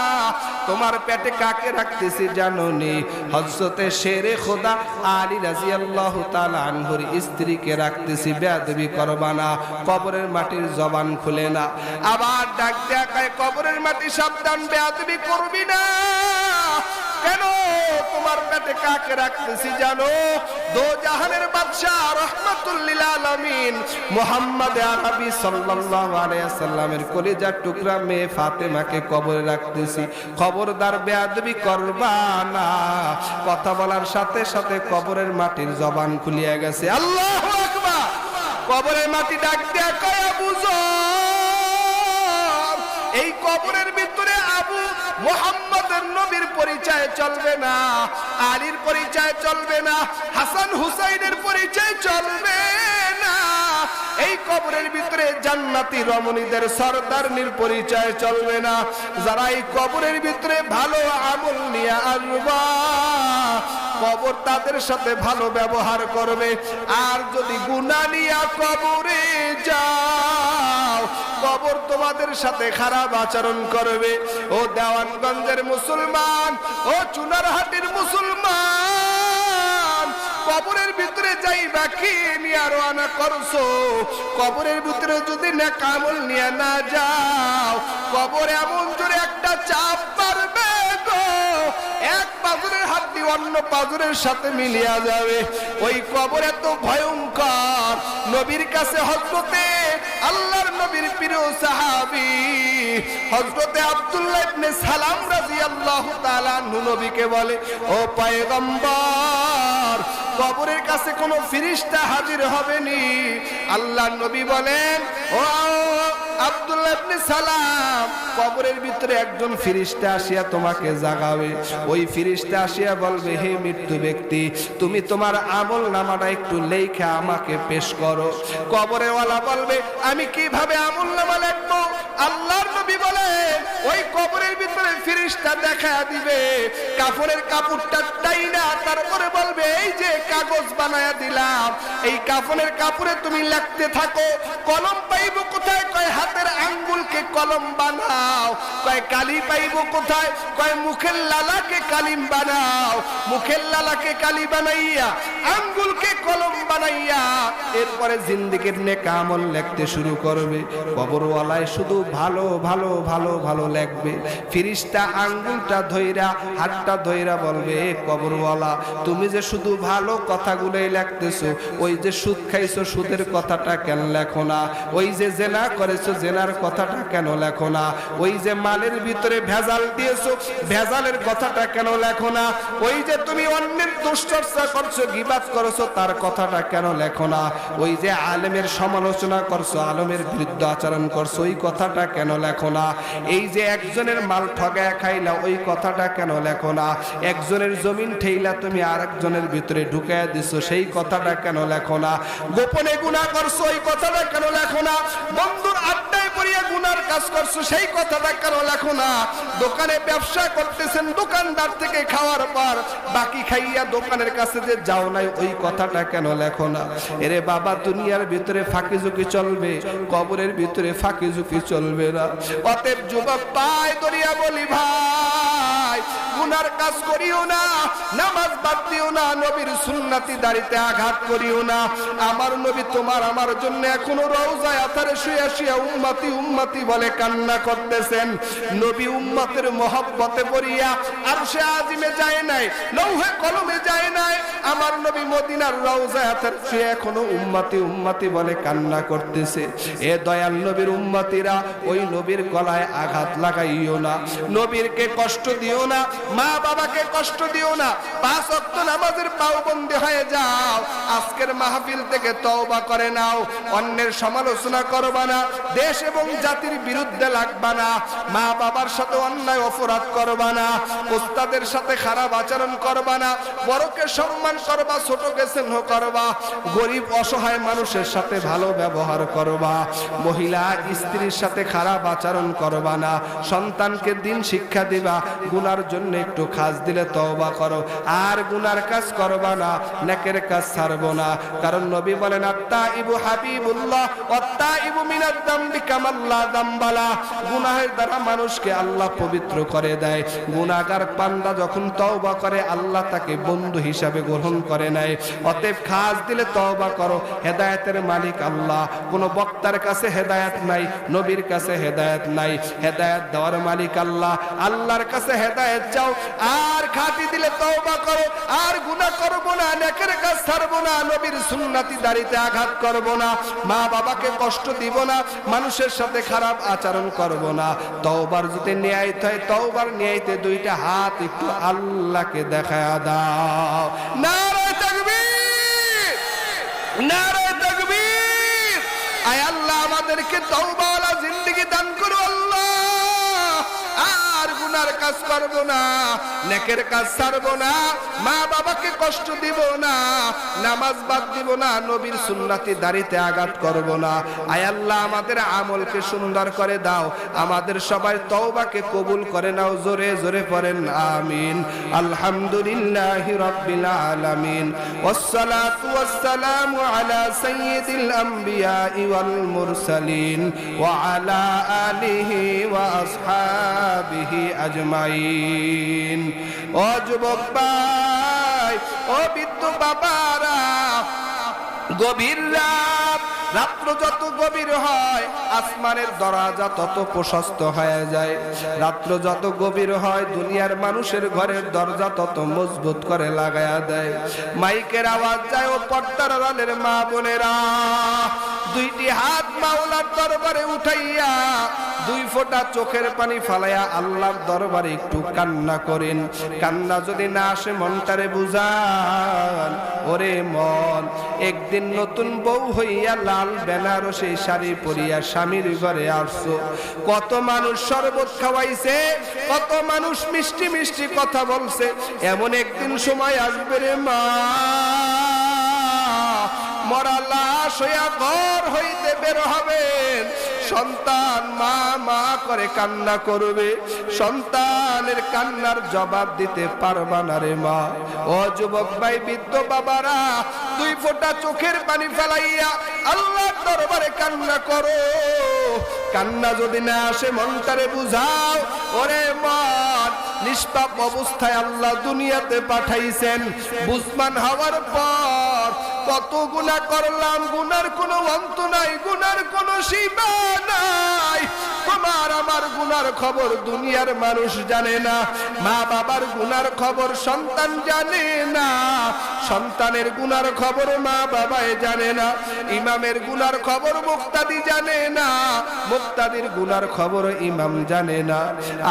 তোমার পেটে কাকে রাখতেছি জানো নি? হযরতে শেরে খোদা আলী রাদিয়াল্লাহু তাআলা আনহুর স্ত্রীকে রাখতেছি, বেয়াদবি করবা না। কবরের মাটির জবান খুলে না। আবার ডাক দেয়া কয়, কবরের মাটি, সাবধান, বেয়াদবি করবি না। কেন? তোমার পেটে কাকে রাখতেছি জানো? দো জাহানের বাদশা রাহমাতুল লিল আলামিন মুহাম্মদ আরবি সাল্লাল্লাহু আলাইহি ওয়াসাল্লামের কলিজার টুকরা মেয়ে ফাতেমাকে কবরে রাখতেছি, খবরদার বেয়াদবি করবা না। কথা বলার সাথে সাথে কবরের মাটির জবান খুলিয়া গেছে। আল্লাহু আকবার। কবরের মাটি ডাক দেয়া কয়, আবু যর, এই কবরের ভিতরে আবু মুহাম্মদের নবীর পরিচয় চলবে না, আলীর পরিচয় চলবে না, হাসান হুসাইনের পরিচয় চলবে না। এই কবরের ভিতরে জান্নাতি রমণীদের সরদারনির পরিচয় চলবে না। যারা এই কবরের ভিতরে ভালো আমল নিয়ে আসবা, কবর তাদের সাথে ভালো ব্যবহার করবে। আর যদি গুনাহ নিয়ে কবরে যাও, কবর তোমাদের সাথে খারাপ আচরণ করবে। ও দেওয়ানগঞ্জের মুসলমান, ও চুনারহাটির মুসলমান, কবরের ভিতরে যাইবা কি নিয়ে রওনা করছো? কবরের ভিতরে যদি নেক আমল নিয়ে না যাও, কবর এমন জোরে একটা চাপ মারবে গো, এক পাজরের হাড্ডি অন্য পাজরের সাথে মিলিয়া যাবে। ওই কবর এত ভয়ঙ্কর। নবীর কাছে হযরতে আল্লাহর নবীর প্রিয় সাহাবী হযরতে আব্দুল্লাহ ইবনে সালাম রাদিয়াল্লাহু তাআলা আনহু নবীকে বলে, ও পয়গম্বর, কবরের কাছে কোনো ফেরেশতা হাজির হবে নি। আল্লাহর নবী বলেন, ও আব্দুল্লাহ ইবনে সালাম, কবরের ভিতরে একজন ফেরেশতা আসিয়া তোমাকে জাগাবে। ওই ফেরেশতা আসিয়া বলবে, হে মৃত্যু ব্যক্তি, তুমি তোমার আমল নামাটা একটু লেখা আমাকে পেশ করো। কবরেওয়ালা বলবে, আমি কিভাবে আমল নামা লিখবো? আল্লাহর নবী বলেন, ওই কবরের ভিতরে ফেরেশতা দেখা দিবে কাফনের কাপড়টা টাইনা, তারপরে বলবে, এই যে কাগজ বানায়া দিলাম, এই কাফনের কাপড়ে তুমি লিখতে থাকো। কলম পাইবো কোথায়? কয় হাতের আঙ্গুলকে কলম বানাও। কয় কালি পাইবো কোথায়? কয় মুখের লালাকে কালিম বানাও। মুখের লালাকে কালি বানাইয়া আঙ্গুলকে কলম বানাইয়া এরপরে জিন্দেগির নেক আমল লিখতে শুরু করবে। কবরওয়ালায় শুধু ভালো ভালো ভালো ভালো লিখবে। ফেরেশতা আঙ্গুলটা ধইরা, হাতটা ধইরা বলবে, কবরওয়ালা, তুমি যে শুধু ভালো কথাগুলোই লিখতেছো, ওই যে সুদ খাইছো, সুদের কথাটা কেন লেখো না? ওই যে জেনা করেছো, জেনার কথাটা কেন লেখো না? ওই যে মালের ভিতরে ভেজাল দিয়েছো, ভেজালের কথাটা কেন লেখো না? ওই যে তুমি অন্যের দুশ্চর্চা করছো, গীবাত করছো, তার কথাটা কেন লেখো না? ওই যে আলেমের সমালোচনা করছো, আলেমের বিরুদ্ধে আচরণ করছো, ওই কথাটা কেন লেখো না? এই যে একজনের মাল ঠগায় খাইলা, ওই কথাটা কেন লেখো না? একজনের জমিন ঠেইলা তুমি আরেকজনের ভিতরে ঢুকাইয়া দিছো, সেই কথাটা কেন লেখো না? গোপনে গুনাহ করছো, ওই কথাটা কেন লেখো না? বন্ধুর আড্ডায় পড়িয়া গুনার কাজ করছো, সেই কথাটা কেন লেখো না? দোকানে ব্যবসা করতেছেন, দোকানদার থেকে খাওয়ার পর বাকি খাইয়া দোকানের কাছে যে যাও নাই, ওই কথাটা কেন লেখো না? এরে বাবা, দুনিয়ার ভিতরে ফাঁকি ঝুঁকি চলবে, কবরের ভিতরে ফাঁকি ঝুঁকি চলবে না। অতএব যুবক পায় দরিয়া বলি, ভাই, গুনাহ গুনার কাজ করিও না, নামাজ বাদ দিও না, নবীর সুন্নতি দাড়িতে আঘাত করিও না। আমার নবী তোমার আমার জন্য এখনো রওজায়ে আতহারে শুয়ে শুয়ে উম্মতি উম্মতি বলে কান্না করতেছেন। নবী উম্মতের মহব্বতে পড়িয়া আরশে আজিমে যায় নাই, লৌহে কলমে যায় নাই। আমার নবী মদিনার রওজায়ে আতহারে শুয়ে এখনো উম্মতি উম্মতি বলে কান্না করতেছে। এ দয়াল নবীর উম্মতিরা, ওই নবীর গলায় আঘাত লাগাইও না, নবীরকে কষ্ট দিও না, মা বাবাকে কষ্ট দিও না। 5 ওয়াক্ত নামাজের পাবন্দি হয়ে যাও। আজকের মাহফিল থেকে তওবা করে নাও। অন্যের সমালোচনা করবা না, দেশ এবং জাতির বিরুদ্ধে লাগবা না, মা বাবার সাথে অন্যায় অপরাধ করবা না, ওস্তাদের সাথে খারাপ আচরণ করবা না, বড়কে সম্মান করবা, ছোটকে স্নেহ করবা, গরিব অসহায় মানুষের সাথে ভালো ব্যবহার করবা, মহিলা স্ত্রীর সাথে খারাপ আচরণ করবা না, সন্তানকে দিন শিক্ষা দিবা। গুনার জন্য একটু খাস দিলে তওবা করো, আর গুনার কাজ করবা না, নেকের কাজ ছাড়বো না। কারণ নবী বলেন আত্তাইবু হাবিবুল্লাহ ওয়াত্তাইবু মিনাদ দামবি কামাল্লা দামবালা। গুনাহের দ্বারা মানুষকে আল্লাহ পবিত্র করে দেয়। গুনাহগার বান্দা যখন তওবা করে আল্লাহ তাকে বন্ধু হিসাবে গ্রহণ করে নেয়। অতএব খাস দিলে তওবা করো। হেদায়েতের মালিক আল্লাহ, কোন বক্তার কাছে হেদায়েত নাই, নবীর কাছে হেদায়েত নাই। হেদায়েত দেওয়ার মালিক আল্লাহ, আল্লাহর কাছে হেদায়েত চাও। আর খাঁটি দিলে তওবা করো, আর গুনাহ করব না, নেকের কাজ ছাড়বো না, নবীর সুন্নতি দাড়িতে আঘাত করব না, মা বাবাকে কষ্ট দিব না, মানুষের সাথে খারাপ আচরণ করব না। তওবার যদি নিয়াত হয়, তওবার নিয়াতে দুইটা হাত একটু আল্লাহকে দেখায়া দাও। নারে তাকবীর, নারে তাকবীর। আয় আল্লাহ আমাদেরকে তওবাওয়ালা জিন্দেগি দান করো আল্লাহ। আর গুনার কাজ করব না, নেকের কাজ ছাড়ব না, মা বাবাকে কষ্ট দিব না, নামাজ বাদ দিব না, নবীর সুন্নতি দাড়িতে আঘাত করব না। আয় আল্লাহ আমাদের আমলকে সুন্দর করে দাও, আমাদের সবাই তওবাকে কবুল করে নাও। জোরে জোরে পড়েন আমিন। আলহামদুলিল্লাহি রাব্বিল আলামিন, ওয়াসসালাতু ওয়াসসালামু আলা সাইয়্যিদিল আমবিয়া ওয়াল মুরসালিন ওয়া আলা আলিহি ওয়া আসহাবিহি আজমাইন। ও যুবক ভাই, ও বৃদ্ধ বাবারা, গভীর রাত, রাত্র যত গভীর হয় আসমানের দরজা তত প্রশস্ত হয়ে যায়। রাত্র যত গভীর হয় দুনিয়ার মানুষের ঘরের দরজা তত মজবুত করে লাগায়া দেয়। মাইকের আওয়াজ যায়, ও পর্দার আড়ালের মা বোনেরা, দুইটি হাত মাওলার দরবারে উঠাইয়া 2 ফোঁটা চোখের পানি ফালাইয়া আল্লাহর দরবারে একটু কান্না করেন। কান্না যদি না আসে মনটারে বুঝান, ওরে মন, একদিন নতুন বউ হইয়া লাল বেনারসি শাড়ি পরিয়া স্বামীর ঘরে আসছো। কত মানুষ শরবত খাওয়াইছে, কত মানুষ মিষ্টি মিষ্টি কথা বলছে। এমন একদিন সময় আসবে রে মা, মরা লাশ হইয়া ঘর হইতে বের হবেন। সন্তান মা মা করে কান্না করবে, সন্তানের কান্নার জবাব দিতে পারবা না রে মা। ও যুবক ভাই, বৃদ্ধ বাবারা, 2 ফোঁটা চোখের পানি ফেলাইয়া আল্লাহর দরবারে কান্না করো। কান্না যদি না আসে মনটারে বুঝাও, ওরে মন, নিষ্পাপ অবস্থায় আল্লাহ দুনিয়াতে পাঠাইছেন। বুঝমান হওয়ার পর কত গুনাহ করলাম, গুনার কোনো অন্ত নাই, গুনার কোনো সীমা নাই। তোমার আমার গুনার খবর দুনিয়ার মানুষ জানে না, মা বাবার গুনার খবর সন্তান জানে না, সন্তানের গুনার খবর মা বাবায় জানে না, ইমামের গুনার খবর মুক্তাদি জানে না, মুক্তাদির গুনার খবর ইমাম জানে না।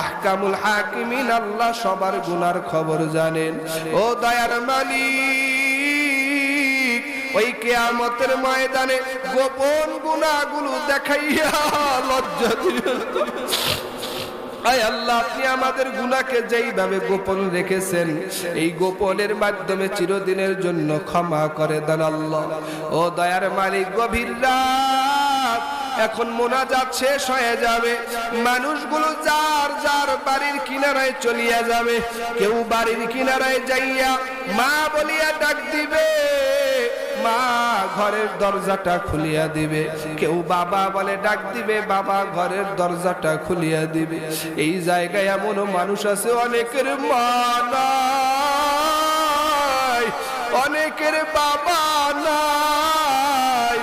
আহকামুল হাকিমিন আল্লাহ সবার গুনার খবর জানেন। ও দয়ার মালিক, ওই কিয়ামতের ময়দানে গোপন গুনাহগুলো দেখাইয়া লজ্জা দিবেন। আয় আল্লাহ, আপনি আমাদের গুনাহকে যেইভাবে গোপন রেখেছেন, এই গোপনের মাধ্যমে চিরদিনের জন্য ক্ষমা করে দেন আল্লাহ। ও দয়ার মালিক, গভীর রাত, এখন মোনাজাত শেষ হয়ে যাবে, মানুষগুলো যার যার বাড়ির কিনারায় চলিয়া যাবে। কেউ বাড়ির কিনারায় যাইয়া মা বলিয়া ডাক দিবে, মা ঘরের দরজাটা খুলিয়া দিবে, কেউ বাবা বলে ডাক দিবে, বাবা ঘরের দরজাটা খুলিয়া দিবে। এই জায়গায় এমন মানুষ আছে অনেকের মা নাই, অনেকের বাবা নাই।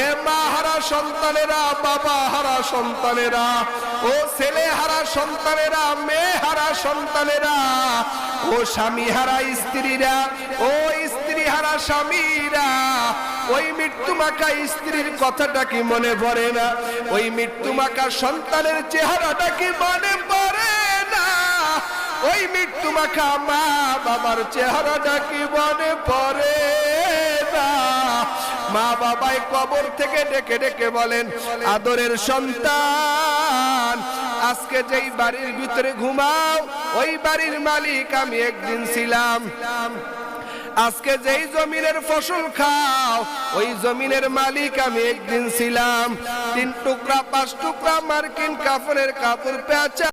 এ মা হারা সন্তানেরা, বাবা হারা সন্তানেরা, ও ছেলে হারা সন্তানেরা, মেয়ে হারা সন্তানেরা, ও স্বামী হারা স্ত্রীরা, ও স্ত্রী হারা স্বামীরা, ওই মৃত্যুমাখা স্ত্রীর কথাটা কি মনে পড়ে না? ওই মৃত্যুমাখা সন্তানের চেহারাটা কি মনে পড়ে না? ওই মৃত্যুমাখা মা বাবার চেহারাটা কি মনে পড়ে না? মা বাবাই কবর থেকে ডেকে ডেকে বলেন, আদরের সন্তান, আজকে যেই বাড়ির ভিতরে ঘুমাও ওই বাড়ির মালিক আমি একদিন ছিলাম। আজকে যেই জমিনের ফসল খাও ওই জমিনের মালিক আমি একদিন ছিলাম। 3 টুকরা 5 টুকরা মার্কিন কাপড়ের কাপড় পেঁচা